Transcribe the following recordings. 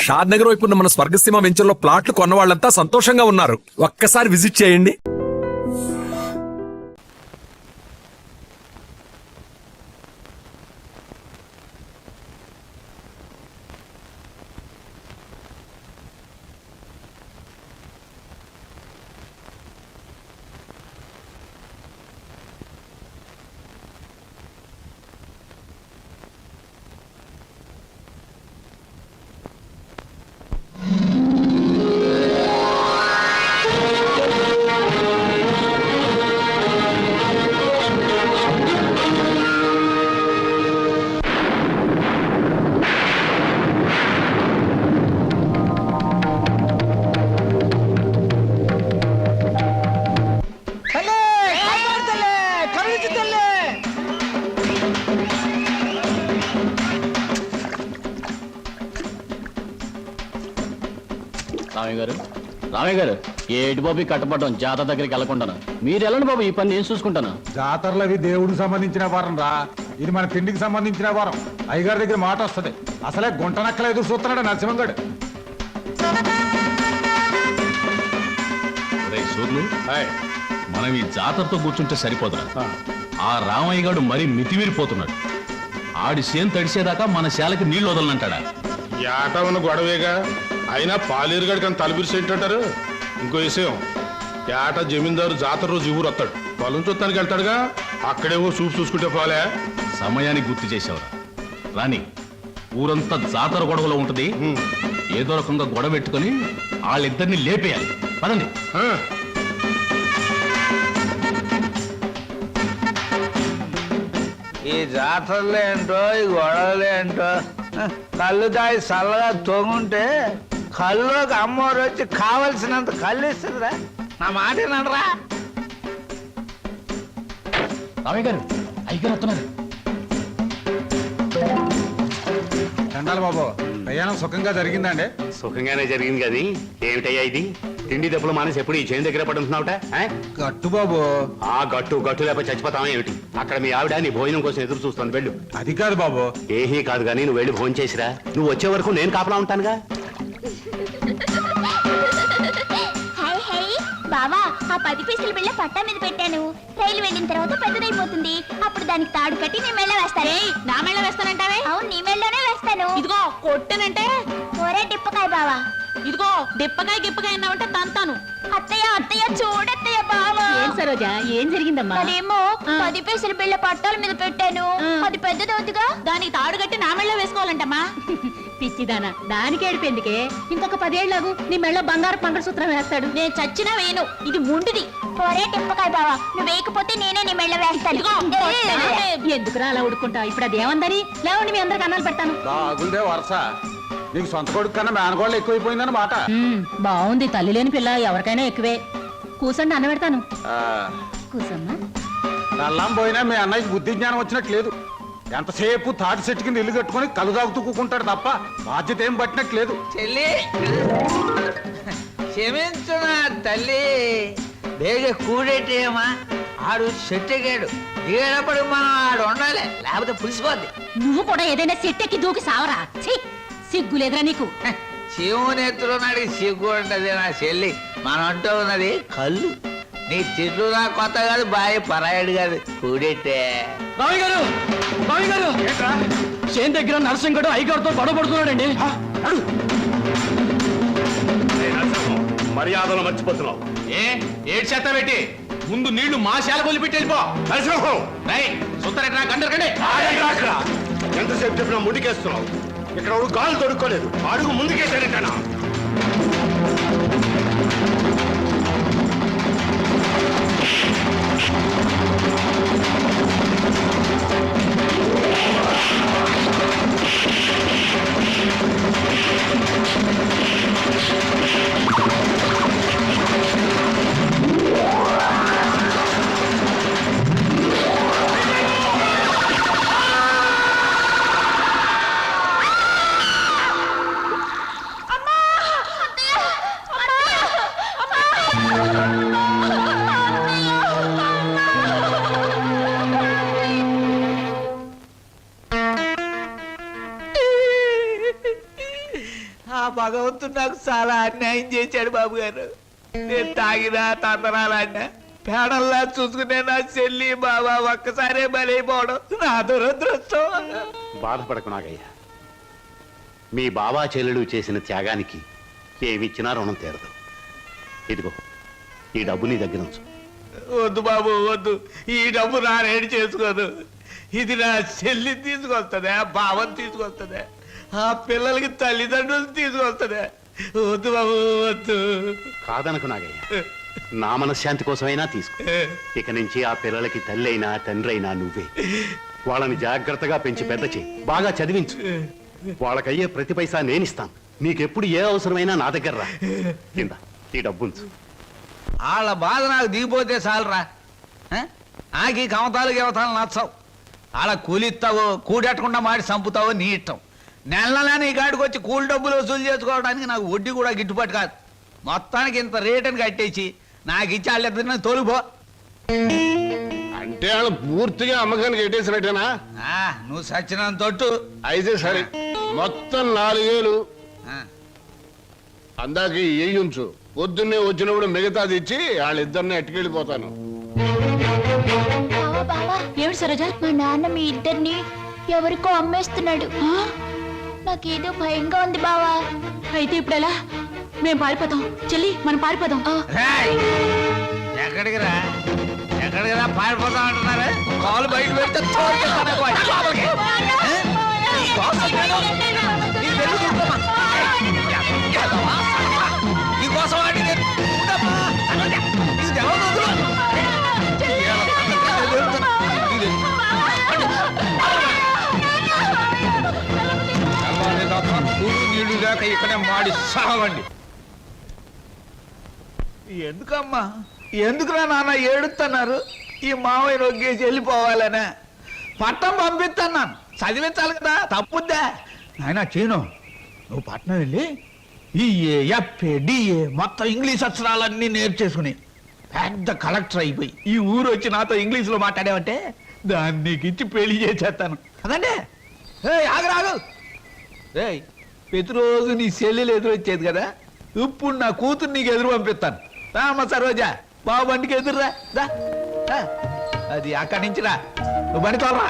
షాద్ నగర్ వైపు ఉన్న మన స్వర్గసీమ వెంచర్లో ప్లాట్లు కొన్న వాళ్ళంతా సంతోషంగా ఉన్నారు. ఒక్కసారి విజిట్ చేయండి. రామయ్య గారు ఏటి బాబు కట్టపడ్డం జాతర దగ్గరికి వెళ్ళకుండా మీరు వెళ్ళండి బాబు, ఈ పని నేను చూసుకుంటాను. జాతరలు అవి దేవుడికి సంబంధించిన వారం రా, ఇది మన తిండికి సంబంధించిన వారం. అయ్యగారి దగ్గర మాట వస్తుంది. అసలే గుంట నక్కల ఎదురు చూస్తున్నాడు నరసింహంగడు. సూర్లు మనం ఈ జాతరతో కూర్చుంటే సరిపోదురా. ఆ రామయ్య గారు మరీ మితిమీరిపోతున్నాడు. ఆడి సేను తడిసేదాకా మన శాలకి నీళ్లు వదలనంటాడా? ఏట ఉన్న గొడవేగా, అయినా పాలేరుగాడికి అని తలబిరిసి ఏంటంటారు. ఇంకో విషయం, ఏట జమీందారు జాతర రోజు ఊరు వస్తాడు, పొలం చూస్తానికి వెళ్తాడుగా, అక్కడేమో చూపు చూసుకుంటే పోలే. సమయానికి గుర్తు చేసేవరా రాని. ఊరంతా జాతర గొడవలో ఉంటది. ఏదో రకంగా గొడవ పెట్టుకుని వాళ్ళిద్దరిని లేపేయాలి. పదండి. ఈ జాతరలు ఏంటో, ఈ గొడవలు ఏంటో, కళ్ళు దాయి చల్లగా తొంగుంటే కళ్ళుకి అమ్మవారు వచ్చి కావలసినంత కళ్ళు ఇస్తుందిరా. నా మాట ఏనరా? రామయ్య గారు అయ్యగారు వస్తున్నారు. చండాలి బాబు, ప్రయాణం సుఖంగా జరిగిందండి? సుఖంగానే జరిగింది కానీ ఏమిటయ్యా ఇది? తిండి దెబ్బలు మానేసి ఎప్పుడు ఈ చేను దగ్గర పడుతున్నావుట? గట్టు బాబు. ఆ గట్టు లేకపోతే చచ్చిపోతావా ఏమిటి? అక్కడ మీ ఆవిడ నీ భోజనం కోసం ఎదురు చూస్తాను, వెళ్ళు. అది కాదు బాబు. ఏహీ కాదు కానీ నువ్వు వెళ్ళి భోజనం చేసిరా. నువ్వు వచ్చే వరకు నేను కాపలా ఉంటానుగా. బావా, ఆ 10 పైసల బిళ్ళ పట్టా మీద పెట్టాను. రైలు వెళ్ళిన తర్వాత పెద్దదైపోతుంది. అప్పుడు దానికి తాడు కట్టి నీ మెళ్ళ వేస్తాను. నా మెళ్ళ వేస్తానంటావే? అవును, నీ మెళ్ళలోనే వేస్తాను. ఇదిగో కొట్టనంటే ఒరే డిప్పకాయ బావా, ఇదిగో డిప్పకాయ గిప్పకాయ అన్నావంటే తంతాను. అత్తయ్య చూడత్తయ్య బావా. ఏం సరోజా, ఏం జరిగిందమ్మా? మరేమో 10 పైసల బిళ్ళ పట్టాల మీద పెట్టాను. అది పెద్దదవుతుగా, దానికి తాడు కట్టి నా మెళ్ళ వేసుకోవాలంటమ్మా. పిచ్చిదానా, దానికి ఏడిపోయిందికే. ఇంకొక 10 ఏళ్లకు నీ మెళ్ళ బంగారు మంగళసూత్రం వేస్తాడు. నేను చచ్చినా వేయను, ఇది ముండిది. ఒరే డిప్పకాయ బావా, నువ్వు వేయకపోతే నేనే నీ మెళ్ళ వేస్తాను. ఎందుకురా అలా ఉడుకుంటావు? ఇప్పుడు అది ఏమందని లేవండి, మీ అందరికి అన్నాలు పెడతాను. బాగుందే వరుస. నీకు సొంత కొడుకు కన్నా మేనగోళ్ళు ఎక్కువైపోయిందని మాట. బాగుంది, తల్లి లేని పిల్ల ఎవరికైనా ఎక్కువే. కూసండి, అన్న పెడతాను. కూసమ్మా. నల్లం పోయినా మీ అన్నయ్యకి బుద్ధి జ్ఞానం వచ్చినట్టు లేదు. ఎంతసేపు తాటి చెట్టు కింద ఇల్లు కట్టుకుని కలు తాగుతూ కూకుంటాడు తప్ప బాధ్యత ఏం పట్టినట్లేదు. చెల్లి క్షమించు నా తల్లి. బేగ కూడేటేమా, ఆడు చెట్టెగాడు. దిగేటప్పుడు మనం ఆడు ఉండాలి, లేకపోతే పులిసిపోద్ది. నువ్వు కూడా ఏదైనా చెట్టెక్కి దూకి సావరా. సిగ్గులేదురా నీకు? శివునెత్తులో నాడికి సిగ్గు ఉంటది నా చెల్లి. మనం అంటూ ఉన్నది కళ్ళు. నీ తిట్లు నా కొత్త కాదు, బాయ్ పరాయడు కాదు. కూడెట్టే రామయ్య గారు, రామయ్య గారు, చేను దగ్గర నరసింహుడు అయ్యగారితో గొడవ పడుతున్నాడండి. మర్యాదలు మర్చిపోతున్నావు. ఏడు చేత పెట్టి ముందు నీళ్లు మా శాల కొలి పెట్టి వెళ్ళిపో. గండరకండి. ఎంతసేపు చెప్పినా ముందుకేస్తున్నావు. ఇక్కడ గాలు దొరుకోలేదు, అడుగు ముందుకేసానంటనా? ఆ భగవంతుడు నాకు చాలా అన్యాయం చేశాడు బాబు గారు. నేను తాగినా తందనాలన్నా పేడల్లా చూసుకునే నా చెల్లి బాబా ఒక్కసారే బలైపోవడం నా దురదృష్టం. బాధపడకు నాగయ్య, మీ బాబా చెల్లెలు చేసిన త్యాగానికి ఏమిచ్చినా రుణం తీరదు. ఇదిగో ఈ డబ్బు నీ దగ్గర ఉంచు. వద్దు బాబు వద్దు, ఈ డబ్బు నా రేడి చేసుకోదు. ఇది నా చెల్లి తీసుకొస్తుందా, బావని తీసుకొస్తుందా, ఆ పిల్లలకి తల్లిదండ్రులు తీసుకొస్తుందా? వద్దు బాబు వద్దు. కాదనకు నాగయ్య, నా మనశ్శాంతి కోసమైనా తీసుకో. ఇక నుంచి ఆ పిల్లలకి తల్లి అయినా తండ్రి అయినా నువ్వే. వాళ్ళని జాగ్రత్తగా పెంచి పెద్ద చేయి, బాగా చదివించు. వాళ్ళకయ్యే ప్రతి పైసా నేనిస్తాను. నీకెప్పుడు ఏ అవసరమైనా నా దగ్గర రా. కింద ఈ డబ్బుంచు. వాళ్ళ బాధ నాకు దిగిపోతే చాలరా. నాకు ఈ కమతాలు గవతాలు నచ్చవు. వాళ్ళ కూలిస్తావో కూడెట్టకుండా మాడి చంపుతావో నీ ఇష్టం. నెల నీ కాడికి వచ్చి కూలి డబ్బులు వసూలు చేసుకోవడానికి నాకు వడ్డీ కూడా గిట్టుబాటు కాదు. మొత్తానికి ఇంత రేటుని కట్టేసి నాకు ఇచ్చి వాళ్ళిద్దరిని తోలుపో. అంటే వాళ్ళు పూర్తిగా అమ్మకానికి ఎట్టేసినట్టేనా? నువ్వు సచ్చినంత తొట్టు. అయితే సరే, మొత్తం 4000 అందాక ఏ ఉంచు. పొద్దున్నే వచ్చినప్పుడు మిగతాది ఇచ్చి వాళ్ళిద్దరిని ఎట్టుకెళ్ళిపోతాను. బావా బావా, ఏమిటి సరోజ? మా నాన్న మీ ఇద్దరిని ఎవరికో అమ్మేస్తున్నాడు. నాకేదో భయంగా ఉంది బావా. అయితే ఇప్పుడు ఎలా? మేము పారిపోతాం చెల్లి, మనం పారిపోదాం. ఎక్కడికి రా ఎక్కడికి రా పారిపోతా అంటున్నారా? కాలు బయట పెడితే తోలుకెళ్తాను వాడిని లోపలికి. ఈ కోసం నేను నీ వెళ్ళు చూడమ్మా. ఈ కోసం వాడిని నేను ఉండమ్మా. ఇది ఎవరు వదులు? నీళ్లు లేక ఇక్కడే మాడి సావండి. ఎందుకమ్మా ఎందుకురా నాన్న ఏడుస్తున్నారు? ఈ మావయ్య రొగ్గేసి వెళ్ళిపోవాలనే పట్నం పంపిస్తున్నాను. చదివించాలి కదా, తప్పుద్దా నాయన చీను? నువ్వు పట్నం వెళ్ళి ఈఏ ఎఫ్ఏ డిఏ మొత్తం ఇంగ్లీష్ అక్షరాలన్నీ నేర్చేసుకుని పెద్ద కలెక్టర్ అయిపోయి ఈ ఊరు వచ్చి నాతో ఇంగ్లీష్లో మాట్లాడావంటే దాన్ని నీకు ఇచ్చి పెళ్లి చేసేస్తాను. అదండి ఆగరాగు. ప్రతిరోజు నీ సెల్లెలు ఎదురు వచ్చేది కదా, ఇప్పుడు నా కూతురు నీకు ఎదురు పంపిస్తాను. రామ్మ సరోజా, బాబు బండికి ఎదురురా. అది అక్కడి నుంచి రా, నువ్వు బండి తోలరా.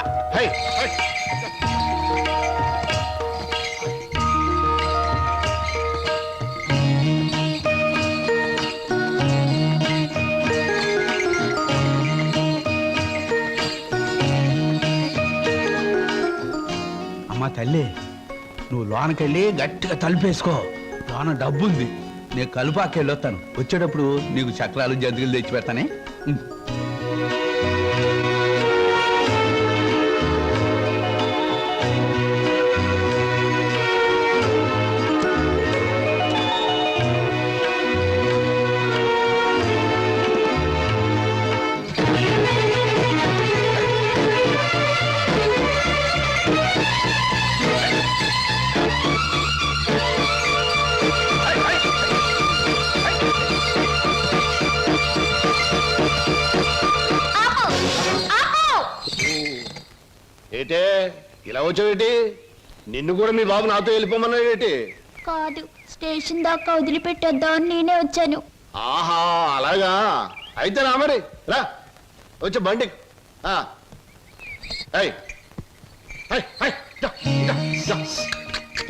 అమ్మా తల్లి, నువ్వు లోనకెళ్ళి గట్టిగా తలుపేసుకో. లోన డబ్బు ఉంది. నేను కలుపాకెళ్ళి వస్తాను. వచ్చేటప్పుడు నీకు చక్రాలు జంతికలు తెచ్చి పెడతానే. ఏటే ఇలా వచ్చావేటి? నిన్ను కూడా మీ బాబు నాతో వెళ్ళిపోమన్నాడేటి? కాదు, స్టేషన్ దాకా వదిలిపెట్టొద్దామని నేనే వచ్చాను. ఆహా అలాగా, అయితే రా మరి రా, వచ్చి బండి.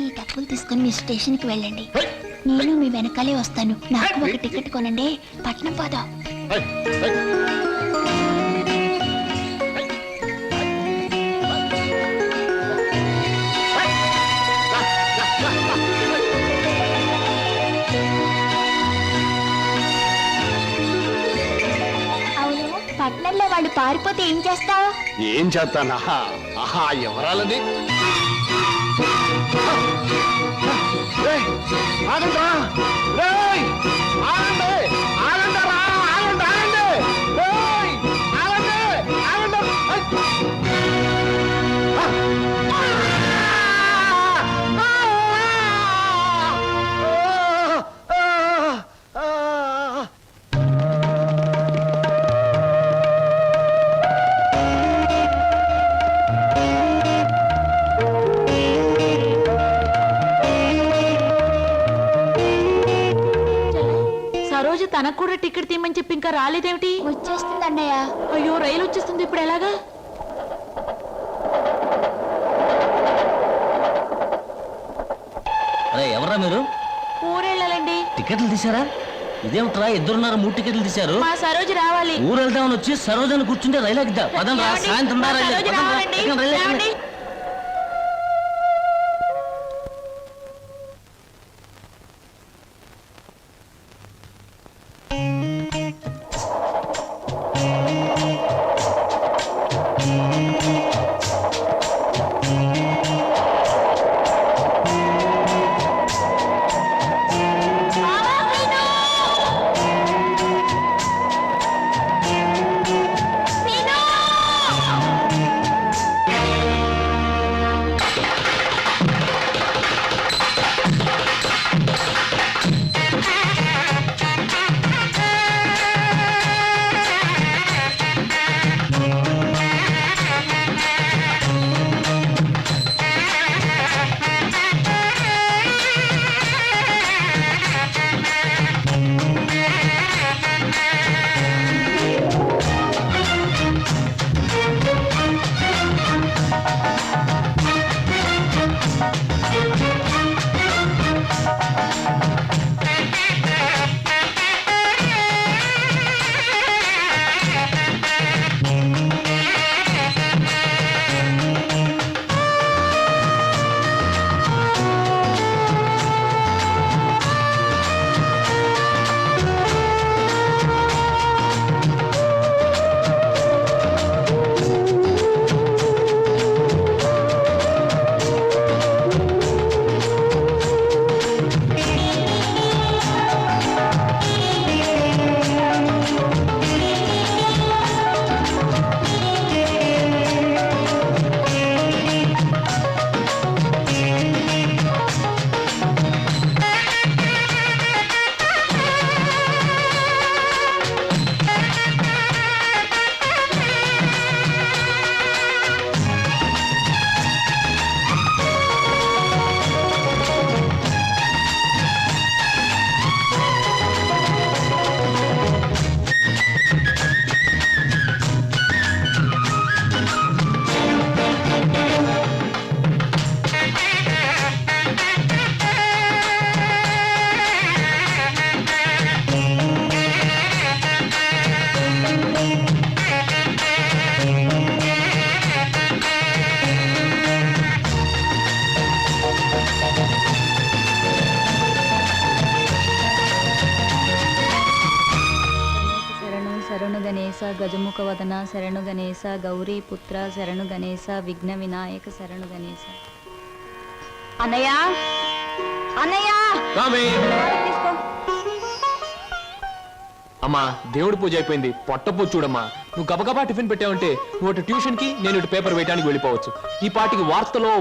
ఈ డబ్బులు తీసుకుని మీ స్టేషన్కి వెళ్ళండి. నేను మీ వెనకాలే వస్తాను. నాకు ఒక టికెట్ కొనండి, పట్నం పోదాం. పట్నంలో వాళ్ళు పారిపోతే ఏం చేస్తావు? ఏం చేస్తాను? ఆహా ఎవరాలది? సరోజ తనకు కూడా టికెట్ తీయమని చెప్పి ఇంకా రాలేదేమిటి? వచ్చేస్తుంది అన్నయ్య. అయ్యో రైలు వచ్చేస్తుంది, ఇప్పుడు ఎలాగా? అరే ఎవరా మీరు? ఊరెళ్ళాలండి. టికెట్లు తీసారా? ఇదేమిట్రా ఇద్దరున్నారు 3 టికెట్లు తీశారు. మా సరోజ రావాలి. ఊరు వెళ్దామని వచ్చి సరోజని కూర్చుంటే రైలు ఎక్కుదా? పదం రా, ఏమండి? సాయంత్రం మా రా, రైలు సరోజ ఎక్కు, పదం రా, రావాలండి. ఎక్కండి, రైలు ఎక్కండి. ఏమండి? శరణు గణేశ గజముఖ వదన శరణు గణేశ గౌరీ పుత్ర శరణు గణేశ విఘ్న వినాయక శరణు గణేశ. అన్నయ్య అన్నయ్య తీసుకో. అమ్మా దేవుడి పూజ అయిపోయింది, పొట్టపూజ చూడమ్మా. నువ్వు గబగబా టిఫిన్ పెట్టావంటే నువ్వు అటు ట్యూషన్ కి, నేను ఇటు పేపర్ వేయడానికి వెళ్ళిపోవచ్చు. ఈ పాటికి వార్తలో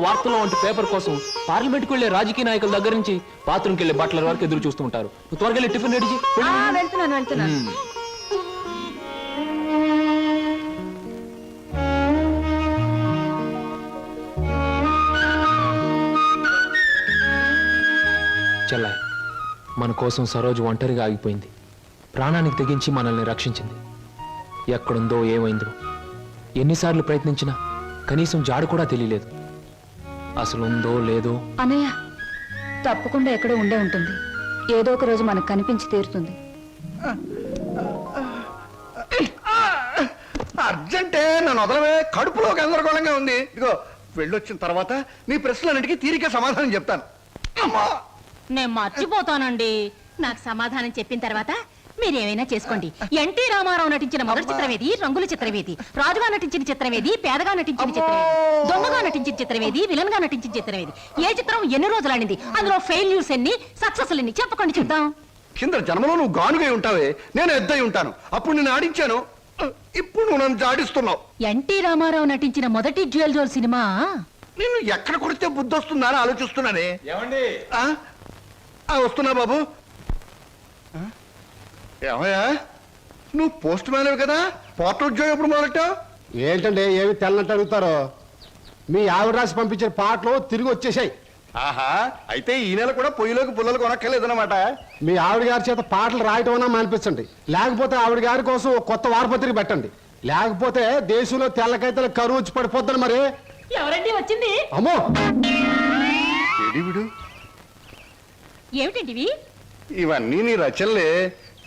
వంటి పేపర్ కోసం పార్లమెంట్కి వెళ్లే రాజకీయ నాయకుల దగ్గర నుంచి బాత్రూమ్కి వెళ్లే బట్టల వరకు ఎదురు చూస్తూ ఉంటారు. నువ్వు త్వరగా వెళ్ళి టిఫిన్ రెడీ చేయి. వెళ్తున్నాను. చెల్లాయి, మన కోసం సరోజు ఒంటరిగా ఆగిపోయింది. ప్రాణానికి తెగించి మనల్ని రక్షించింది. ఎక్కడుందో ఏమైందో ఎన్నిసార్లు ప్రయత్నించినా కనీసం జాడు కూడా తెలియలేదు. అసలు ఉందో లేదో. అన్నయ్య తప్పకుండా ఎక్కడో ఉండే ఉంటుంది. ఏదో ఒక రోజు మనకు కనిపించి తీరుతుంది. అర్జెంటే నన్ను వదలవే, కడుపులో గందరగోళంగా ఉంది. ఇదిగో వెళ్ళొచ్చిన తర్వాత నీ ప్రశ్నలన్నిటికీ తీరిక సమాధానం చెప్తాను. అమ్మా నేను మర్చిపోతానండి. నాకు సమాధానం చెప్పిన తర్వాత మీరేమైనా చేసుకోండి. ఎన్టీ రామారావు నటించిన మొదటి చిత్రమేది, రంగుల చిత్రమేది, రాజుగా నటించిన చిత్రమేది, పేదగా నటించిన చిత్రమేది, దొంగగా నటించిన చిత్రమేది, విలన్ గా నటించిన చిత్రమేది, ఏ చిత్రం ఎన్ని రోజులు ఆడింది, అందులో ఫెయిల్యూర్స్ ఎన్ని, సక్సెస్ ఎన్ని చెప్పకండి చూద్దాం. కింద జన్మలో నువ్వు గానుగై ఉంటావే, నేను ఎద్దై ఉంటాను. అప్పుడు నేను ఆడించాను, ఇప్పుడు నువ్వు నన్ను జాడిస్తున్నావు. ఎన్టీ రామారావు నటించిన మొదటి డ్యూయల్ జోల్ సినిమా నిన్ను ఎక్కడ కొడితే బుద్ధి వస్తుందా అని ఆలోచిస్తున్నానే. వస్తున్నా బాబు. ఏమయ్యా, నువ్వు పోస్ట్ మ్యాన్ కదా, పోర్ట్ ఉద్యోగం ఎప్పుడు మొదలెట్టావు? ఏంటంటే ఏమి తెల్లంటే అడుగుతారో. మీ ఆవిడ రాసి పంపించిన పాటలు తిరిగి వచ్చేసాయి. ఆహా అయితే ఈ నెల కూడా పొయ్యిలోకి పుల్లలు కొనక్కర్లేదన్నమాట. మీ ఆవిడ గారి చేత పాటలు రాయటం అన్నా మానిపించండి, లేకపోతే ఆవిడ గారి కోసం ఒక కొత్త వారపత్రిక పెట్టండి, లేకపోతే దేశంలో తెల్లకైతే కరువు వచ్చి పడిపోద్దని మరి. ఎవరండి వచ్చింది? అమ్మో విడు ఏమిటండి ఇవి? ఇవన్నీ నీ రచనలే.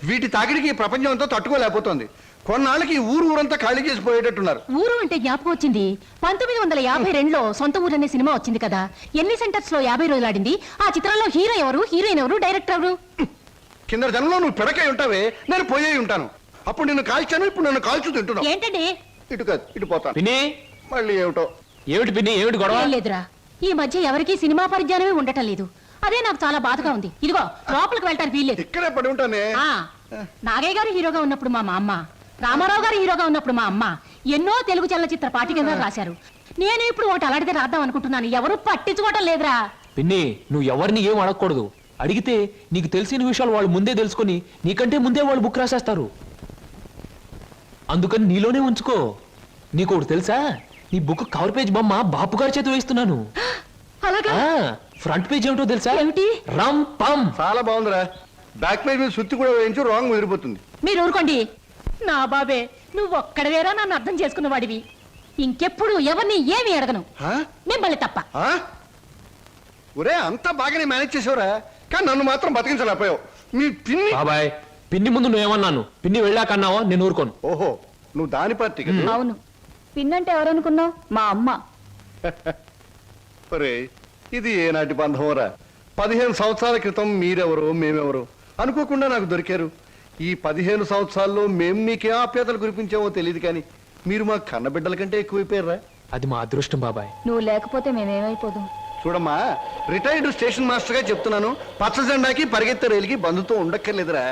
వీటి తాకిడికి ఈ ప్రపంచం అంతా తట్టుకోలేకపోతుంది. కొన్నాళ్ళకి ఈ ఊరంతా ఖాళీ చేసి పోయేటట్టున్నారు. ఊరు అంటే జ్ఞాపకం వచ్చింది. 1952లో సొంత ఊరు అనే సినిమా వచ్చింది కదా, ఎన్ని సెంటర్స్ లో 50 రోజులు ఆడింది. ఆ చిత్రంలో హీరో ఎవరు, హీరోయిన్ ఎవరు, డైరెక్టర్ ఎవరు? కింద జనంలో నువ్వు పిడకై ఉంటావే, నేను పోయే ఉంటాను. అప్పుడు నిన్ను కాల్చాను, ఇప్పుడు నన్ను కాల్చు తింటున్నావు. ఏంటండి? ఇటు కాదు ఇటు పోతాను. పిన్ని, మళ్ళీ ఏమిటో. ఏమిటి పిన్ని, ఏమిటి గొడవ? ఏం లేదురా, ఈ మధ్య ఎవరికీ సినిమా పరిజ్ఞానమే ఉండటం లేదు. అదే నాకు చాలా బాధగా ఉంది. ఇదిగో లోపలికి వెళ్ళటానికి వీల్లేదు. ఇక్కడే పడి ఉంటానే. నాగయ్య గారు హీరోగా ఉన్నప్పుడు మా అమ్మ, రామారావు గారు హీరోగా ఉన్నప్పుడు మా అమ్మ ఎన్నో తెలుగు చలనచిత్ర పాఠికగా రాశారు. నేను ఇప్పుడు ఒకటి అలాంటిదే రాద్దాం అనుకుంటున్నాను. ఎవరు పట్టించుకోవటం లేదురా. పిన్ని, నువ్వు ఎవరిని ఏం అడగకూడదు. అడిగితే నీకు తెలిసిన విషయాలు వాళ్ళు ముందే తెలుసుకొని నీకంటే ముందే వాళ్ళు బుక్ రాసేస్తారు. అందుకని నీలోనే ఉంచుకో. నీకు ఒకటి తెలుసా, నీ బుక్ కవర్ పేజ్ బొమ్మ బాపు గారి చేత వేస్తున్నాను. అలాగా? ఫ్రంట్ పేజ్ ఏమిటో తెలుసా? ఏమిటి? రమ్ పమ్. చాలా బాగుందిరా. బ్యాక్ పేజ్ మీద సుత్తి కూడా వేయించు, రాంగ్ ముదిరిపోతుంది. మీరు ఊరుకోండి. నా బాబే, నువ్వు ఒక్కడవేరా నన్ను అర్థం చేసుకున్న వాడివి. ఇంకెప్పుడు ఎవరిని ఏమి అడగను, మిమ్మల్ని తప్ప. ఒరే అంతా బాగానే మేనేజ్ చేసావురా, కానీ నన్ను మాత్రం బతికించలేకపోయావు. మీ పిన్ని. బాబాయ్, పిన్ని ముందు నువ్వేమన్నాను, పిన్ని వెళ్ళాకన్నావా నేను ఊరుకోను. ఓహో, నువ్వు దాని పార్టీ కదా. అవును, పిన్నంటే ఎవరనుకున్నావు? మా అమ్మ. ఒరే ఇది ఏనాటి బంధంరా. 15 సంవత్సరాల క్రితం మీరెవరో మేమెవరో అనుకోకుండా నాకు దొరికారు. ఈ 15 సంవత్సరాల్లో మేము మీకే ఆప్యాతలు కురిపించామో తెలియదు, కానీ మీరు మా కన్నబిడ్డల కంటే ఎక్కువైపోయారా. అది మా అదృష్టం బాబాయ్. నువ్వు లేకపోతే మేమేమైపోదాం. చూడమ్మా, రిటైర్డ్ స్టేషన్ మాస్టర్ గా చెప్తున్నాను, పచ్చ జెండాకి పరిగెత్తే రైలుకి బంధుత్వం ఉండక్కర్లేదురా.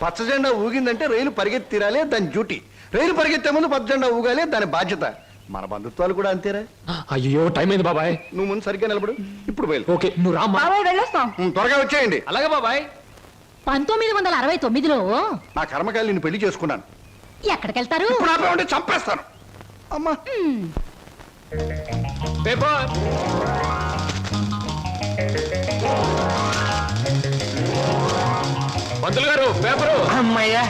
పచ్చ జెండా ఊగిందంటే రైలు పరిగెత్తి తీరాలే, దాని డ్యూటీ. రైలు పరిగెత్తే ముందు పచ్చ జెండా ఊగాలే, దాని బాధ్యత. మన బంధుత్వాలు కూడా అంతేరా. అయ్యో టైం అయింది బాబాయ్. నువ్వు ముందు సరిగ్గా నిలబడు, ఇప్పుడు బయలు. ఓకే, నువ్వు రామ్మా. బాబాయ్ వెళ్ళొస్తాం. త్వరగా వచ్చేయండి. అలాగే బాబాయ్. 1969లో నా కర్మకాయలు నిన్ను పెళ్లి చేసుకున్నాను. ఎక్కడికెళ్తారు? ఇప్పుడు ఆపేమంటే చంపేస్తాను. అమ్మా పేపర్. పంతులు గారు పేపరు. అమ్మయ్యా.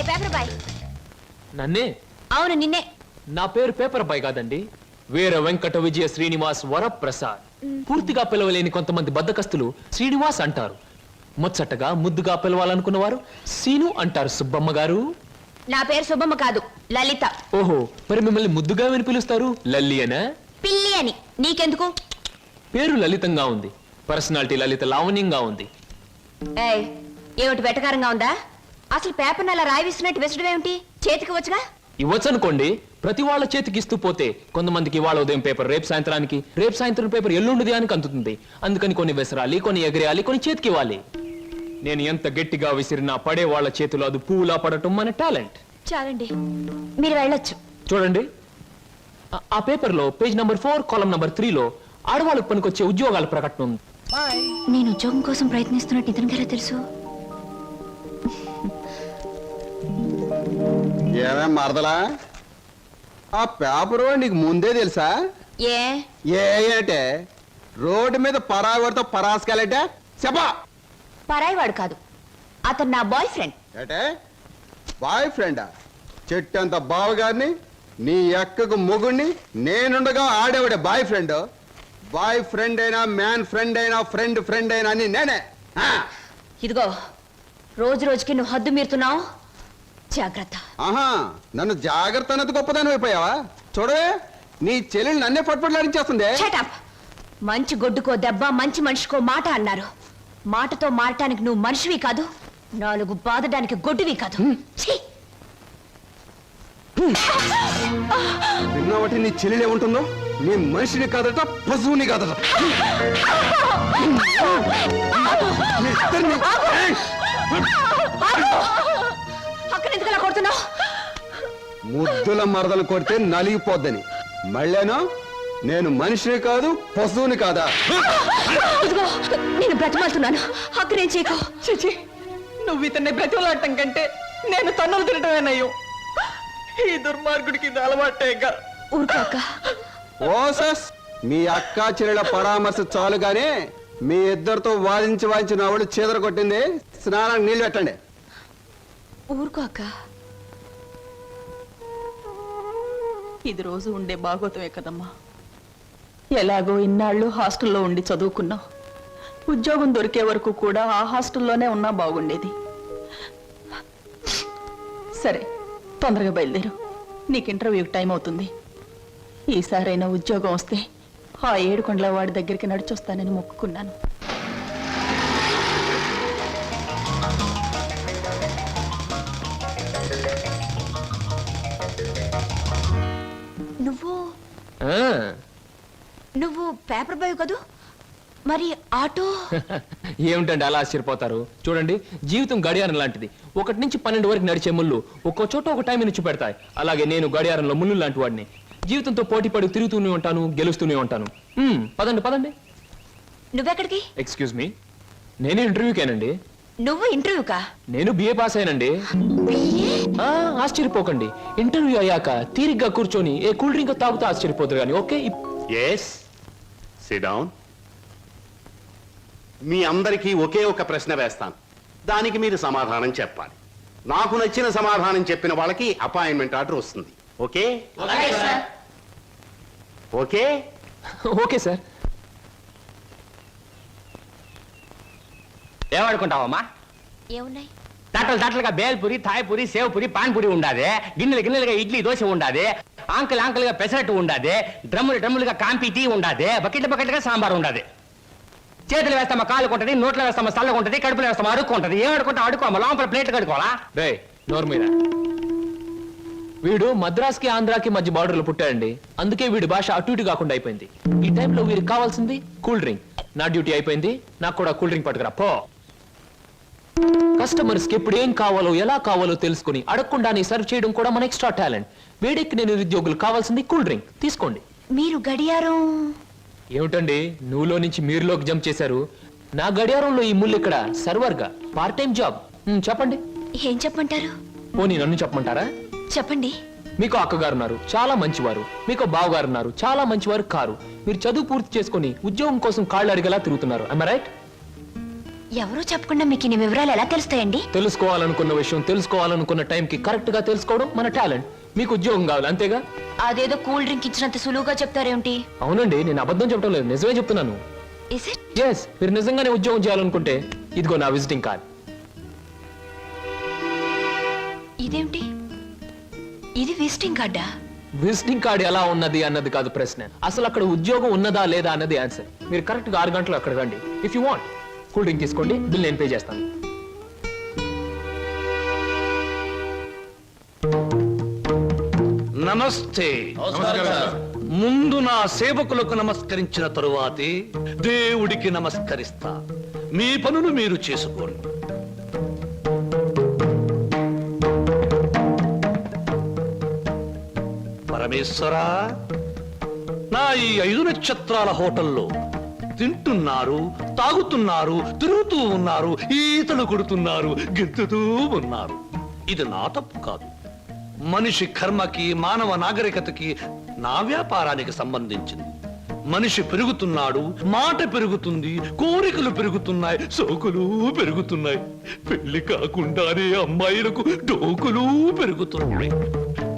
Paper boy. నన్నే? అవును నిన్నే. నా పేరు పేపర్ బాయ్ కాదండి, వీర వెంకట విజయ శ్రీనివాస్ వరప్రసాద్. పూర్తిగా పిలవలేని కొంతమంది బద్దకస్తులు శ్రీనివాస్ అంటారు. ముచ్చటగా ముద్దుగా పిలవాలనుకున్న వారు సీను అంటారు. సుబ్బమ్మ గారు. నా పేరు సుబ్బమ్మ కాదు, లలిత. ఓహో, మరి మిమ్మల్ని ముద్దుగా విని పిలుస్తారు లల్లి అనా? పిల్లి అని. నీకెందుకు? పేరు లలితంగా ఉంది, పర్సనాలిటీ లలిత లావణ్యంగా ఉంది. ఏమిటి వెటకారంగా ఉందా? అసలు పేపర్ అలా రాయిస్తున్నట్టు విసడం ఏమిటి? చేతికి వచ్చుగా. ఇవ్వచ్చు అనుకోండి, ప్రతి వాళ్ళ చేతికి ఇస్తూ పోతే కొంతమందికి వాళ్ళ ఉదయం పేపర్ రేపు సాయంత్రానికి, రేపు సాయంత్రం పేపర్ ఎల్లుండి దానికి అందుతుంది. అందుకని కొన్ని విసరాలి, కొన్ని ఎగరేయాలి, కొన్ని చేతికి ఇవ్వాలి. నేను ఎంత గట్టిగా విసిరినా పడే వాళ్ళ చేతిలో అది పువ్వులా పడటం మన టాలెంట్. చాలండి, మీరు వెళ్ళొచ్చు. చూడండి, ఆ పేపర్లో పేజ్ నంబర్ 4 కాలం నంబర్ 3లో ఆడవాళ్ళకు పనికొచ్చే ఉద్యోగాల ప్రకటన ఉంది. నేను ఉద్యోగం కోసం ప్రయత్నిస్తున్నట్టు ఇతనికి ఎలా తెలుసు? ఏమేం మరదలా, ఆ పేపరు నీకు ముందే తెలుసా? ఏంటే రోడ్డు మీద పరాగడితో పరాసుకెళ్ళటే చెప్పా. పరాయివాడు కాదు, అతను నా బాయ్ ఫ్రెండ్. ఏటే బాయ్ ఫ్రెండా? చెట్టంత బావగారిని, నీ ఎక్కకు మొగుణ్ణి, నేనుండగా ఆడేవాడే బాయ్ ఫ్రెండ్. బాయ్ ఫ్రెండ్ అయినా, మ్యాన్ ఫ్రెండ్ అయినా, ఫ్రెండ్ ఫ్రెండ్ అయినా అని నేనే. ఇదిగో, రోజు రోజుకి నువ్వు హద్దు మీరుతున్నావు, జాగ్రత్త. ఆహా, నన్ను జాగ్రత్త అన్నది గొప్పదాని అయిపోయావా? చూడవే, నీ చెల్లెలు నన్నే పట్టుపట్లాడించేస్తుంది. మంచి గొడ్డుకో దెబ్బ, మంచి మనిషికో మాట అన్నారు. మాటతో మారటానికి నువ్వు మనిషివి కాదు, 4 బాదడానికి గొడ్డువి కాదు. విన్నావటి నీ చెల్లెలే ఉంటుందో? నీ మనిషిని కాదట, పశువుని కాదట. అక్కడ ఎందుకలా కొడుతున్నావు? ముద్దుల మరదలు కొడితే నలిగిపోద్దని. మళ్ళేనో నేను మనిషిని కాదు, పశువుని కాదా? నేను బ్రతిమాలుతున్నాను, అక్కడేం చేయకు. చిచి, నువ్వు ఇతన్ని బ్రతిమలాడటం కంటే నేను తన్నులు తినటమేనయ్యో. ఈ దుర్మార్గుడికి ఇది అలవాటేగా. ఊరుకోక, ఓసస్ మీ అక్కా చెల్లెల పరామర్శ చాలుగానే మీ ఇద్దరితో వాదించి నా ఒళ్ళు చీదర కొట్టింది. స్నానానికి నీళ్ళు పెట్టండి. ఊరుకో అక్క. ఇది రోజు ఉండే భాగవతమే కదమ్మా. ఎలాగో ఇన్నాళ్ళు హాస్టల్లో ఉండి చదువుకున్నావు. ఉద్యోగం దొరికే వరకు కూడా ఆ హాస్టల్లోనే ఉన్నా బాగుండేది. సరే, తొందరగా బయలుదేరు. నీకు ఇంటర్వ్యూకి టైం అవుతుంది. ఈసారైనా ఉద్యోగం వస్తే ఆ ఏడుకొండల వాడి దగ్గరికి నడిచొస్తానని మొక్కుకున్నాను. నువ్వు పేపర్ బాయ్ కదూ, మరి ఆటో? ఏమిటండి అలా ఆశ్చర్యపోతారు? చూడండి, జీవితం గడియారం లాంటిది. 1 నుంచి 12 వరకు నడిచే ముళ్ళు ఒక్కో చోట ఒక టైం నుంచి పెడతాయి. అలాగే నేను గడియారంలో ముళ్ళు లాంటి వాడిని. జీవితంతో పోటీ పడి తిరుగుతూనే ఉంటాను, గెలుస్తూనే ఉంటాను. పదండి పదండి. నువ్వెక్కడికి? ఎక్స్క్యూజ్ మీ, నేను ఇంటర్వ్యూకేనండి. నువ్వు ఇంటర్వ్యూకా? నేను బిఏ పాస్ అయినండి. ఆశ్చర్యపోకండి, ఇంటర్వ్యూ అయ్యాక తీరిగ్గా కూర్చొని ఏ కూల్ డ్రింక్ తాగుతూ ఆశ్చర్యపోతారు కానీ. Okay, yes, sit down. మీ అందరికీ ఒకే ఒక ప్రశ్న వేస్తాను, దానికి మీరు సమాధానం చెప్పాలి. నాకు నచ్చిన సమాధానం చెప్పిన వాళ్ళకి అపాయింట్మెంట్ ఆర్డర్ వస్తుంది. ఓకే? Okay okay sir. ఏమనుకుంటావమ్మా? ఏమున్నాయి? తట్టలుగా బేల్పూరి, థాయ్పూరి, సేవ్పూరి, పాన్పూరి ఉండాది. గిన్నెలుగా ఇడ్లీ దోశ ఉండాది. ఆంకలుగా పెసరట్టు ఉండాది. డ్రమ్ములుగా కాంపి టీ ఉండాది. బకెట్లుగా సాంబార్ ఉండాది. చేతులు వేస్తామా కాలు కొంటది, నోట్లో వేస్తామా చల్లగా ఉంటది, కడుపులో వేస్తామా అడుక్కుంటది. ఏమనుకుంటా అడుకోమా, లోపల ప్లేట్ కడుకోవాలా? రే నోరు మీద. వీడు మద్రాస్కి ఆంధ్రాకి మధ్య బార్డర్లో పుట్టాడండి. అందుకే వీడి భాష అటు ఇటు కాకుండా అయిపోయింది. ఈ టైంలో వీరికి కావాల్సింది కూల్ డ్రింక్. నా డ్యూటీ అయిపోయింది, నాకు కూడా కూల్ డ్రింక్ పట్టుకురా పో. కస్టమర్స్ కి ఎప్పుడు ఏం కావాలో ఎలా కావాలో తెలుసుకుని అడగకుండానే సర్వ్ చేయడం కూడా మన ఎక్స్ట్రా టాలెంట్. వేడికి నేను నిరుద్యోగులు కావాల్సింది కూల్ డ్రింక్. తీసుకోండి. మీరు గడియారం? ఏమిటండి నువ్వులో నుంచి మీరులోకి జంప్ చేశారు? నా గడియారంలో ఈ ముళ్ళు ఇక్కడ సర్వర్ గా పార్ట్ టైం జాబ్. చెప్పండి. ఏం చెప్పమంటారు? పోనీ నన్ను చెప్పమంటారా? చెప్పండి. మీకు అక్కగారు ఉన్నారు, చాలా మంచివారు. మీకు బావగారు ఉన్నారు, చాలా మంచివారు కారు. మీరు చదువు పూర్తి చేసుకుని ఉద్యోగం కోసం కాళ్ళు అడిగేలా తిరుగుతున్నారు. I right? ఎవరో చెప్పకుండా మీకు ఇన్ని వివరాలు ఎలా తెలుస్తాయండి? తెలుసుకోవాలనుకున్న విషయం తెలుసుకోవాలనుకున్న టైంకి కరెక్ట్ గా తెలుసుకోవడం మన టాలెంట్. మీకు ఉద్యోగం కావాలి అంతేగా? అదేదో కూల్ డ్రింక్ ఇచ్చినంత సులువుగా చెప్తారేమిటి? అవునండి, నేను అబద్ధం చెప్పడం లేదు, నిజమే చెప్తున్నాను. ఎస్, మీరు నిజంగానే ఉద్యోగం చేయాలనుకుంటే ఇదిగో నా విజిటింగ్ కార్డ్. ఇదేమిటి? ఇది విజిటింగ్ కార్డా? విజిటింగ్ కార్డ్ ఎలా ఉన్నది అన్నది కాదు ప్రశ్న. అసలు అక్కడ ఉద్యోగం ఉన్నదా లేదా అన్నది ఆన్సర్. మీరు కరెక్ట్ గా 6 గంటలు అక్కడ రండి. If you want cool drink తీసుకోండి, బిల్ నేను పే చేస్తాను. నమస్తే. ముందు నా సేవకులకు నమస్కరించిన తరువాతే దేవుడికి నమస్కరిస్తా. మీ పనులు మీరు చేసుకోండి. పరమేశ్వరా, నా ఈ 5 నక్షత్రాల హోటల్లో తింటున్నారు, తాగుతున్నారు, తిరుగుతూ ఉన్నారు, ఈతలు కొడుతున్నారు, గెంతుతూ ఉన్నారు. ఇది నా తప్పు కాదు. మనిషి కర్మకి, మానవ నాగరికతకి, నా వ్యాపారానికి సంబంధించింది. మనిషి పెరుగుతున్నాడు, మాట పెరుగుతుంది, కోరికలు పెరుగుతున్నాయి, సోకులు పెరుగుతున్నాయి. పెళ్లి కాకుండానే అమ్మాయిలకు డోకులు పెరుగుతున్నాయి.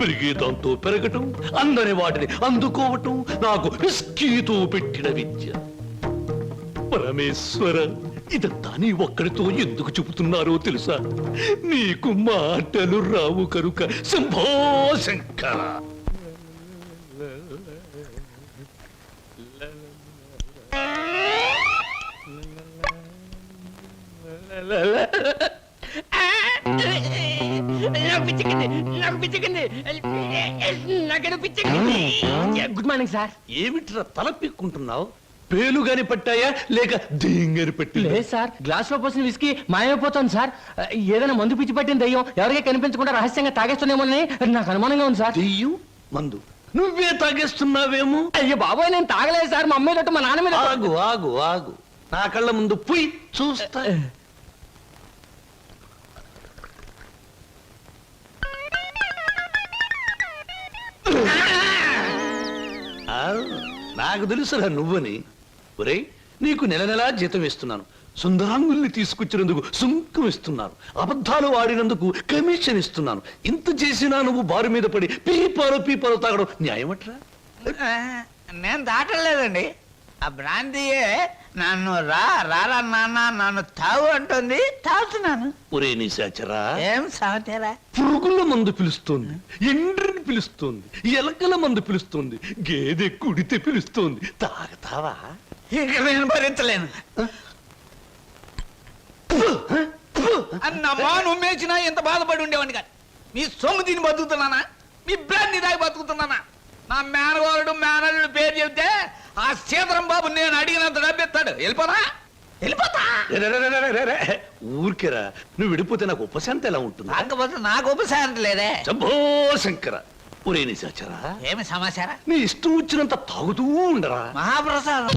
పెరిగేదాంతో పెరగటం, అందని వాటిని అందుకోవటం నాకు విస్కీతో పెట్టిన విద్య. పరమేశ్వర, ఇదంతా నీ ఒక్కడితో ఎందుకు చెబుతున్నారో తెలుసా? నీకు మాటలు రావు కనుక. Shambho Shankara. Good morning sir. ఏమిట్రా తల పిక్కుంటున్నావు? పేలుగాని పట్టాయా లేక దీంగని పట్టి? లేదు సార్, గ్లాస్ లో పోసిన విస్కీ మాయమైపోతుంది సార్. ఏదైనా మందు పిచ్చి పట్టిన దయ్యం ఎవరికీ కనిపించకుండా రహస్యంగా తాగేస్తున్నామోనని నాకు అనుమానంగా ఉంది సార్. దెయ్యం మందు నువ్వే తాగేస్తున్నావేమో? అయ్యో బాబోయ్, నేను తాగలేదు సార్. మా అమ్మాయి తట్టు మా నాన్న మీద. ఆగు ఆగు ఆగు, నా కళ్ళ ముందు పుయ్ చూస్తా. నాకు తెలుసురా నువ్వని. ఒరేయ్, నీకు నెల నెలా జీతం ఇస్తున్నాను, సుందరాంగుల్ని తీసుకొచ్చినందుకు సుంకం ఇస్తున్నాను, అబద్ధాలు ఆడినందుకు కమిషన్ ఇస్తున్నాను. ఇంత చేసినా నువ్వు బారు మీద పడి పీపాలు తాగడం న్యాయమట్రా? నేను దాటలేదండి. ఆ బ్రాంతియే నన్ను రారా నాన్న నన్ను తాగు అంటుంది, తాగుతున్నాను. ఒరే నిశాచరా, ఏం సమాచారా? పురుగుల మందు పిలుస్తోంది, ఎండ్రిని పిలుస్తోంది, ఎలకల మందు పిలుస్తోంది, గేదె కుడితే పిలుస్తోంది. తాగతావా? ఇక నేను భరించలేను. అన్నమ్మా నువ్వు మేచినా ఎంత బాధపడి ఉండేవాడిని కాదు. మీ సొమ్ము తిని బతుకుతున్నానా? మీ బ్రాంతి దాగి బతుకుతున్నానా? నా మేనగోరుడు మేనల్లుడు పేరు చెబితే ఆ సీతరం బాబు నేను అడిగినంత డబ్బిస్తాడు. వెళ్ళిపోతా. ఊరికేరా, నువ్వు విడిపోతే నాకు ఉపశాంతి ఎలా ఉంటుంది? కాకపోతే నాకు ఉపశాంతి లేదే. శంభో శంకర. ఒరే నిశాచరా, ఏమి సమాచారం? నీ ఇష్టం వచ్చినంత తాగుతూ ఉండరా. మహాప్రసాదం.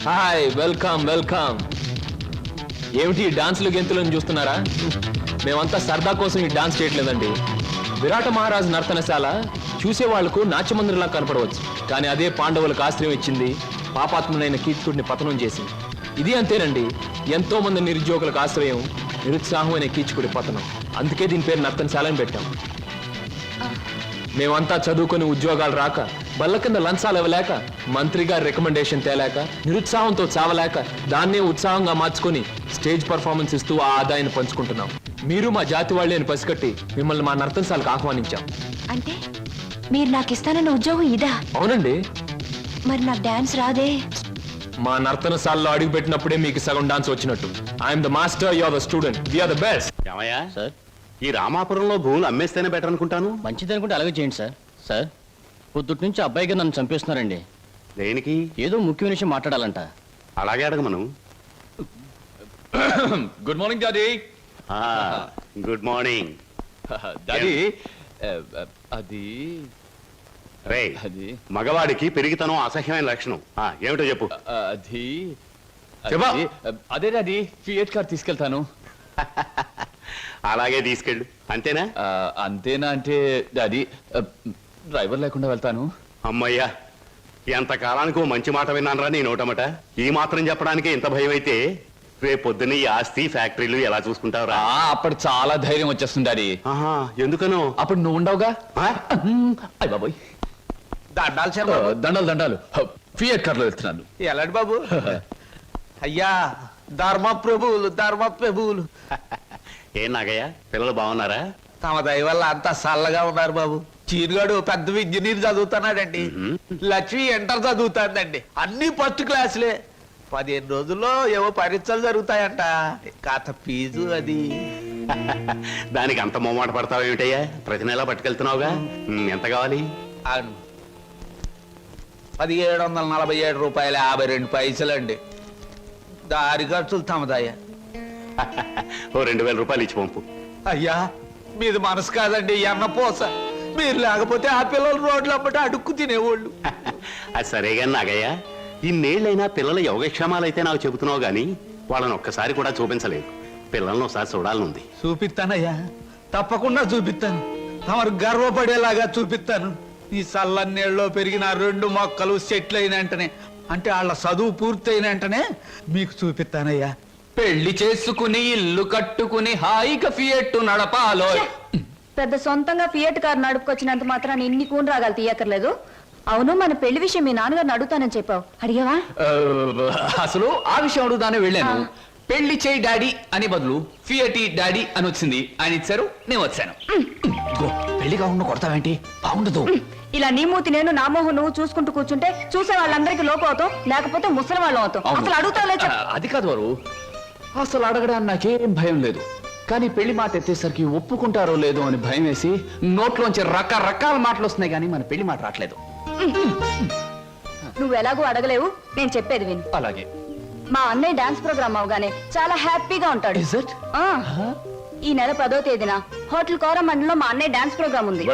Hi, welcome welcome. ఏమిటి ఈ డాన్సులు గెంతులను చూస్తున్నారా? మేమంతా సరదా కోసం ఈ డాన్స్ చేయట్లేదండి. విరాట మహారాజు నర్తనశాల చూసే వాళ్లకు నాట్యమందిరంలా కనపడవచ్చు, కానీ అదే పాండవులకు ఆశ్రయం ఇచ్చింది, పాపాత్మునైన కీచకుడిని పతనం చేసింది. ఇది అంతేనండి, ఎంతో మంది నిరుద్యోగులకు ఆశ్రయం, నిరుత్సాహమైన కీచకుడి పతనం. అందుకే దీని పేరు నర్తనశాలని పెట్టాం. మేమంతా చదువుకొని ఉద్యోగాలు రాక, బల్ల కింద లంచాలు ఇవ్వలేక, మంత్రి గారి రికమెండేషన్ తేలేక, నిరుత్సాహంతో చావలేక, దాన్నే ఉత్సాహంగా మార్చుకొని స్టేజ్ పర్ఫార్మెన్స్ ఇస్తూ ఆ ఆదాయాన్ని పంచుకుంటున్నాం. మీరు మా జాతి వాళ్ళే అని పసిగట్టి మిమ్మల్ని మా నర్తనశాలకు ఆహ్వానించాం. అంటే మీరు నాకు ఇస్తానన్న ఉద్యోగం ఇదా? అవునండి. మరి నాకు డాన్స్ రాదే? మా నర్తనశాలలో అడుగు పెట్టినప్పుడే మీకు సగం డాన్స్ వచ్చినట్టు. I'm the master, you are the student, we are the best. ఏమయ్యా సార్, ఈ రామాపురంలో భూములు అమ్మేస్తేనే బెటర్ అనుకుంటాను. మంచిది అనుకుంటే అలాగే చేయండి సార్. సార్, పొద్దుటి నుంచి అబ్బాయిగా నన్ను చంపేస్తున్నారండి. దేనికి? ఏదో ముఖ్యమైన విషయం మాట్లాడాలంట. అలాగే అడగమను. Good morning daddy. Good morning daddy. అది రే, మగవాడికి పెరిగితనం అసహ్యమైన లక్షణం. ఏమిటో చెప్పు. అది చెప్పు. అదే డాడీ, ఫియట్ కార్ తీసుకెళ్తాను. అలాగే తీసుకెళ్ళు. అంతేనా? అంతేనా అంటే డాడీ, డ్రైవర్ లేకుండా వెళ్తాను. అమ్మయ్యా, ఎంతకాలానికి ఓ మంచి మాట విన్నానరా నీ నోటమట. ఈ మాత్రం చెప్పడానికి ఇంత భయం అయితే రేపొద్దున ఈ ఆస్తి ఫ్యాక్టరీలు ఎలా చూసుకుంటావురా? అప్పుడు చాలా ధైర్యం వచ్చేస్తుంది డాడీ. ఎందుకనో? అప్పుడు నువ్వు ఉండవుగా. అయ్య బాబోయ్, దండాలు శర్మ. దండాలు ఫియట్ కార్లో వెళ్తున్నాను. ఎలాంటి బాబు? అయ్యా, ధర్మ ప్రభువులు. ఏం నాగయ్య, పిల్లలు బాగున్నారా? తమ దయ వల్ల అంతా చల్లగా ఉన్నారు బాబు. చీరుగాడు పెద్ద ఇంజనీర్ చదువుతున్నాడండి. లక్ష్మి ఇంటర్ చదువుతాందండి. అన్ని ఫస్ట్ క్లాసులే. 15 రోజుల్లో ఏవో పరీక్షలు జరుగుతాయంట. కాత ఫీజు అది. దానికి అంత మొమ్మాట పడతావు ఏమిటయ్యా? ప్రతి నెలా పట్టుకెళ్తున్నావుగా. ఎంత కావాలి? 1747 రూపాయలు 52 పైసలండి. దారి ఖర్చులు తమదయ్యా. ఓ 2000 రూపాయలు ఇచ్చి పంపు. అయ్యా, మీది మనసు కాదండి, ఎన్నపోస. మీరు లేకపోతే ఆ పిల్లలు రోడ్లు అప్పటి అడుక్కు తినేవాళ్ళు. అది సరేగా నాగయ్య, ఇన్నేళ్ళైనా పిల్లల యోగక్షేమాలైతే నాకు చెబుతున్నావు గాని వాళ్ళని ఒక్కసారి కూడా చూపించలేదు. పిల్లల్ని ఒకసారి చూడాలనుంది. చూపిస్తానయ్యా, తప్పకుండా చూపిస్తాను. తమరు గర్వపడేలాగా చూపిస్తాను. ఈ చల్లన్నీళ్ళలో పెరిగిన 2 మొక్కలు సెటిల్ అయిన వెంటనే, అంటే వాళ్ళ చదువు పూర్తయిన వెంటనే మీకు చూపిస్తానయ్యా. పెళ్లి చేసుకుని ఇల్లు కట్టుకుని హాయిగా ఫియట్టు నడపాలో. పెద్ద సొంతంగా ఫియట్ కారు నడుపుకొచ్చినంత మాత్రాన్ని ఇన్ని కూని రాగాలు తీయక్కర్లేదు. అవును, మన పెళ్లి విషయం మీ నాన్నగారిని అడుగుతానని చెప్పావు, అడిగావా? అసలు ఆ విషయం అడుగుదానే వెళ్ళాను. పెళ్లి చేయి డాడీ అని బదులు ఫియటి డాడీ అని వచ్చింది. ఆయన ఇచ్చారు, నేను వచ్చాను. పెళ్లి కాకుండా కొడతావేంటి? బాగుండదు. ఇలా నీ మూతి నేను, నా మోహం నువ్వు చూసుకుంటూ కూర్చుంటే చూసే వాళ్ళందరికీ లోపం అవుతాం, లేకపోతే ముసలి వాళ్ళం అవుతాం. అసలు అడుగుతావులే. అది కాదు వారు, అసలు అడగడానికి నాకేం భయం లేదు. కానీ పెళ్లి మాట ఎత్తేసరికి ఒప్పుకుంటారో లేదో అని భయం వేసి నోట్లోంచి రకరకాల మాటలు వస్తున్నాయి, కానీ మన పెళ్లి మాట రావట్లేదు. నువ్వు ఎలాగో అడగలేవు, నేను చెప్పేది విను. అలాగే. మా అన్నయ్య డాన్స్ ప్రోగ్రామ్ అవగానే చాలా హ్యాపీగా ఉంటాడు. ఆ, ఈ నెల 10వ తేదీన హోటల్ కోరమండలో మా అన్నయ్య డాన్స్ ప్రోగ్రామ్ ఉంది.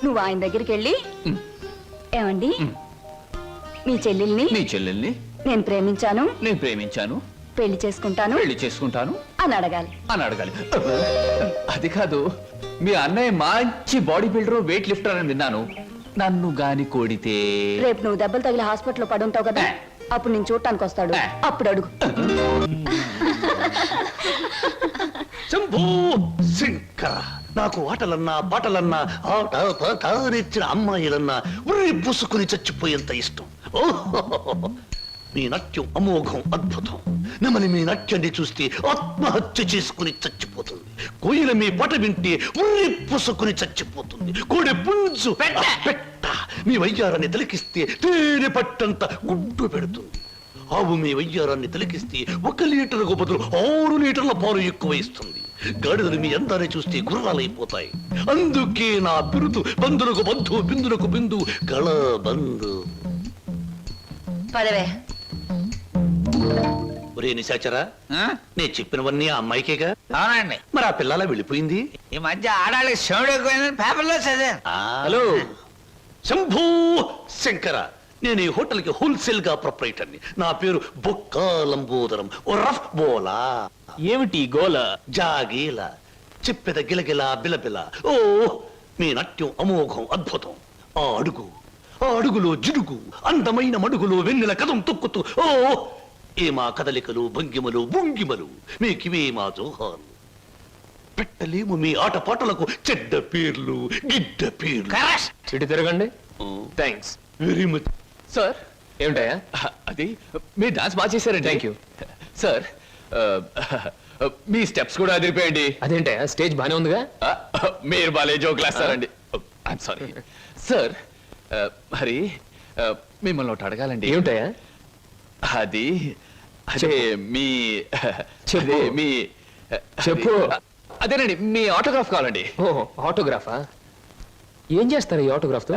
నువ్వు ఆయన దగ్గరికి వెళ్ళి, ఏమండి మీ చెల్లెల్ని నేను ప్రేమించాను, పెళ్లి చేసుకుంటాను అని అడగాలి. అది కాదు, మీ అన్నయ్య మంచి బాడీ బిల్డర్, వెయిట్ లిఫ్టర్ అని విన్నాను. నన్ను గాని కోడితే రేపు నువ్వు దెబ్బలు తగిలి హాస్పిటల్లో పడుంటావు కదా, అప్పుడు నేను చూడటానికి వస్తాడు, అప్పుడు అడుగు. శంభూ శంకర, నాకు ఆటలన్నా పాటలన్నా ఆట పాట నేర్చిన అమ్మాయిలన్నా ఉర్రి పూసుకుని చచ్చిపోయేంత ఇష్టం. ఓహో, మీ నాట్యం అమోఘం, అద్భుతం. నెమలి మీ నాట్యాన్ని చూస్తే ఆత్మహత్య చేసుకుని చచ్చిపోతుంది. కోయిల మీ పాట వింటే ఉర్రి పూసుకుని చచ్చిపోతుంది. కోడి పుంజు పెట్ట మీ వయ్యారాన్ని తిలకిస్తే తేనె పట్టంత గుడ్డు పెడుతుంది. ఆవు మీ వయ్యారాన్ని తిలకిస్తే 1 లీటర్కు బదులు 6 లీటర్ల పాలు ఎక్కువ ఇస్తుంది. గాడిదలు మీ అందాన్ని చూస్తే గుర్రాలైపోతాయి. అందుకే నా బిరుదు బంధులకు బంధు, బిందులకు బిందు, గళ బంధు. పదవే. ఒరే నిశాచరా, నేను చెప్పినవన్నీ ఆ అమ్మాయికేగా? అవునండి. మరి ఆ పిల్లలా వెళ్ళిపోయింది. ఈ మధ్య ఆడాళ్ళకి శివుడు ఎక్కువైందని పేపర్లో చదివాను. హలో శంభూ శంకర, నేను ఈ హోటల్ కి హోల్సేల్ గా ప్రొప్రైటర్ని. నా పేరు బొక్క లంబోదరం, ఓ రఫ్ బోలా. ఏమిటి గోల? జాగీల, చెప్పెద గిలగిల బిలబిల. ఓ, మీ నాట్యం అమోఘం, అద్భుతం. ఆ అడుగులో జిడుగు, అందమైన మడుగులో వెన్నెల కథం తొక్కుతూ. ఓ, ఏ మా కదలికలు, భంగిమలు, భుంగిమలు, మీకివే మా జోహాలు. పెట్టలేము మీ ఆటపాటలకు చెడ్డ పేర్లు, గిడ్డ పేర్లు. ఇటు తిరగండి. Thanks very much sir. ఏమిటయా అది? మీరు డాన్స్ బాగా చేశారండి. Thank you sir. మీ స్టెప్స్ కూడా అదిరిపోయండి. అదేంటయా, స్టేజ్ బానే ఉందిగా? మీరు బాలే జోకులు వేస్తారండి. I'm sorry sir. మరి మిమ్మల్ని ఒకటి అడగాలండి. ఏమిటయా అది? అదే మీ చెప్పు. అదేనండి, మీ ఆటోగ్రాఫ్ కావాలండి. ఓహో, ఆటోగ్రాఫా? ఏం చేస్తారు ఈ ఆటోగ్రాఫ్ తో?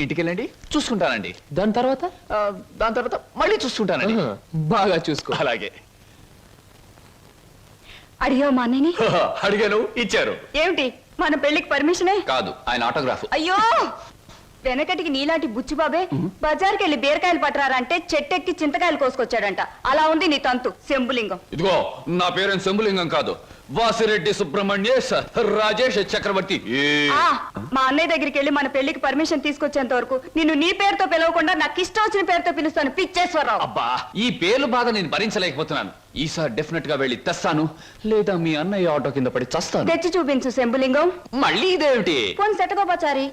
ఇంటికి వెళ్ళండి, చూసుకుంటానండి. దాని తర్వాత మళ్ళీ చూసుకుంటానండి. బాగా చూసుకో. అలాగే. అడిగావు మా అన్నయ్యని? అడిగాను, ఇచ్చారు. ఏమిటి, మన పెళ్లికి పర్మిషనే? కాదు, ఆయన ఆటోగ్రాఫ్. అయ్యో, వెనకటికి నీలాంటి బుచ్చిబాబే బజార్కి వెళ్ళి బీరకాయలు పట్టరారంటే చెట్టెక్కి చింతకాయలు కోసుకొచ్చాడంట. అలా ఉంది నీ తంతు శంభులింగం. ఇదిగో, నా పేరు శంభులింగం కాదు, వాసిరెడ్డి సుబ్రహ్మణ్యేశ్ రాజేష్ చక్రవర్తి. మా అన్నయ్య దగ్గరికి వెళ్ళి మన పెళ్లికి పర్మిషన్ తీసుకొచ్చేంత వరకు నిన్ను నీ పేరుతో పిలవకుండా నాకు ఇష్టం వచ్చిన పేరుతో పిలుస్తాను, పిచ్చేశ్వరరావు. అబ్బా, ఈ పేర్లు బాధ నేను భరించలేకపోతున్నాను. ఈసారి డెఫినెట్ గా వెళ్ళి తెస్తాను, లేదా మీ అన్నయ్య ఆటో కింద పడి చస్తాను. తెచ్చి చూపించు శంభులింగం. మళ్ళీ ఇదేమిటి? పోని సెటగోపచారి.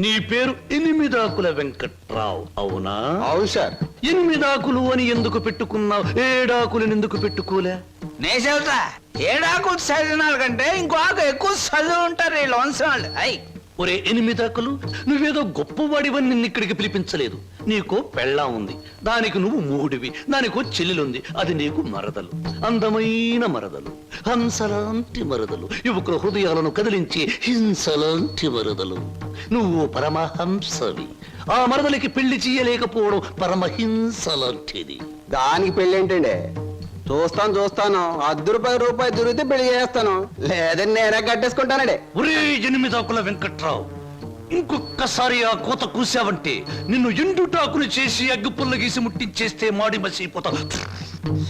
నీ పేరు 8 ఆకుల వెంకట్రావు, అవునా? అవును సార్. 8 ఆకులు అని ఎందుకు పెట్టుకున్నావు? 7 ఆకులను ఎందుకు పెట్టుకోలే? నే చెబుతా, 7 ఆకులు చదివినాల కంటే ఇంకో ఆకు ఎక్కువ చదువు ఉంటారు వీళ్ళు వంశవాళ్ళు. అయ్యి ఒరే 8 ఆకులు, నువ్వేదో గొప్పవాడివని నిన్ను ఇక్కడికి పిలిపించలేదు. నీకో పెళ్ళా ఉంది, దానికి నువ్వు మూడివి. దానికో చెల్లెలుంది, అది నీకు మరదలు. అందమైన మరదలు, హంసలాంటి మరదలు, యువకుల హృదయాలను కదిలించి హింసలాంటి మరదలు. నువ్వు పరమహంసవి. ఆ మరదలికి పెళ్లి చేయలేకపోవడం పరమహింస లాంటిది. దానికి పెళ్ళి ఏంటండి? చూస్తాను, ₹10 దొరికితే పెళ్లి చేస్తాను, లేదని నేనే కట్టేసుకుంటానండి. ఒరే 8 ఆకుల వెంకట్రావు, ఇంకొక్కసారి ఆ కోత కూసావంటే నిన్ను ఎండుటాకుని చేసి అగ్గు పుల్ల గీసి ముట్టించేస్తే మాడి మసిపోతావు.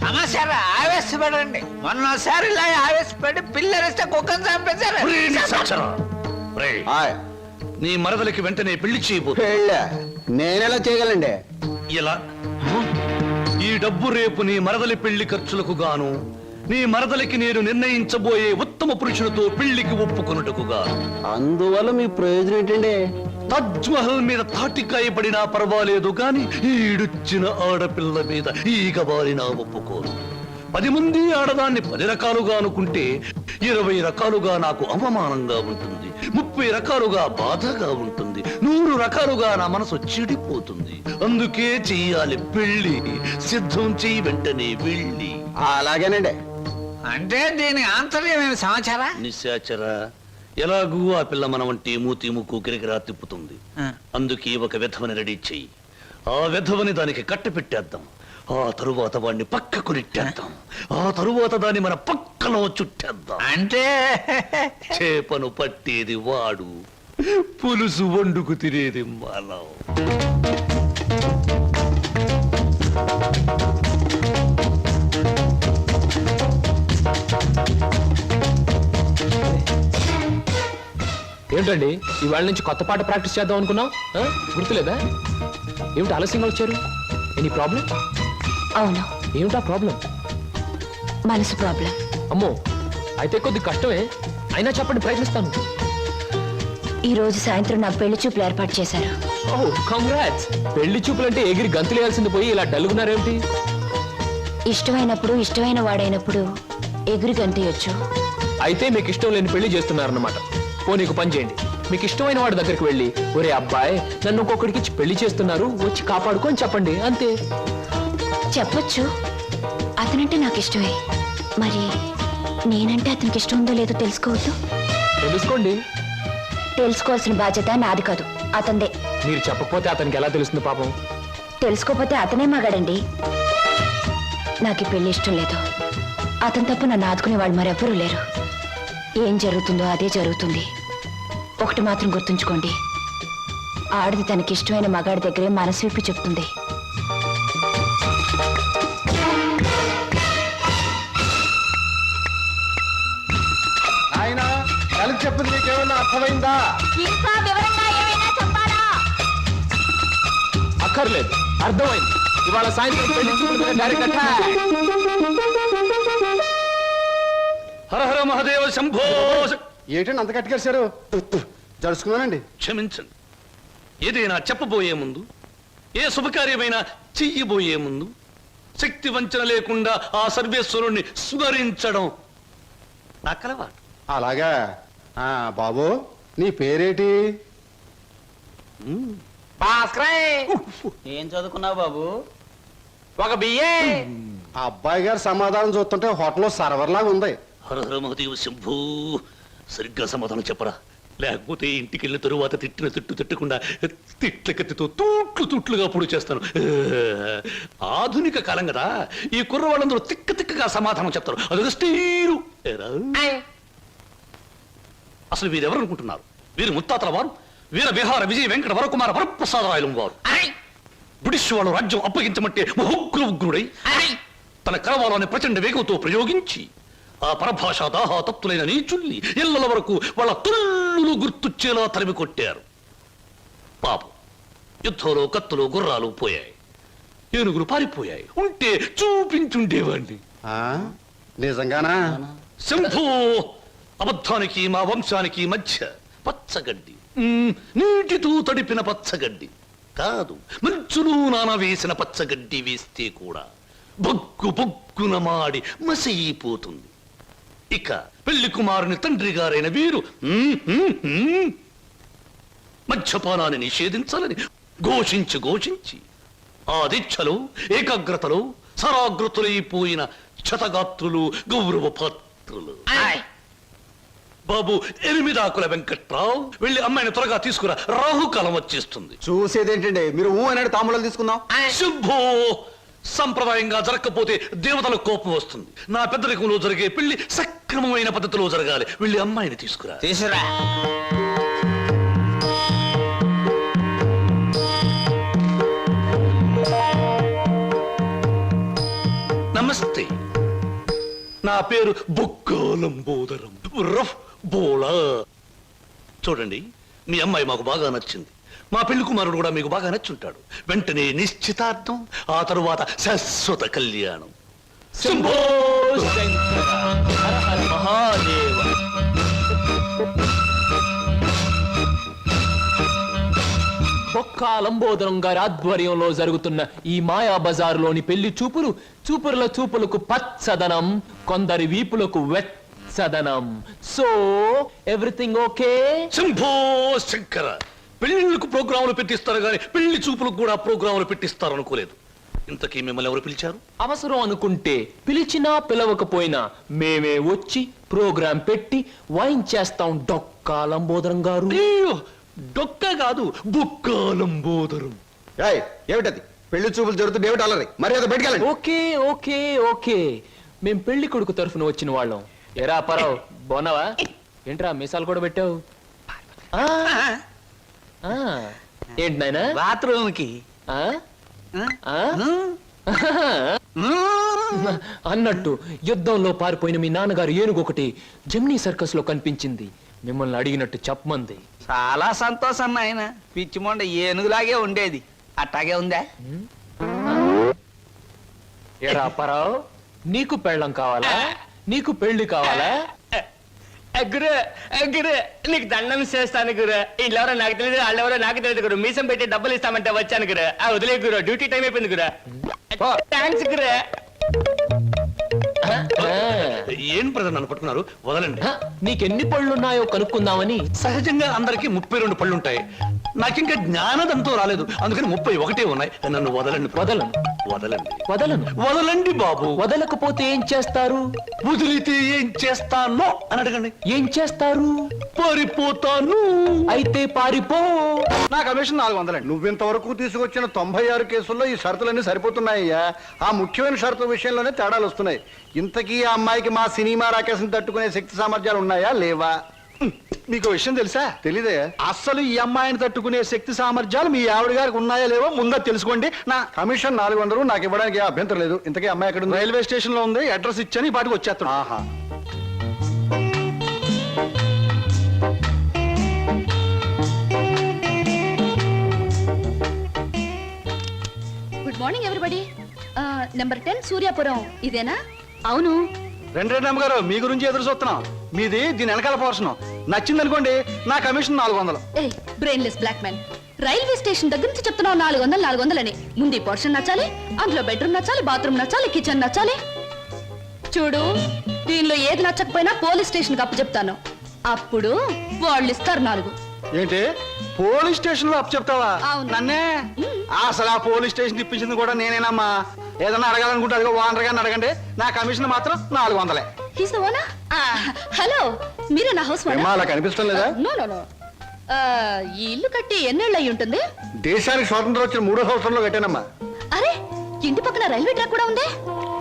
సమాచారం ఆవేశపడండి. మొన్నసారి ఇలా ఆవేశపడి పిల్లరిస్తే కుక్కను చంపేశారు. ఒరేయ్ నిశాచరా! ఒరేయ్, నీ మరదలికి వెంటనే పెళ్లి చేయబోతు. నేనెలా చేయగలండి? ఇలా ఈ డబ్బు రేపు నీ మరదలి పెళ్లి ఖర్చులకు గాను నీ మరదలికి నేను నిర్ణయించబోయే ఉత్తమ పురుషునితో పెళ్లికి ఒప్పుకొనుటకు గాను. అందువల్ల మీ ప్రయోజనం ఏంటండి? తాజ్ మహల్ మీద తాటికాయ పడినా పర్వాలేదు గాని ఈడుచ్చిన ఆడపిల్ల మీద ఈగ బారినా ఒప్పుకోను. 10 మంది ఆడదాన్ని 10 రకాలుగా అనుకుంటే 20 రకాలుగా నాకు అవమానంగా ఉంటుంది, 30 రకాలుగా బాధగా ఉంటుంది, 100 రకాలుగా నా మనసు చెడిపోతుంది. అందుకే చెయ్యాలి పెళ్లి. సిద్ధం చెయ్యి వెంటనే వెళ్ళి. అలాగేనండి. అంటే దీని ఆంతర్యమైన సమాచారా? నిశాచరా, ఎలాగూ ఆ పిల్ల మన వంటి మూతి ముక్కు కిరికిరా తిప్పుతుంది. అందుకే ఒక విధవని రెడీ చెయ్యి. ఆ విధవని దానికి కట్టపెట్టేద్దాం. ఆ తరువాత వాడిని పక్కకు నెట్టేద్దాం. ఆ తరువాత దాన్ని మన పక్కలో చుట్టేద్దాం. అంటే చేపను పట్టేది వాడు, పులుసు వండుకు తినేది మనం. ఏంటండి ఇవాళ నుంచి కొత్త పాట ప్రాక్టీస్ చేద్దాం అనుకున్నాం, గుర్తులేదా? ఏమిటి ఆలస్యంగా వచ్చారు? Any problem? అవును, ఏమిటా ప్రాబ్లం? మనసు ప్రాబ్లం. అమ్మో, అయితే కొద్ది కష్టమే, అయినా చెప్పండి, ప్రయత్నిస్తాను. ఈ రోజు సాయంత్రం నా పెళ్లి చూపులు ఏర్పాటు చేశారు. ఓ కంగ్రాట్స్. పెళ్లి చూపులంటే ఎగిరి గంతులేయాల్సింది పోయి ఇలా డల్గున్నారేమిటి? ఇష్టమైనప్పుడు ఇష్టమైన వాడైనప్పుడు ఎగురు గంతయొచ్చు. అయితే మీకు ఇష్టం లేని పెళ్లి చేస్తున్నారన్నమాట. పోనీకు పని చేయండి, మీకు ఇష్టమైన వాడి దగ్గరికి వెళ్ళి, ఒరే అబ్బాయి నన్ను ఇంకొకడికి ఇచ్చి పెళ్లి చేస్తున్నారు, వచ్చి కాపాడుకొని చెప్పండి, అంతే. చెప్పొచ్చు, అతనంటే నాకు ఇష్టమే. మరి నేనంటే అతనికి ఇష్టం ఉందో లేదో తెలుసుకోవద్దు? తెలుసుకోండి. తెలుసుకోవాల్సిన బాధ్యత నాది కాదు, అతందే. మీరు చెప్పకపోతే అతనికి ఎలా తెలుస్తుంది పాపం? తెలుసుకోపోతే అతనే మగాడండి. నాకు ఈ పెళ్లి ఇష్టం లేదు. అతని తప్ప నన్ను ఆదుకునే వాళ్ళు మరెవ్వరూ లేరు. ఏం జరుగుతుందో అదే జరుగుతుంది. ఒకటి మాత్రం గుర్తుంచుకోండి, ఆడది తనకి ఇష్టమైన మగాడి దగ్గరే మనసు విప్పి చెప్తుంది. ఆయన కలిసి చెప్పింది మీకేమన్నా అర్థమైందా? ఇంకా వివరంగా ఏమైనా చెప్పాలా? అక్కర్లేదు, అర్థమైంది. ఇవాళ సాయంత్రం పెళ్లి చూపులు డైరెక్ట్ అటాక్. హర హర మహాదేవ శంభో. ఏంటండి అంత కట్టుకేశారు? జరుచుకున్నానండి. క్షమించండి. ఏదైనా చెప్పబోయే ముందు, ఏ శుభకార్యమైనా చెయ్యబోయే ముందు శక్తి వంచన లేకుండా ఆ సర్వేశ్వరుణ్ణి స్మరించడం నా కలవాటు. అలాగా. బాబు నీ పేరేటి? ఏం చదువుకున్నావు బాబు? ఒక బియ్యే. ఆ అబ్బాయి గారు సమాధానం చూస్తుంటే హోటల్లో సర్వర్ లాగా ఉంది. హర హర మహాదేవ శంభూ. సరిగ్గా సమాధానం చెప్పరా, లేకపోతే ఇంటికి వెళ్ళిన తరువాత తిట్టిన తిట్టు తిట్టకుండా తిట్ల కత్తితో తూట్లుగా పొడి చేస్తాను. ఆధునిక కాలం కదా, ఈ కుర్రవాళ్ళందరూ తిక్కగా సమాధానం చెప్తారు. అదొక స్టీరు. అసలు వీరెవరు అనుకుంటున్నారు? వీరు ముత్తాతల వారు, వీర విహార విజయ వెంకట వరకుమార వరప్రసాదరాయలం వారు. బ్రిటిష్ వాళ్ళు రాజ్యం అప్పగించమంటే ఉగ్రుడై తన కరవాలని ప్రచండ వేగంతో ప్రయోగించి ఆ పరభాషా దాహాతత్తులైన నీచుల్ని ఇళ్ల వరకు వాళ్ళ తుల్లులు గుర్తుచ్చేలా తరిమి కొట్టారు. పాపం, యుద్ధంలో కత్తులు గుర్రాలు పోయాయి, ఏనుగులు పారిపోయాయి. ఉంటే చూపించుండేవాణ్ణి. నిజంగానా? శంభూ. అబద్ధానికి మా వంశానికి మధ్య పచ్చగడ్డి, నీటితో తడిపిన పచ్చగడ్డి కాదు, మంచులు నానవేసిన పచ్చగడ్డి వేస్తే కూడా బొగ్గు బొగ్గున మాడి మసైపోతుంది. ఇక పెళ్లి కుమారుని తండ్రి గారైన వీరు మద్యపానాన్ని నిషేధించాలని ఘోషించి ఆ దీక్షలో ఏకాగ్రతలో సరాగ్రతులైపోయిన క్షతగాత్రులు, గౌరవ పాత్రులు. బాబు, 8 ఆకుల వెంకట్రావు, వెళ్ళి అమ్మాయిని త్వరగా తీసుకురా, రాహుకాలం వచ్చేస్తుంది. చూసేదేంటండి, మీరు అన్నాడు తాంబూలాలు తీసుకుందాం. శుభో. సంప్రదాయంగా జరగకపోతే దేవతలకు కోపం వస్తుంది. నా పెద్దరికంలో జరిగే పెళ్లి సక్రమమైన పద్ధతిలో జరగాలి. వెళ్ళి అమ్మాయిని తీసుకురా. తీసురా. నా పేరు బుక్కాలంబోదరం రఫ్ బోలా. చూడండి, మీ అమ్మాయి మాకు బాగా నచ్చింది. మా పెళ్లి కుమారుడు కూడా మీకు బాగా నచ్చుంటాడు. వెంటనే నిశ్చితార్థం, ఆ తరువాత శాశ్వత కళ్యాణం. శంభో శంకర హర హర మహాదేవ. బొక్క లంబోదరం గారి ఆధ్వర్యంలో జరుగుతున్న ఈ మాయా బజారులోని పెళ్లి చూపుల చూపులకు పచ్చదనం, కొందరి వీపులకు వెచ్చదనం. So everything okay? Shambho Shankara, పెళ్లిళ్ళకు ప్రోగ్రాములు పెట్టిస్తారు కానీ పెళ్లి చూపులకు కూడా ప్రోగ్రాములు పెట్టిస్తారు అనుకోలేదు. ఇంతకీ మిమ్మల్ని ఎవరు పిలిచారు? అవసరం అనుకుంటే పిలిచినా పిలవకపోయినా మేమే వచ్చి ప్రోగ్రాం పెట్టి వాయించేస్తాం డొక్కా లంబోదరం గారు. అయ్యో, డొక్క కాదు, బుక్కాలంబోదరం. ఏమిటది? పెళ్లి చూపులు జరుగుతుంది, ఏమిటి అలరి? మర్యాద బయటకెళ్ళండి. ఓకే ఓకే ఓకే, మేం పెళ్లి కొడుకు తరఫున వచ్చిన వాళ్ళం. ఎరా పరావు, బాగున్నావా? ఏంట్రా మీసాలు కూడా పెట్టావు? ఏంటి నాయనా? బాత్రూమ్కి అన్నట్టు యుద్ధంలో పారిపోయిన మీ నాన్నగారు ఏనుగు ఒకటి జమ్నీ సర్కస్ లో కనిపించింది. మిమ్మల్ని అడిగినట్టు చెప్పమంది. చాలా సంతోషం నాయన. పిచ్చి మొండ ఏనుగులాగే ఉండేది, అట్టాగే ఉందా? ఎరా పరావు, నీకు పెళ్ళం కావాలా? నీకు పెళ్లి కావాలా? గురు గురు, నీకు దండం చేస్తాను గురు. వీళ్ళెవరో నాకు తెలియదు, వాళ్ళెవరో నాకు తెలియదు గురు. మీసం పెట్టి డబ్బులు ఇస్తామంటే వచ్చాను గురు. వదిలే గురు, డ్యూటీ టైం అయిపోయింది గురు. థ్యాంక్స్ గురు. ఏం ప్రజలు నన్ను పట్టుకున్నారు? వదలండి. నీకెన్ని పళ్ళున్నాయో కనుక్కుందామని. సహజంగా అందరికి 32 పళ్ళుంటాయి. నాకింకా జ్ఞానదంతో రాలేదు, అందుకని 31 ఉన్నాయి. నన్ను వదలండి. వదలను వదలండి. వదలను. వదలండి బాబు. వదలకపోతే ఏం చేస్తారు? వదిలితే ఏం చేస్తానో అని అడగండి. ఏం చేస్తారు? పారిపోతాను. అయితే పారిపో. నా కమిషన్ 400. నువ్వింతవరకు తీసుకొచ్చిన 96 కేసుల్లో ఈ షరతులన్నీ సరిపోతున్నాయ్యా. ఆ ముఖ్యమైన షరతుల విషయంలోనే తేడాలు వస్తున్నాయి. ఇంతకీ ఆ అమ్మాయికి మా సినిమా రాకేశం తట్టుకునే శక్తి సామర్థ్యాలు ఉన్నాయా లేవా? మీకు విషయం తెలుసా? తెలీదే. అస్సలు ఈ అమ్మాయిని తట్టుకునే శక్తి సామర్థ్యాలు మీ ఆవిడ గారికి ఉన్నాయా లేవో ముందా తెలుసుకోండి. నా కమిషన్ 400 నాకు ఇవ్వడానికి ఏ అభ్యంతరం లేదు. ఇంతకీ అమ్మాయి ఎక్కడ ఉంది? రైల్వే స్టేషన్ లో ఉంది. అడ్రస్ ఇచ్చాను, ఈ పాటికి వచ్చేస్తాను. ఆహా. Good morning everybody. Number 10 Suryapuram ఇదేనా? అవును. రెండు అమ్మగారు, మీ గురించి ఎదురు చూస్తున్నాం. మీది దీని వెనకాల పోర్షన్ నచ్చింది అనుకోండి, నా commission 400. A brainless black man, railway station దగ్గర నుంచి చెప్తున్నావు 400 అని. ముందు ఈ పోర్షన్ నచ్చాలి, అందులో బెడ్రూమ్ నచ్చాలి, బాత్రూమ్ నచ్చాలి, కిచెన్ నచ్చాలి. చూడు, దీనిలో ఏది నచ్చకపోయినా పోలీస్ స్టేషన్ కి అప్పు చెప్తాను. అప్పుడు వాళ్ళు ఇస్తారు 4. ఏంటి పోలీస్ స్టేషన్ లో అప్పు చెప్తావా? అవును. నన్నే? అసలు ఆ పోలీస్ స్టేషన్ ఇప్పించింది కూడా నేనేనమ్మా. ఏదన్నా అడగాలనుకుంటే అదిగో ఓనర్ గారిని అడగండి. నా కమిషన్ మాత్రం 400. He's the owner. హలో, మీరే నా హౌస్ ఏమ్మా, అలా కనిపిస్తాం లేదా? No no no. ఈ ఇల్లు కట్టి ఎన్నేళ్ళు అయి ఉంటుంది? దేశానికి స్వాతంత్రం వచ్చిన 3వ సంవత్సరంలో కట్టానమ్మా. అరే, ఇంటి పక్కన రైల్వే ట్రాక్ కూడా ఉంది.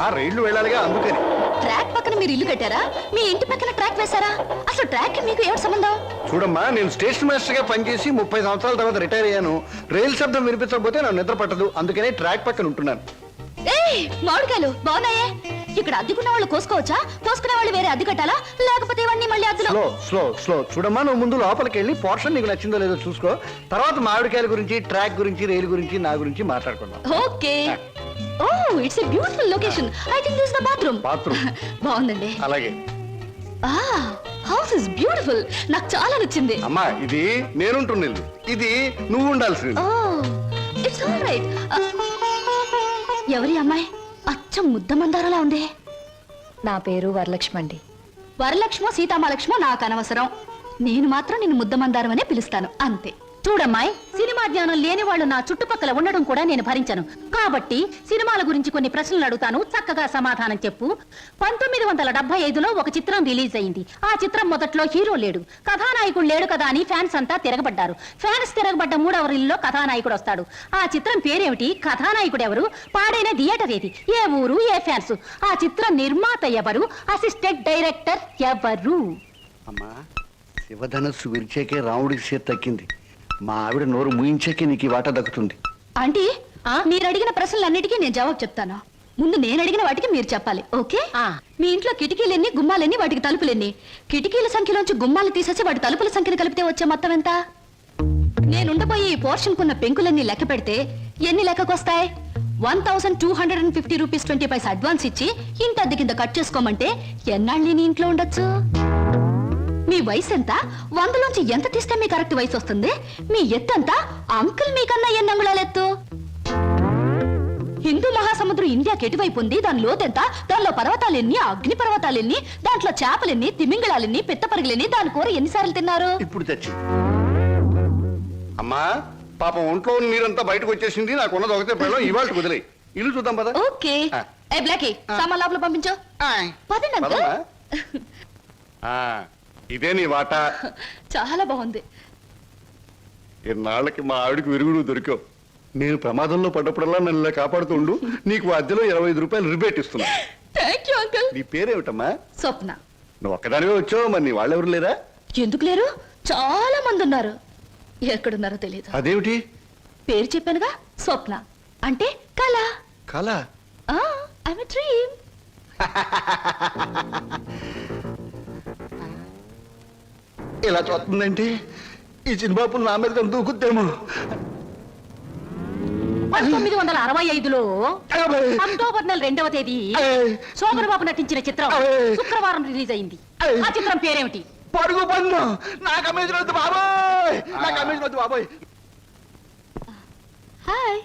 ఆ రైళ్లు వెళ్ళాలిగా, అందుకని. ట్రాక్ పక్కన మీరు ఇల్లు కట్టారా? మీ ఇంటి పక్కన ట్రాక్ వేశారా? అసలు ట్రాక్ మీకు ఏమిటి సంబంధం? చూడమ్మా, నేను స్టేషన్ మాస్టర్ గా పనిచేసి 30 సంవత్సరాల తర్వాత రిటైర్ అయ్యాను. రైలు శబ్దం వినిపించకపోతే నాకు నిద్ర పట్టదు, అందుకనే ట్రాక్ పక్కన ఉంటున్నాను. ఏయ్, మామిడికాయలు బాగున్నాయే. ఇక్కడ అద్దెకున్న వాళ్ళు కోసుకోవచ్చా? కోసుకునే వాళ్ళు వేరే అద్దె కట్టాలా? లేకపోతే ఇవన్నీ మళ్ళీ అద్దెలో? Slow slow slow. చూడమ్మా, నువ్వు ముందు లోపలికి వెళ్ళి పోర్షన్ నీకు నచ్చిందో లేదో చూసుకో. తర్వాత మామిడికాయల గురించి, ట్రాక్ గురించి, రైలు గురించి, నా గురించి మాట్లాడుకుందాం. Okay. Oh, it's a beautiful location. I think this the bathroom. Bathroom బాగుందండి. అలాగే. House is beautiful. నాకు చాలా నచ్చింది. అమ్మా, ఇది నేనుంటున్న ఇల్లు, ఇది నువ్వు ఉండాల్సింది. ఓ, ఇట్స్ ఆల్ రైట్. ఎవరి అమ్మాయి? అచ్చం ముద్ద మందారలా ఉంది. నా పేరు వరలక్ష్మి అండి. వరలక్ష్మో సీతామలక్ష్మో నాకు అనవసరం. నేను మాత్రం నిన్ను ముద్ద మందారం అనే పిలుస్తాను, అంతే. చూడమ్మాయి, సినిమా జ్ఞానం లేని వాళ్ళు నా చుట్టుపక్కల ఉండడం కూడా నేను భరించను. కాబట్టి సినిమాల గురించి కొన్ని ప్రశ్నలు అడుగుతాను, చక్కగా సమాధానం చెప్పు. 1975లో ఒక చిత్రం రిలీజ్ అయింది. ఆ చిత్రం మొదట్లో హీరో లేడు, కథానాయకుడు లేడు కదా అని ఫ్యాన్స్ అంతా తిరగబడ్డారు. ఫ్యాన్స్ తిరగబడ్డ 3వ రీల్లో కథానాయకుడు వస్తాడు. ఆ చిత్రం పేరేమిటి? కథానాయకుడు ఎవరు? పాడైన థియేటర్ ఏది? ఏ ఊరు? ఏ ఫ్యాన్స్? ఆ చిత్రం నిర్మాత ఎవరు? అసిస్టెంట్ డైరెక్టర్ ఎవరు? అమ్మా, శివధనస్సు విరిచాకే రాముడికి చేతి తక్కింది. మా ఆవిడ నోరు ముయించాకే నీకు ఈ వాటా దక్కుతుంది. ఆంటీ, మీరు అడిగిన ప్రశ్నలన్నిటికీ నేను జవాబు చెప్తాను. ముందు నేను అడిగిన వాటికి మీరు చెప్పాలి, ఓకే? మీ ఇంట్లో కిటికీలెన్ని, గుమ్మాలెన్ని, వాటికి తలుపులెన్ని? కిటికీల సంఖ్యలోంచి గుమ్మాలు తీసేసి వాటి తలుపుల సంఖ్యను కలిపితే వచ్చే మొత్తం ఎంత? నేనుండబోయే ఈ పోర్షన్ కున్న పెంకులన్నీ లెక్క పెడితే ఎన్ని లెక్కకొస్తాయి? 1250 రూపీస్ 20 పైసా అడ్వాన్స్ ఇచ్చి ఇంత అద్దె కింద కట్ చేసుకోమంటే ఎన్నాళ్ళు నేను ఇంట్లో ఉండొచ్చు? మీ వయసు ఎంత? 100లోంచి ఎంత తీస్తే మీ కరెక్ట్ వయసు వస్తుంది? మీ ఎత్తు ఎంత? అంకుల్ మీకన్నా ఎన్ని అంగుళాలు ఎత్తు? హిందూ మహాసముద్రం ఇండియాకి ఎటువైపు ఉంది? దాని లోతెంత? దానిలో పర్వతాలెన్ని, అగ్ని పర్వతాలెన్ని, దాంట్లో చేపలెన్ని, తిమింగళాలెన్ని, పిత్తపరిగలెన్ని, దాని కూర ఎన్నిసార్లు తిన్నారు? ఇప్పుడు తెచ్చి అమ్మా పాపం ఒంట్లో నీరంతా బయటకు వచ్చేసింది. నాకు ఉన్నది ఒకటే పిల్లలు ఇవాళ కుదిలే. ఇల్లు చూద్దాం పద. ఓకే. ఏ బ్లాకీ, సామాన్ లోపల పంపించు. పదండి అంకుల్. ఇదే నీ వాట. చాలా బాగుంది. ఇన్నాళ్ళకి మా ఆవిడకి విరుగుడు దొరికావు. నేను ప్రమాదంలో పడ్డప్పుడల్లా నన్ను ఇలా కాపాడుతూ ఉండు. నీకు అద్దెలో 25 రూపాయలు రిబేట్ ఇస్తున్నా. Thank you uncle. నీ పేరేమిటమ్మా? స్వప్న. నువ్వు ఒక్కదానివే వచ్చావు, మరి నీ వాళ్ళెవరు లేరా? ఎందుకు లేరు? చాలా మంది ఉన్నారు. ఎక్కడున్నారో తెలియదు. అదేమిటి? పేరు చెప్పానుగా, స్వప్న అంటే కళ. కళ? I'm a dream. ఇలా చూస్తుందంటే ఈ చిన్నబాబు నా మీద దూకుద్దేమో. 1965లో అక్టోబర్ నెల 2వ తేదీ శోభన్ బాబు నటించిన చిత్రం శుక్రవారం రిలీజ్ అయింది. ఆ చిత్రం పేరేమిటి? పడుగు పన్ను. నాకు అమ్మేసిన వద్దు బాబోయ్, నాకు అమ్మేసిన వద్దు బాబోయ్. హాయ్.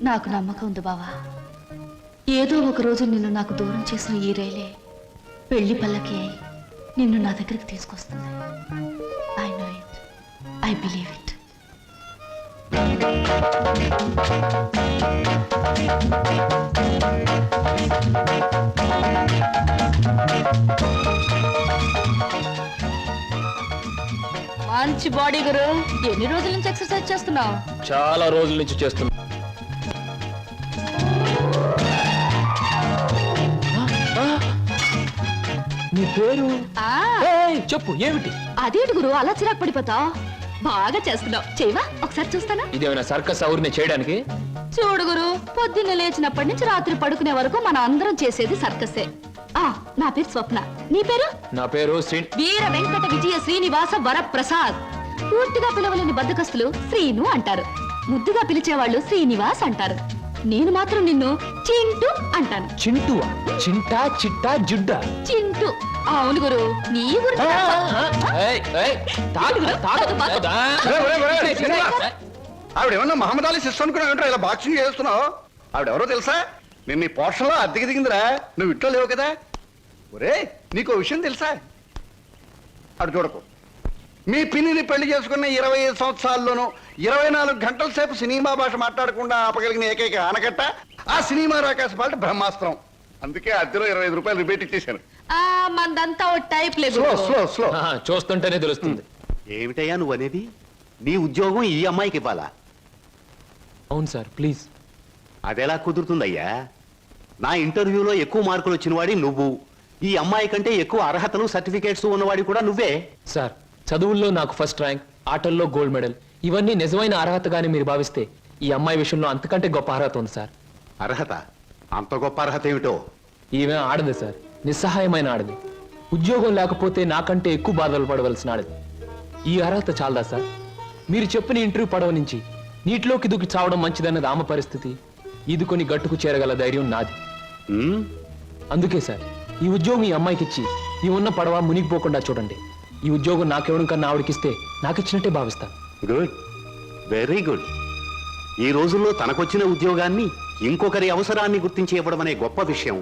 నాకు నమ్మకం ఉంది బావా. ఏదో ఒక రోజు నిన్ను నాకు దూరం చేసిన ఈ రైలే పెళ్లి పల్లకి అయి నిన్ను నా దగ్గరికి తీసుకొస్తుంది. I know it, I believe it. మంచి బాడీ గురు. ఎన్ని రోజుల నుంచి ఎక్సర్సైజ్ చేస్తున్నావు? చాలా రోజుల నుంచి చేస్తున్నా. నీ పేరు? చెప్పు, ఏమిటి? అదేంటి గురు అలా చిరాకు పడిపోతావు? బాగా చేస్తున్నావు. చేయవా ఒకసారి చూస్తానా? ఇదేమైనా సర్కస్ ఊరిని చేయడానికి? చూడు గురు, పొద్దున్న లేచినప్పటి నుంచి రాత్రి పడుకునే వరకు మనం అందరం చేసేది సర్కసే. నా పేరు స్వప్న. నీ పేరు? నా పేరు వీర వెంకట విజయ శ్రీనివాస వరప్రసాద్. పూర్తిగా పిలవలేని బద్దకస్తులు శ్రీను అంటారు, ముద్దుగా పిలిచేవాళ్ళు శ్రీనివాస్ అంటారు. నేను మాత్రం నిన్ను చింటూ అంటాను. చింటువా? చింటా, చిట్టా, జుడ్డా? చింటూ. అవును గురు, నీ గురించి ఆవిడేమన్నా మహమ్మద్ అలీ సిస్టర్ అనుకున్నావు? ఇలా బాక్సింగ్ చేస్తున్నావు. ఆవిడెవరో తెలుసా? నిన్న ఈ పోర్షన్లో అద్దెకి దిగిందిరా. నువ్వు ఇంట్లో లేవు కదా. ఒరే నీకు విషయం తెలుసా? అటు చూడకు. మీ పిన్నిని పెళ్లి చేసుకున్న 25 సంవత్సరాల్లోనూ 24 గంటల సేపు సినిమా భాష మాట్లాడకుండా ఆపగలిగిన ఏకైక ఆనకట్ట ఆ సినిమా రాకాశ పాట బ్రహ్మాస్త్రం. అందుకే అద్దెలో 25 రూపాయలు రిబేట్ ఇచ్చేశాను. మందంతా ఓ టైప్ లేదు. చూస్తుంటేనే తెలుస్తుంది. ఏమిటయ్యా నువ్వు అనేది? నీ ఉద్యోగం ఈ అమ్మాయికి ఇవ్వాలా? అవును సార్, ప్లీజ్. అదెలా కుదురుతుందయ్యా? నా ఇంటర్వ్యూలో ఎక్కువ మార్కులు వచ్చిన వాడి నువ్వు. ఈ అమ్మాయి కంటే ఎక్కువ అర్హతలు సర్టిఫికేట్స్ ఉన్నవాడి కూడా నువ్వే. సార్, చదువుల్లో నాకు ఫస్ట్ ర్యాంక్, ఆటల్లో గోల్డ్ మెడల్, ఇవన్నీ నిజమైన అర్హతగానే మీరు భావిస్తే ఈ అమ్మాయి విషయంలో అంతకంటే గొప్ప అర్హత ఉంది సార్. అర్హత? అంత గొప్ప అర్హత ఏమిటో? ఈమె ఆడదు సార్, నిస్సహాయమైన ఆడది. ఉద్యోగం లేకపోతే నాకంటే ఎక్కువ బాధలు పడవలసిన ఆడది. ఈ అర్హత చాలదా సార్? మీరు చెప్పిన ఇంటర్వ్యూ పడవ నుంచి నీటిలోకి దూకి చావడం మంచిదన్నది ఆమె పరిస్థితి. ఈదుకొని గట్టుకు చేరగల ధైర్యం నాది. అందుకే సార్, ఈ ఉద్యోగం ఈ అమ్మాయికి ఇచ్చి ఈ ఉన్న పడవ మునిగిపోకుండా చూడండి. ఈ ఉద్యోగం నాకెవడం కన్నా ఆవిడకిస్తే నాకిచ్చినట్టే భావిస్తాను. Good, very good. ఈ రోజుల్లో తనకొచ్చిన ఉద్యోగాన్ని ఇంకొకరి అవసరాన్ని గుర్తించి ఇవ్వడం అనే గొప్ప విషయం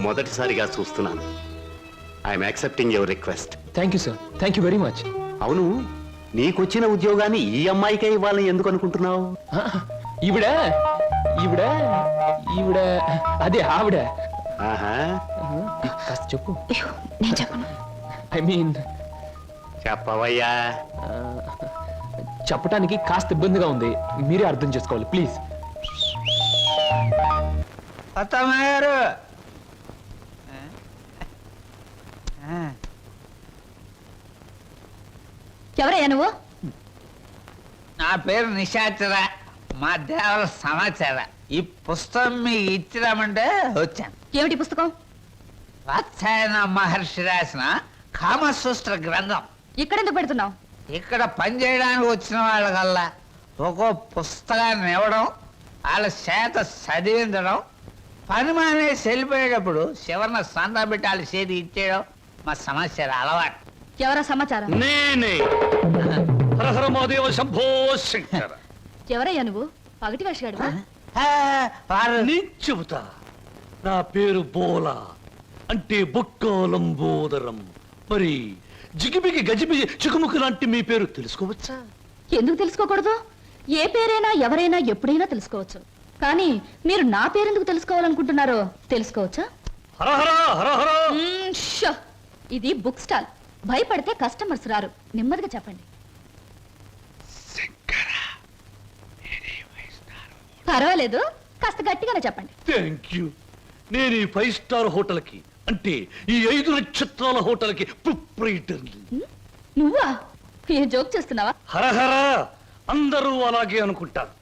మొదటిసారిగా చూస్తున్నాను. I'm accepting your request. Thank you sir, thank you very much. అవును, నీకొచ్చిన ఉద్యోగాన్ని ఈ అమ్మాయికే ఇవ్వాలని ఎందుకు అనుకుంటున్నావు? ఈవిడ ఈవిడ ఈవిడ అదే ఆవిడ. ఆహా, కాస్త చెప్పు. నేను చెప్పను. ఐ మీన్ చెప్పవయ్యా. చెప్పడానికి కాస్త ఇబ్బందిగా ఉంది, మీరే అర్థం చేసుకోవాలి ప్లీజ్. అత్తమ్మ గారు ఎవరయ్యా నువ్వు? నా పేరు నిశాచర, మా దేవర సమాచార. ఈ పుస్తకం మీకు ఇచ్చిరామంటే వచ్చాను. ఏమిటి పుస్తకం? వాత్సాయన మహర్షి రాసిన కామసూత్ర గ్రంథం. ఇక్కడెందుకు పెడుతున్నావు? ఇక్కడ పనిచేయడానికి వచ్చిన వాళ్ళకల్లా ఒక్కో పుస్తకాన్ని ఇవ్వడం, వాళ్ళ చేత చదివించడం, పని మానేసి వెళ్ళిపోయేటప్పుడు చివరిన సందా పెట్టి వాళ్ళ చేతి ఇచ్చేయడం మా సమస్య అలవాటు. ఎవరా సమాచారం? నేనే హరహర మహాదేవ శంభో శంకర. ఎవరయ్యా నువ్వు? పగటి వేషగాడు. నేను చెబుతా. నా పేరు బోలా, అంటే బొక్కోలంబోదరం. మరి జిగిబిగి గజిబిగి చికుముకు లాంటి మీ పేరు తెలుసుకోవచ్చా? ఎందుకు తెలుసుకోకూడదు? ఏ పేరైనా ఎవరైనా ఎప్పుడైనా తెలుసుకోవచ్చు. కానీ మీరు నా పేరెందుకు తెలుసుకోవాలనుకుంటున్నారో తెలుసుకోవచ్చా? హరహర హరహర. షో! ఇది బుక్ స్టాల్. భయపడితే కస్టమర్స్ రారు. నెమ్మదిగా చెప్పండి. పర్వాలేదు, కాస్త గట్టిగానే చెప్పండి. Thank you. నేను ఈ 5 స్టార్ హోటల్కి, అంటే ఈ 5 నక్షత్రాల హోటల్కి ప్రొప్రైటర్ని. నువ్వా? ఏ జోక్ చేస్తున్నావా? హరహర. అందరూ అలాగే అనుకుంటారు.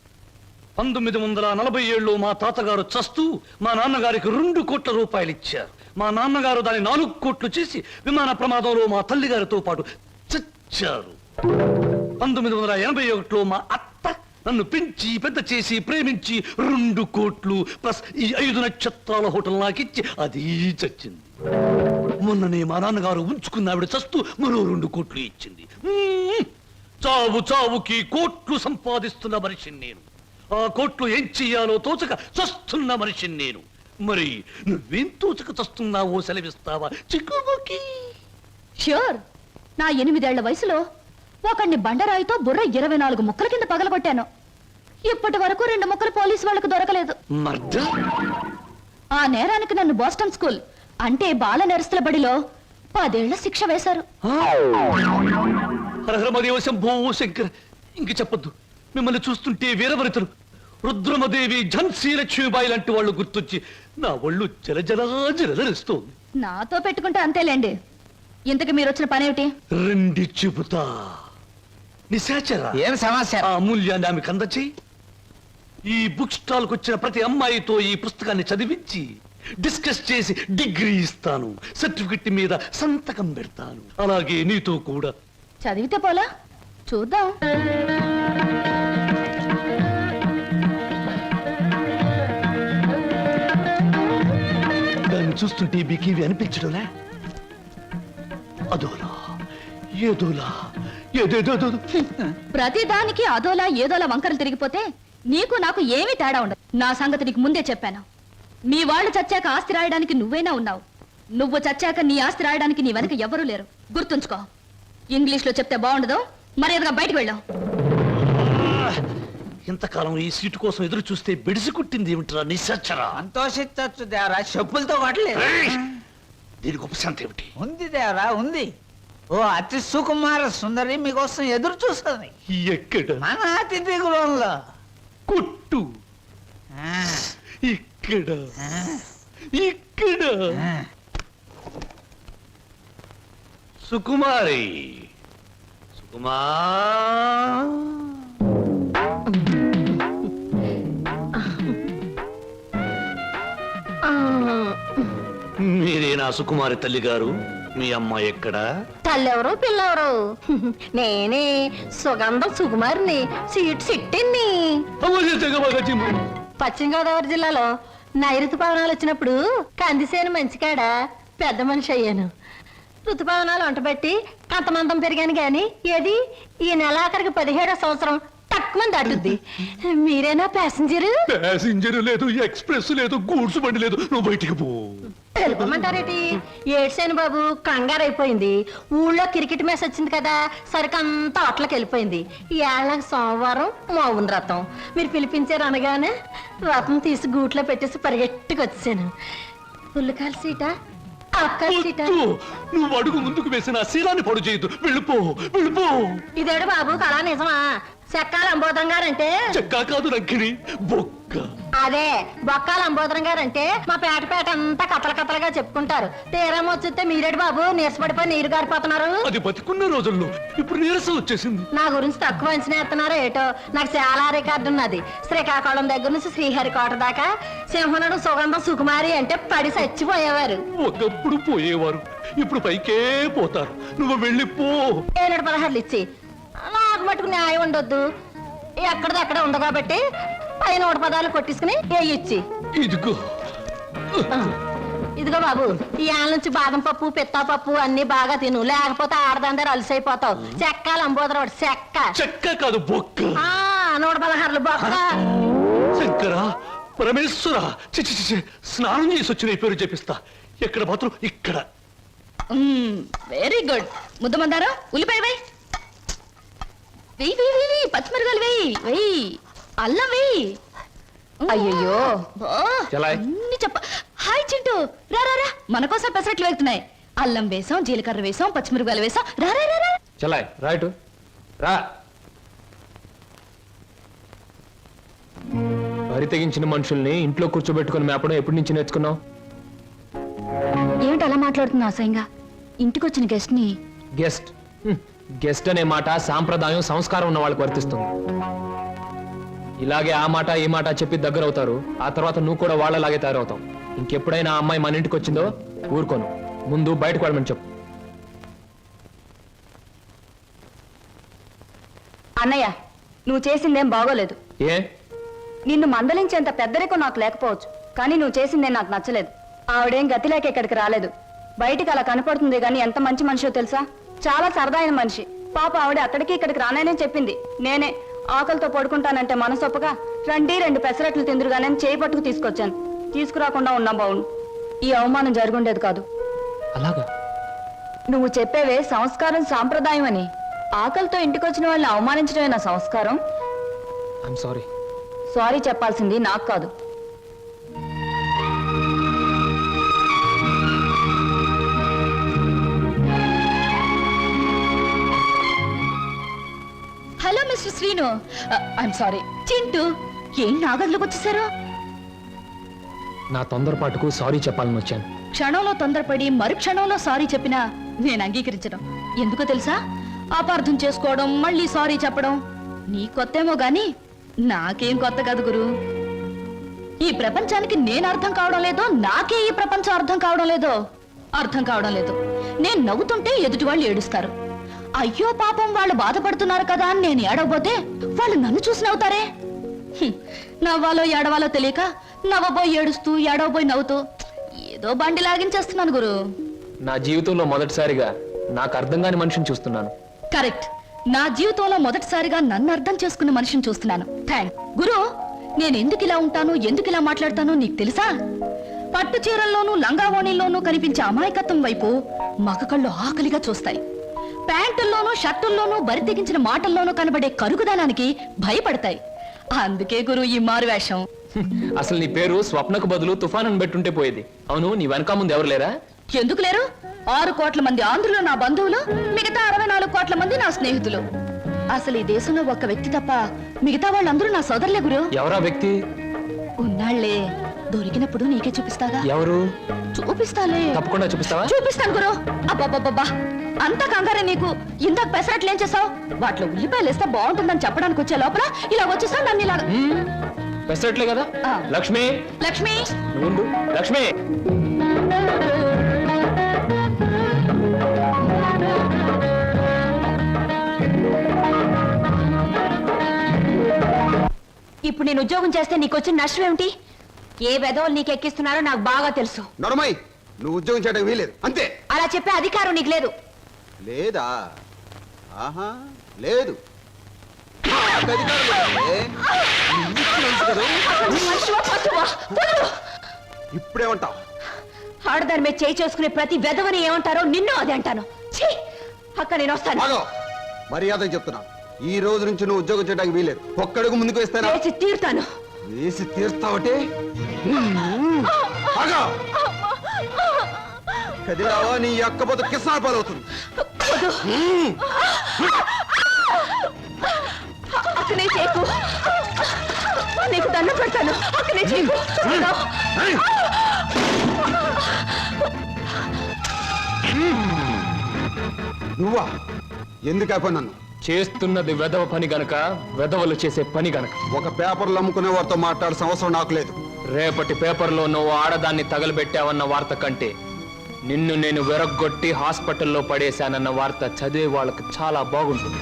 1947లో మా తాతగారు చస్తూ మా నాన్నగారికి 2 కోట్ల రూపాయలు ఇచ్చారు. మా నాన్నగారు దాన్ని 4 కోట్లు చేసి విమాన ప్రమాదంలో మా తల్లిగారితో పాటు చచ్చారు. 1981లో మా అత్త నన్ను పెంచి పెద్ద చేసి ప్రేమించి 2 కోట్లు ప్లస్ ఈ 5 నక్షత్రాల హోటల్ నాకిచ్చి అది చచ్చింది. మొన్ననే మా నాన్నగారు ఉంచుకున్న ఆవిడ చస్తూ మరో 2 కోట్లు ఇచ్చింది. చావు చావుకి కోట్లు సంపాదిస్తున్న మనిషిని నేను. ఆ కోట్లు ఏం చెయ్యాలో తోచక చస్తున్న మనిషిని నేను. మరి నువ్వేం తోచక చస్తున్నావో సెలవిస్తావా చిక్కుబుకి? ష్యూర్. నా 8 ఏళ్ల వయసులో ఒకడిని బండరాయితో బుర్ర 24 ముక్కల కింద పగలగొట్టాను. ఇప్పటి వరకు 2 ముక్కలు పోలీసు వాళ్ళకు దొరకలేదు. ఆ నేరానికి నన్ను బోస్టన్ స్కూల్, అంటే బాల నెరస్తుల బడిలో 10 ఏళ్ల శిక్ష వేశారు. శంభో శంకర్. ఇంక చెప్పొద్దు. మిమ్మల్ని చూస్తుంటే వీరవరితలు రుద్రమదేవి, ఝన్సీ లక్ష్మీబాయి లాంటి వాళ్ళు గుర్తొచ్చి నా ఒళ్ళు జలజలా జలజరిస్తోంది. నాతో పెట్టుకుంటే అంతేలేండి. ఇంతకు మీరు వచ్చిన పనేమిటి? రండి చెబుతా. నిశాచర, ఏం సమస్య? ఆ అమూల్యాన్ని ఆమెకు అందచేయి. ఈ బుక్ స్టాల్ కు వచ్చిన ప్రతి అమ్మాయితో ఈ పుస్తకాన్ని చదివించి డిస్కస్ చేసి డిగ్రీ ఇస్తాను. సర్టిఫికెట్ మీద సంతకం పెడతాను. అలాగే నీతో కూడా. చదివితే పోలా? చూద్దాం. దాన్ని చూస్తుంటే మీకేవి అనిపించడంలే? అదోలా ఏదోలా ఏదేదో. ప్రతి దానికి అదోలా ఏదోలా వంకరలు తిరిగిపోతే నీకు నాకు ఏమీ తేడా ఉండదు. నా సంగతి నీకు ముందే చెప్పాను. మీ వాళ్ళు చచ్చాక ఆస్తి రాయడానికి నువ్వైనా ఉన్నావు. నువ్వు చచ్చాక నీ ఆస్తి రాయడానికి నీ వెనక ఎవరూ లేరు. గుర్తుంచుకో. ఇంగ్లీష్ లో చెప్తే బాగుండదు. మర్యాదగా బయటకు వెళ్ళాం. ఇంతకాలం ఈ సీటు కోసం ఎదురు చూస్తే బెడిసి కుట్టింది ఏమిట్రా నిశాచరా? సంతోషించచ్చు దేవరా, చెప్పులతో కొట్టలేదు. దీనికి ఉపశాంతి ఏమిటి? ఉంది దేవరా, ఉంది. ఓ అతి సుకుమార సుందరి మీకోసం ఎదురు చూస్తుంది. ఎక్కడ? మన అతిథి గృహంలో. కొట్టు. ఇక్కడ ఇక్కడ. సుకుమారి, సుకుమా. మీరేనా సుకుమారి తల్లి గారు? మీ అమ్మాయి ఎక్కడా? తల్లెవరు పిల్లెవరు? నేనే సుగంధం సుకుమారిని, సీట్ సిట్టిని. పశ్చిమ గోదావరి జిల్లాలో నైరుతు పవనాలు వచ్చినప్పుడు కందిసేను మంచికాడ పెద్ద మనిషి అయ్యాను. ఋతుపవనాలు వంటబెట్టి కంతమంతం పెరిగాను గాని ఏది ఈ నెలాఖరికి 17వ సంవత్సరం తక్కువ దాటుద్ది. మీరేనా ప్యాసింజరు? ప్యాసింజర్ లేదు, ఎక్స్ప్రెస్ లేదు, గూడ్స్ బండి లేదు. నువ్వు బయటికి పో. వెళ్ళిపోమంటారేటి? ఏడ్సేను బాబు, కంగారు అయిపోయింది. ఊళ్ళో క్రికెట్ మ్యాచ్ వచ్చింది కదా, సరికంతా అట్లకి వెళ్ళిపోయింది. ఈ ఏళ్ళకి సోమవారం మౌన రథం. మీరు పిలిపించారు అనగానే రథం తీసి గూట్లో పెట్టేసి పరిగెట్టుకు వచ్చాను. పుల్లకాల సీట, అక్కల సీట. నువ్వు అడుగు ముందుకు వేసిన శీలాన్ని పొడు చేయొద్దు. వెళ్ళిపో, వెళ్ళిపో. ఇదేడు బాబు కళా నిజమా? చెక్కాల అంబోధం గారంటే చెక్కా కాదు రంకిణి, బొక్క. అదే బొక్కాల అంబోధరం గారంటే మా పేట అంతా కథల కథలుగా చెప్పుకుంటారు. తీరం వచ్చితే మీరేడు బాబు నీరసపడిపోయి నీరు గారిపోతున్నారు. అది బతికున్న రోజుల్లో ఇప్పుడు నీరసం వచ్చేసింది. నా గురించి తక్కువ అంచనా ఎత్తున్నారో ఏటో. నాకు చాలా రికార్డు ఉన్నది. శ్రీకాకుళం దగ్గర నుంచి శ్రీహరికోట దాకా సింహనుడు సుగంధం సుకుమారి అంటే పడి చచ్చిపోయేవారు. ఒకప్పుడు పోయేవారు, ఇప్పుడు పైకే పోతారు. నువ్వు వెళ్ళిపో. 716 ఇచ్చి నాకు మటుకు న్యాయం ఉండొద్దు. ఎక్కడిదక్కడ ఉంది కాబట్టి పైన 110 కొట్టించుకుని ఇచ్చి. ఇదిగో ఇదిగో బాబు, ఈ ఆల నుంచి బాదం పప్పు పిత్తా పప్పు అన్ని బాగా తిను, లేకపోతే ఆడదందరూ అలసైపోతావు. చెక్కాలి అంబోదరాడు చెక్క. చెక్క కాదు బొక్క. 116 బొక్క. శంకర పరమేశ్వర, చిచి చిచి, స్నానం చేసి వచ్చిన ఈ పేరు చెప్పిస్తా. ఎక్కడ మాత్రం ఇక్కడ. Very good. ముద్దమందారా, ఉల్లిపాయ వేయి, వెయ్యి వెయ్యి వెయ్యి, పచ్చిమిరకాయలు వెయ్యి వెయ్యి, అల్లం వెయ్యి. అయ్యయ్యో. అన్ని చెప్ప. హాయ్ చింటూ, రా రా రా, మన కోసం పెసరట్లు వెళ్తున్నాయి. అల్లం వేసాం, జీలకర్ర వేసాం, పచ్చిమిరకాయలు వేసాం. రా రా రా రా. చలాయ్ రైట్ రా. వరి తెగించిన మనుషుల్ని ఇంట్లో కూర్చోబెట్టుకుని మేపడం ఎప్పటి నుంచి నేర్చుకున్నావు? ఏమిటి అలా మాట్లాడుతున్నా అసహ్యంగా? ఇంటికొచ్చిన గెస్ట్ ని. గెస్ట్ గెస్ట్ అనే మాట సాంప్రదాయం సంస్కారం ఉన్న వాళ్ళకి వర్తిస్తుంది. ఇలాగే ఆ మాట ఈ మాట చెప్పి దగ్గర అవుతారు. ఆ తర్వాత నువ్వు కూడా వాళ్ళలాగే తయారవుతావు. ఇంకెప్పుడైనా ఆ అమ్మాయి మన ఇంటికి వచ్చిందో ఊరుకోను. ముందు బయటకు వెళ్ళమని చెప్పు. అన్నయ్య, నువ్వు చేసిందేం బాగోలేదు. ఏ? నిన్ను మందలించేంత పెద్దరికం నాకు లేకపోవచ్చు, కానీ నువ్వు చేసిందేం నాకు నచ్చలేదు. ఆవిడేం గతి లేక ఇక్కడికి రాలేదు. బయటికి అలా కనపడుతుంది గాని ఎంత మంచి మనిషో తెలుసా? చాలా సరదాయిన మనిషి. పాప ఆవిడ అక్కడికి ఇక్కడికి రాననే చెప్పింది. నేనే ఆకలితో పడుకుంటానంటే మనసొప్పగా రండి 2 పెసరట్లు తిందురుగానే చేయి పట్టుకు తీసుకొచ్చాను. తీసుకురాకుండా ఉన్నా బావును. ఈ అవమానం జరుగుండేది కాదు. అలాగా? నువ్వు చెప్పేవే సంస్కారం సాంప్రదాయం అని. ఆకలితో ఇంటికొచ్చిన వాళ్ళని అవమానించడమే నా సంస్కారం. I'm sorry. సారీ చెప్పాల్సింది నాకు కాదు. Hello mister Srinu. I'm sorry. Chintu, ఏం నా గదిలోకి వచ్చేసారు? నా తొందరపాటుకు సారీ చెప్పాలని వచ్చాను. క్షణంలో తొందరపడి మరు క్షణంలో సారీ చెప్పినా నేను అంగీకరించడం. ఎందుకో తెలుసా? అపార్థం చేసుకోవడం, మళ్ళీ సారీ చెప్పడం నీ కొత్తేమో గాని నాకేం కొత్త కాదు గురు. ఈ ప్రపంచానికి నేను అర్థం కావడం లేదో, నాకే ఈ ప్రపంచం అర్థం కావడం లేదో. అర్థం కావడం లేదు. నేను నవ్వుతుంటే ఎదుటి వాళ్ళు ఏడుస్తారు. అయ్యో పాపం వాళ్ళు బాధపడుతున్నారు కదా అని నేను ఏడవబోతే వాళ్ళు నన్ను చూసి నవ్వుతారే. నవ్వాలో ఏడవాలో తెలియక నవ్వబోయి ఏడుస్తూ, ఏడవబోయి నవ్వుతూ ఏదో బండి లాగించేస్తున్నాను గురు. నా జీవితంలో మొదటిసారిగా నాకు అర్థం కాని మనిషిని చూస్తున్నాను. కరెక్ట్. నా జీవితంలో మొదటిసారిగా నన్ను అర్థం చేసుకున్న మనిషిని చూస్తున్నాను. థ్యాంక్ గురు. నేను ఎందుకు ఇలా ఉంటాను, ఎందుకు ఇలా మాట్లాడతానో నీకు తెలుసా? పట్టు చీరల్లోనూ లంగావోణీల్లోనూ కనిపించే అమాయకత్వం వైపు మగ కళ్ళు ఆకలిగా చూస్తాయి. ప్యాంటుల్లోనూ షర్టుల్లోనూ బరి తెగించిన మాటల్లోనూ కనబడే కరుగుదనానికి భయపడతాయి. అందుకే గురు ఈ మారువేషం. అసలు నీ పేరు స్వప్నకు బదులు తుఫాన్ అని పెట్టుంటే పోయేది. అవును, నీ వెనక ముందు ఎవరు లేరా? ఎందుకు లేరు? 6 కోట్ల మంది ఆంధ్రులు నా బంధువులు, మిగతా 64 కోట్ల మంది నా స్నేహితులు. అసలు ఈ దేశంలో ఒక్క వ్యక్తి తప్ప మిగతా వాళ్ళందరూ నా సోదరులే గురు. ఎవరా వ్యక్తి? ఉన్నాళ్లే, దొరికినప్పుడు నీకే చూపిస్తాగా. ఎవరు? చూపిస్తాలే. తప్పకుండా చూపిస్తావా? చూపిస్తాను గురు. అబ్బబ్బబ్బబ్బా, అంత కంగారే నీకు? ఇందాక పెసరట్లు ఏం చేసావు? వాటిలో ఉల్లిపాయలు వేస్తే బాగుంటుందని చెప్పడానికి వచ్చే లోపల ఇలా వచ్చేసా నన్ను ఇలా. పెసరట్లే కదా. లక్ష్మి, లక్ష్మి, నువ్వు లక్ష్మి. ఇప్పుడు నేను ఉద్యోగం చేస్తే నీకు వచ్చిన నష్టం ఏమిటి? ఏ వెధవలు నీకు ఎక్కిస్తున్నారో నాకు బాగా తెలుసు. నడమై, నువ్వు ఉద్యోగం చేయడం వీలేదు అంతే. అలా చెప్పే అధికారం నీకు లేదు. లేదా? ఆహా, లేదు. ఇప్పుడేమంటావు? ఆడదాని మీద చేయి చేసుకునే ప్రతి వెధవని ఏమంటారో నిన్ను అదే అంటాను. ఛీ! అక్క నేను వస్తాను. ఆగో, మర్యాద చెప్తున్నా, ఈ రోజు నుంచి నువ్వు ఉద్యోగం చేయడానికి వీలేదు. ఒక్కడుగు ముందుకు వేస్తానా? వేసి తీరుతాను. వేసి తీర్స్తావటే? ఆగో, కదిలావా నీ అక్క పోత కిసాన పాలవుతుంది. అక్కనే చేయకు, నీకు దండం పెడతాను. అక్కనే చేయకు. నువ్వా? ఎందుకు అయిపోయి నన్ను చేస్తున్నది వెధవ పని గనక, వెధవలు చేసే పని గనక. ఒక పేపర్లు అమ్ముకునే వారితో మాట్లాడాల్సిన అవసరం నాకు లేదు. రేపటి పేపర్లో నువ్వు ఆడదాన్ని తగలబెట్టావన్న వార్త కంటే నిన్ను నేను వెరగొట్టి హాస్పిటల్లో పడేశానన్న వార్త చదివే వాళ్ళకి చాలా బాగుంటుంది.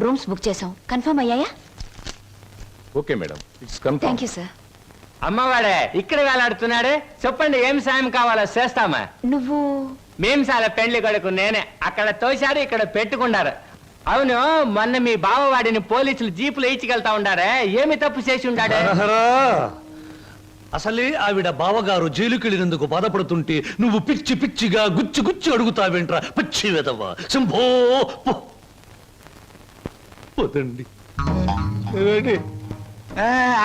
రూమ్స్ బుక్ చేసాం, కన్ఫర్మ్ అయ్యాయా? Okay madam, it's confirm. Thank you sir. అమ్మవాడే ఇక్కడ వేలాడుతున్నాడు. చెప్పండి ఏం సాయం కావాలో చేస్తామా. నువ్వు మేం సాల పెండ్లి కొడుకు నేనే. అక్కడ తోశారు, ఇక్కడ పెట్టుకున్నారు. అవును, మొన్న మీ బావవాడిని పోలీసులు జీపులో ఇచ్చికెళ్తా ఉండారే, ఏమి తప్పు చేసి ఉండాడు? అసలే ఆవిడ బావగారు జైలుకి వెళ్ళినందుకు బాధపడుతుంటే నువ్వు పిచ్చి పిచ్చిగా గుచ్చి గుచ్చి అడుగుతావేంట్రా పిచ్చి వెదవ. శంభో పోతండి.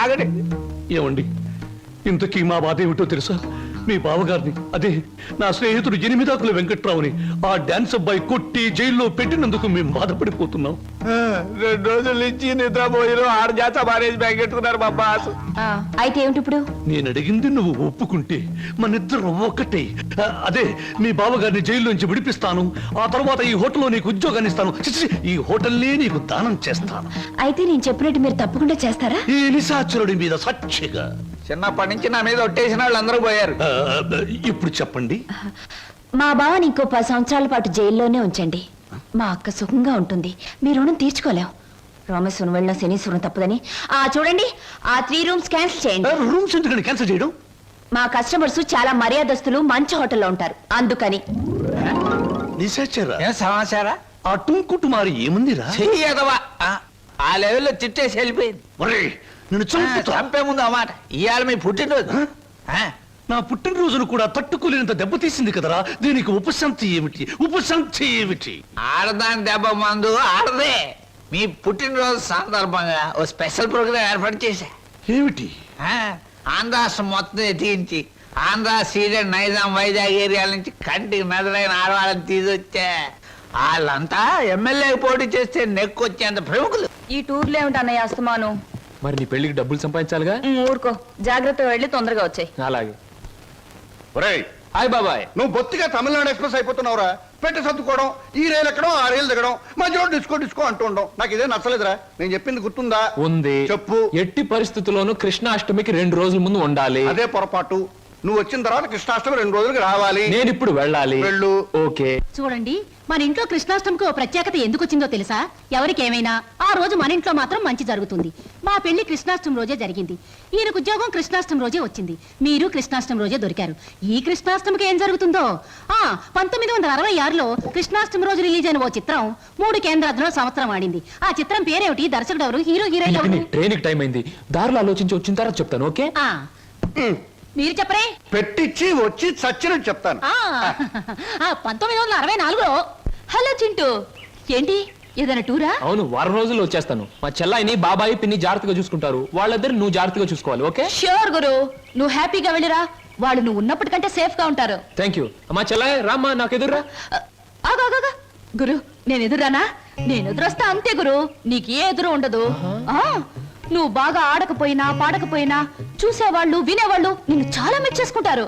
ఆగండి. ఏమండి, ఇంతకీ మా బాధ ఏమిటో తెలుసా? మీ బావగారిని, అదే నా స్నేహితుడు ఎనిమిదాకుల వెంకట్రావుని ఆ డాన్స్ అబ్బాయి కొట్టి జైల్లో పెట్టినందుకు మేము బాధపడిపోతున్నాం. 2 రోజుల నుంచి నిద్రపోయిన 6 జాత మారేజ్ బ్యాగ్ పెట్టుకున్నారు మా బాస్. అయితే ఏమిటి ఇప్పుడు? నేను అడిగింది నువ్వు ఒప్పుకుంటే మనిద్దరం ఒక్కటే. అదే మీ బావగారిని జైల్లోంచి విడిపిస్తాను. ఆ తర్వాత ఈ హోటల్లో నీకు ఉద్యోగాన్ని ఇస్తాను. చిచి, ఈ హోటల్నే నీకు దానం చేస్తాను. అయితే నేను చెప్పినట్టు మీరు తప్పకుండా చేస్తారా? ఈ నిశాచరుడి మీద సాక్షిగా. చిన్నప్పటి నుంచి నా మీద ఒట్టేసిన వాళ్ళు అందరూ పోయారు. ఇప్పుడు చెప్పండి. మా బావని ఇంకో 10 సంవత్సరాల పాటు జైల్లోనే ఉంచండి. మా అక్క సుఖంగా ఉంటుంది. మీ రుణం తీర్చుకోలేం. రామేశ్వరం వెళ్ళిన శనీశ్వరం తప్పదని చూడండి, ఆ 3 రూమ్స్ క్యాన్సిల్ చేయండి. రూమ్స్ ఎందుకని క్యాన్సిల్ చేయడం? మా కస్టమర్స్ చాలా మర్యాదస్తులు, మంచి హోటల్లో ఉంటారు, అందుకని. నిశాచరా, ఏం సమాచారా? ఆ టుంకుటుమారి ఏముందిరా? చెయ్యదవా, ఆ లెవెల్లో చిట్టేసి వెళ్ళిపోయింది. నేను చంపే ముందు అన్నమాట. ఇవాళ మీ పుట్టినరోజు. నా పుట్టినరోజును కూడా తట్టుకోలేనంత దెబ్బతీసింది కదరా. దీనికి ఉపశాంతి ఏమిటి? ఉపశాంతి ఏమిటి? ఆడదాని దెబ్బ మందు ఆడదే. మీ పుట్టినరోజు సందర్భంగా ఓ స్పెషల్ ప్రోగ్రామ్ ఏర్పాటు చేశా. ఏమిటి? ఆంధ్రాష్ట్రం మొత్తం ఎత్తించి ఆంధ్ర, సీడెడ్, నైజాం, వైజాగ్ ఏరియాల నుంచి కంటికి మెదలైన ఆడవాళ్ళని తీసుకొచ్చా. వాళ్ళంతా ఎమ్మెల్యే పోటీ చేస్తే నెక్కొచ్చేంత ప్రముఖులు. ఈ టూర్లో ఏమిటి అన్నయ్య అస్తమాను? మరి నీ పెళ్లికి డబ్బులు సంపాదించాలిగా. ఊరుకో, జాగ్రత్తగా వెళ్ళి తొందరగా వచ్చాయి. అలాగే. ఒరేయ్, హాయ్ బాబాయ్. నువ్వు బొత్తిగా తమిళనాడు ఎక్స్ప్రెస్ అయిపోతున్నావురా. పెట్టి సర్దుకోవడం, ఈ రైలు ఎక్కడం ఆ రైలు దిగడం, మధ్యలో డిస్కో డిస్కో అంటూ ఉండడం నాకు ఇదే నచ్చలేదురా. నేను చెప్పింది గుర్తుందా? ఉంది. చెప్పు. ఎట్టి పరిస్థితుల్లోనూ కృష్ణాష్టమికి 2 రోజుల ముందు ఉండాలి. అదే పొరపాటు. నువ్వు వచ్చిన తర్వాత కృష్ణాష్టమి 2 రోజులకి రావాలి. నేను ఇప్పుడు వెళ్ళాలి. వెళ్ళు. ఓకే. చూడండి, మన ఇంట్లో కృష్ణాష్టమికి ఓ ప్రత్యేకత ఎందుకు వచ్చిందో తెలుసా? ఎవరికేమైనా ఆ రోజు మన ఇంట్లో మాత్రం మంచి జరుగుతుంది. మా పెళ్లి కృష్ణాష్టమి రోజే జరిగింది. ఈయనకు ఉద్యోగం కృష్ణాష్టమి రోజే వచ్చింది. మీరు కృష్ణాష్టమి రోజే దొరికారు. ఈ కృష్ణాష్టమికి ఏం జరుగుతుందో? 1966లో కృష్ణాష్టమి రోజు రిలీజ్ అయిన ఓ చిత్రం 3 కేంద్రాల్లో సంవత్సరం ఆడింది. ఆ చిత్రం పేరేమిటి? దర్శకుడు ఎవరు? హీరో హీరోయిన్ ఎవరు? ట్రైన్ టైం అయింది. దారిలో ఆలోచించి వచ్చిన తర్వాత చెప్తాను. ఓకే. మీరు చెప్పరే. పెట్టిచ్చి వచ్చి చచ్చినట్టు చెప్తాను. 1964లో. హలో చింటూ, ఏంటి ఏదైనా టూరా? అవును, వారం రోజుల్లో వచ్చేస్తాను. మా చెల్లాయిని బాబాయి పిన్ని జాగ్రత్తగా చూసుకుంటారు. వాళ్ళిద్దరు నువ్వు జాగ్రత్తగా చూసుకోవాలి. ఓకే. ష్యూర్ గురు, నువ్వు హ్యాపీగా వెళ్ళిరా. వాళ్ళు నువ్వు ఉన్నప్పటికంటే సేఫ్ గా ఉంటారు. Thank you. మా చెల్లాయి రామ్మా, నాకు ఎదురురా. ఆగా గురు, నేను ఎదురానా? నేను ఎదురొస్తా అంతే గురు, నీకు ఏ ఎదురు ఉండదు. నువ్వు బాగా ఆడకపోయినా పాడకపోయినా చూసేవాళ్ళు వినేవాళ్ళు నిన్ను చాలా మెచ్చేసుకుంటారు.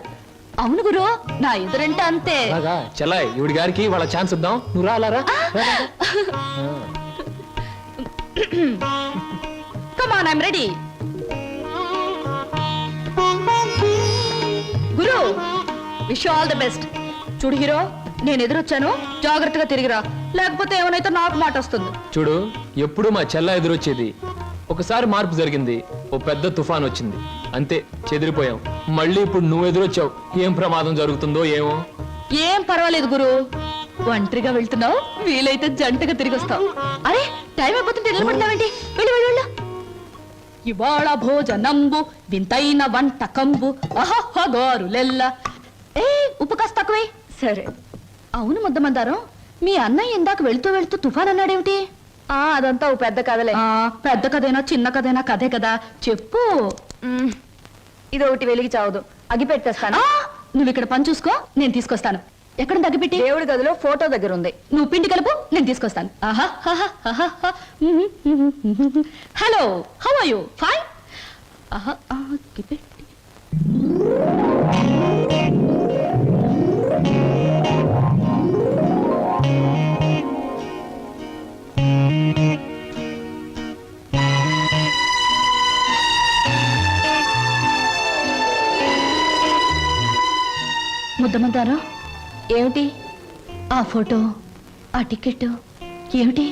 అవును గురు, నా ఎదురంటే అంతే. అలాగా. చెల్లాయి, ఈవిడి గారికి వాళ్ళ ఛాన్స్ ఇద్దాం. నువ్వు రాలారా. Come on, I'm ready. గురు, విష్ ఆల్ ది బెస్ట్. చూడు హీరో, నేను ఎదురొచ్చాను, జాగ్రత్తగా తిరిగిరా, లేకపోతే ఏమైనా నాకు మాట వస్తుంది. చూడు, ఎప్పుడు మా చెల్ల ఎదురొచ్చేది. ఒకసారి మార్పు జరిగింది. ఓ పెద్ద తుఫాన్ వచ్చింది, అంతే చెదిరిపోయాం. మళ్ళీ ఇప్పుడు నువ్వు ఎదురొచ్చావు. ఏం ప్రమాదం జరుగుతుందో ఏమో. ఏం పర్వాలేదు గురు, ఒంటరిగా వెళ్తున్నావు, వీలైతే జంటగా తిరిగి వస్తావు. అరే, టైం అయిపోతుంటే నిలబడతావేంటి? వెళ్ళు వెళ్ళు వెళ్ళు. ఇవాళ భోజనంబు వింతైన వంటకంబు అహహగారులెల్ల. ఉప్పు కాస్త తక్కువే. సరే. అవును ముద్దమందారం, మీ అన్నయ్య ఇందాక వెళ్తూ వెళ్తూ తుఫాన్ అన్నాడేమిటి? అదంతా ఓ పెద్ద కథలే. పెద్ద కథైనా చిన్న కథైనా కథే కదా, చెప్పు. ఇది ఒకటి వెలిగి చావదు, అగ్గి పెట్టేస్తాను. నువ్వు ఇక్కడ పని చూసుకో, నేను తీసుకొస్తాను. ఎక్కడ అగ్గిపెట్టి? దేవుడి గదిలో ఫోటో దగ్గర ఉంది. నువ్వు పిండి కలుపు, నేను తీసుకొస్తాను. Hello, how are you? Fine. అగ్గిపెట్టి. ముద్దమందారా, ఏమిటి ఆ ఫోటో, ఆ టికెట్ ఏమిటి?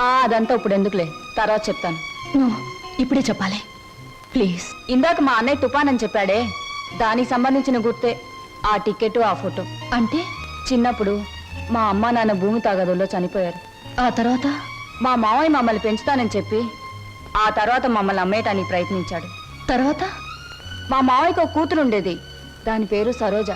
అదంతా ఇప్పుడు ఎందుకులే, తర్వాత చెప్తాను. ఇప్పుడే చెప్పాలి ప్లీజ్. ఇందాక మా అన్నయ్య తుఫాన్ అని చెప్పాడే, దానికి సంబంధించిన గుర్తే ఆ టికెట్, ఆ ఫోటో. అంటే చిన్నప్పుడు మా అమ్మ నాన్న భూమి తాగదుల్లో చనిపోయారు. ఆ తర్వాత మా మావయ్య మమ్మల్ని పెంచుతానని చెప్పి ఆ తర్వాత మమ్మల్ని అమ్మేయటానికి ప్రయత్నించాడు. తర్వాత మా మావయ్యకు ఒక కూతురు ఉండేది, దాని పేరు సరోజ.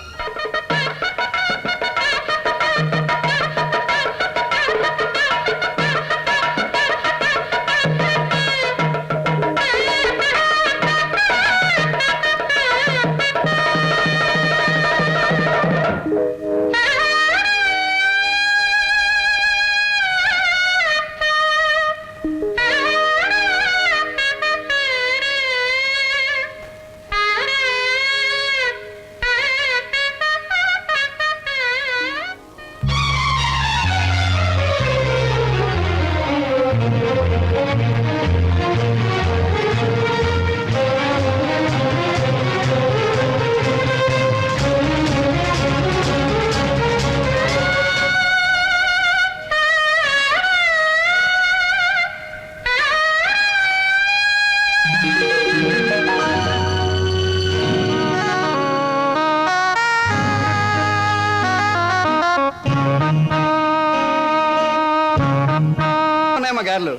గార్లు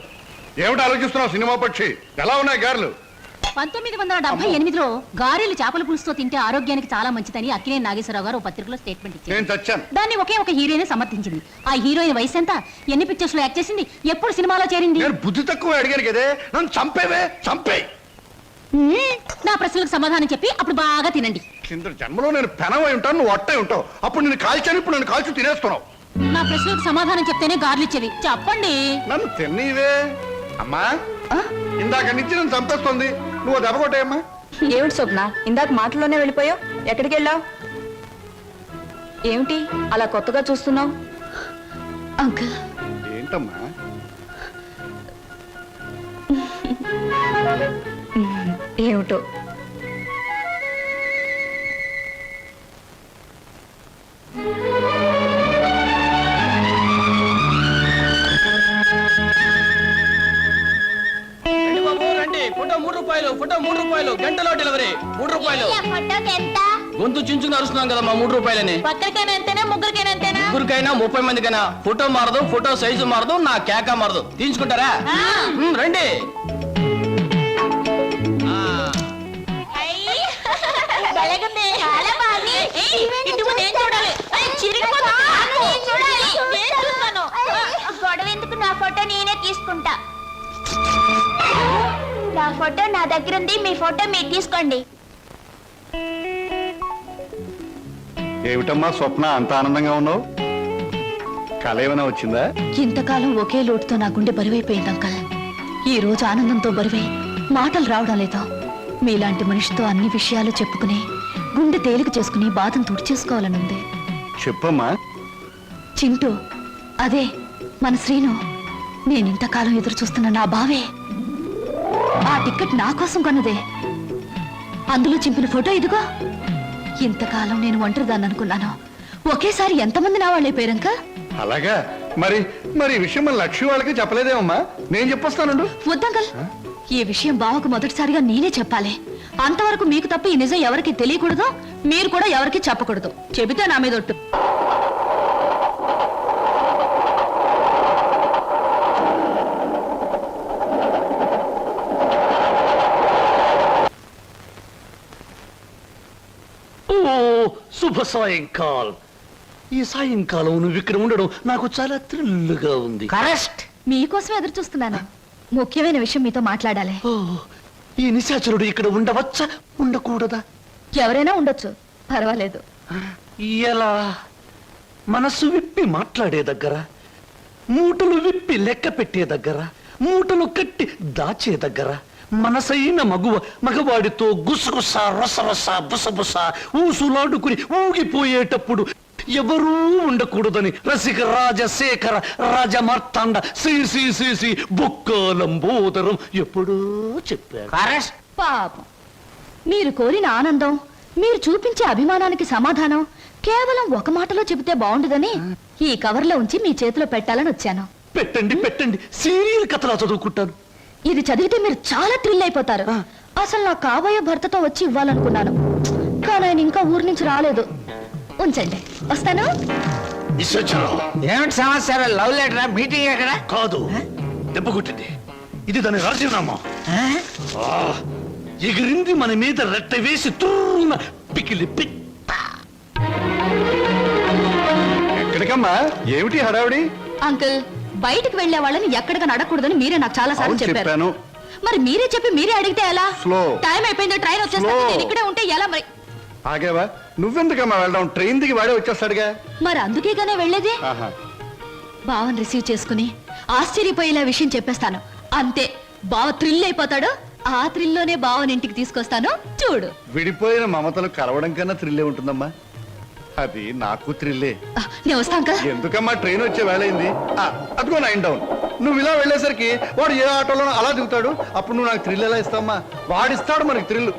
ఏమిటి ఆలోచిస్తున్నావు? సినిమా పక్షి ఎలా ఉన్నాయి గార్లు? 1978లో గారెలు చేపల పులుసుతో తింటే ఆరోగ్యానికి చాలా మంచిదని అక్కినేని నాగేశ్వరరావు గారు పత్రికలో స్టేట్మెంట్ ఇచ్చారు. దాన్ని ఒకే ఒక హీరోయిన్ సమర్థించింది. ఆ హీరోయిన్ వయసు ఎంత, ఎన్ని పిక్చర్స్ లో యాక్ట్ చేసింది, ఎప్పుడు సినిమాలో చేరింది? నేను బుద్ధి తక్కువ అడిగాను కదే, నన్ను చంపేవే, చంపే. నా ప్రశ్నలకు సమాధానం చెప్పి అప్పుడు బాగా తినండి. కింద జన్మలో నేను పెనవై ఉంటాను, నువ్వు అట్టై ఉంటావు. అప్పుడు నేను కాల్చాను, ఇప్పుడు నన్ను కాల్చి తినేస్తున్నావు. నా ప్రశ్నలకు సమాధానం చెప్తేనే గార్లు ఇచ్చేది. చెప్పండి. నన్ను తిన్నీవే అమ్మా. ఇందాక నుంచి నన్ను చంపేస్తుంది. నువ్వు దెబ్బ కొట్టేయమ్మా. ఏమిటి స్వప్న, ఇందాక మాటల్లోనే వెళ్ళిపోయావు? ఎక్కడికి వెళ్ళావు? ఏమిటి అలా కొత్తగా చూస్తున్నావు? అంకుల్, ఏంటమ్మా? ఏమిటో. ఫోటో 3 రూపాయలు, ఫోటో 3 రూపాయలు, గంటలో డెలివరీ 3 రూపాయలు. గొంతు చించుకుని అరుస్తున్నాం కదమ్మా, 3 రూపాయలని. ఒక్కరికైనా ఎంతేనా, ముగ్గురికైనా ఎంతేనా? ముగ్గురికైనా 30 మందికైనా. ఫోటో మారదు, ఫోటో సైజు మారదు, నా కేక మారదు. తీసుకుంటారా? రండి. చాలా బాగుంది. ఇటు నేను చూడాలి. గొడవ ఎందుకు? నా ఫోటో నేనే తీసుకుంటా. నా ఫోటో నా దగ్గర ఉంది, మీ ఫోటో మీరు తీసుకోండి. ఏమిటమ్మా స్వప్న, అంత ఆనందంగా ఉన్నావు? కళ ఏమైనా వచ్చిందా? ఇంతకాలం ఒకే లోటుతో నా గుండె బరువైపోయింది అంకల్. ఈ రోజు ఆనందంతో బరువై మాటలు రావడం లేదు. మీలాంటి మనిషితో అన్ని విషయాలు చెప్పుకుని గుండె తేలిక చేసుకుని బాధను తుడిచేసుకోవాలనుంది. చెప్పమ్మా. చింటూ, అదే మన శ్రీను. నేనింతకాలం ఎదురు చూస్తున్న నా బావే. ఆ టికెట్ నా కోసం కొన్నదే. అందులో చింపిన ఫోటో ఇదిగో. ఇంతకాలం నేను ఒంటరిదాన్ని అనుకున్నాను. ఒకేసారి ఎంతమంది నా వాళ్ళైపోయారంక. అలాగా? మరి మరి ఈ విషయం మన లక్ష్మి వాళ్ళకి చెప్పలేదేమమ్మా? నేను చెప్పొస్తానండు. వద్దంకల్, ఈ విషయం బావకు మొదటిసారిగా నేనే చెప్పాలి. అంతవరకు మీకు తప్ప ఈ నిజం ఎవరికి తెలియకూడదు, మీరు కూడా ఎవరికి చెప్పకూడదు. చెబితే నా మీద ఒట్టు. శుభ సాయంకాలం. ఈ సాయంకాలం నువ్వు ఇక్కడ ఉండడం నాకు చాలా థ్రిల్గా ఉంది. కరెక్ట్. మీకోసం ఎదురు చూస్తున్నాను. ముఖ్యమైన విషయం మీతో మాట్లాడాలి. ఈ నిశాచరుడు ఇక్కడ ఉండవచ్చా, ఉండకూడదా? ఎవరైనా ఉండొచ్చు, పర్వాలేదు. ఎలా? మనసు విప్పి మాట్లాడే దగ్గర, మూటలు విప్పి లెక్క పెట్టే దగ్గర, మూటలు కట్టి దాచే దగ్గర, మనసైన మగువ మగవాడితో గుసగుస రసరస బుసబుస ఊసులాడుకుని ఊగిపోయేటప్పుడు ఎవరూ ఉండకూడదని రసిక రాజశేఖర రాజమార్తాండ శ్రీ బొక్కలంబోదరం ఎప్పుడూ చెప్పారు. పాపం, మీరు కోరిన ఆనందం, మీరు చూపించే అభిమానానికి సమాధానం కేవలం ఒక మాటలో చెబితే బాగుండదని ఈ కవర్లో ఉంచి మీ చేతిలో పెట్టాలని వచ్చాను. పెట్టండి పెట్టండి, సీరియల్ కథలా చదువుకుంటాను. ఇది చదివితే మీరు చాలా థ్రిల్ అయిపోతారు. అసలు నా కాబోయే భర్తతో వచ్చి ఇవ్వాలనుకున్నాను, కానీ ఆయన ఇంకా ఊరి నుంచి రాలేదు. ఉంచండి, వస్తాను. ఏమిటి సమస్య? లవ్ లెటరా? మీటింగ్ ఎక్కడ? కాదు, దెబ్బ కొట్టింది. ఇది దాని రాజీనామా. ఎగిరింది మన మీద రెట్ట వేసి తూన పికిలి పిట్ట. ఎక్కడికమ్మా? ఏమిటి హడావిడి? అంకుల్, బయటికి వెళ్లే వాళ్ళని ఎక్కడికి నడకూడదని మీరే నాకు చాలా సార్లు అవును, చెప్పారు. చెప్పాను. మరి మీరే చెప్పి మీరే అడిగితే ఎలా? Slow. టైం అయిపోయింది, ట్రైన్ వచ్చేస్తుంది. Slow. నేను ఇక్కడే ఉంటే ఎలా మరి? ఆగేవా? నువ్వెందుకమ్మా వెళ్ళడం? ట్రైన్ దిగి వాడే వచ్చేస్తాడుగా. మరి అందుకేగానే వెళ్ళేది. ఆహా. బావని రిసీవ్ చేసుకుని ఆశ్చర్యపోయేలా విషయం చెప్పేస్తాను. అంతే, బావ థ్రిల్ అయిపోతాడు. ఆ థ్రిల్లోనే బావని ఇంటికి తీసుకొస్తాను, చూడు. విడిపోయిన మమతలు కలవడం కన్నా థ్రిల్లే ఉంటుందమ్మా. అది నాకు థ్రిల్లే. నేను వస్తా అంకల్. ఎందుకమ్మా, ట్రైన్ వచ్చే వేళయింది. అదిగో 9 డౌన్. నువ్వు ఇలా వెళ్ళేసరికి వాడు ఏ ఆటోలో అలా దిగుతాడు. అప్పుడు నువ్వు నాకు థ్రిల్ ఎలా ఇస్తావమ్మా? వాడిస్తాడు మనకి థ్రిల్.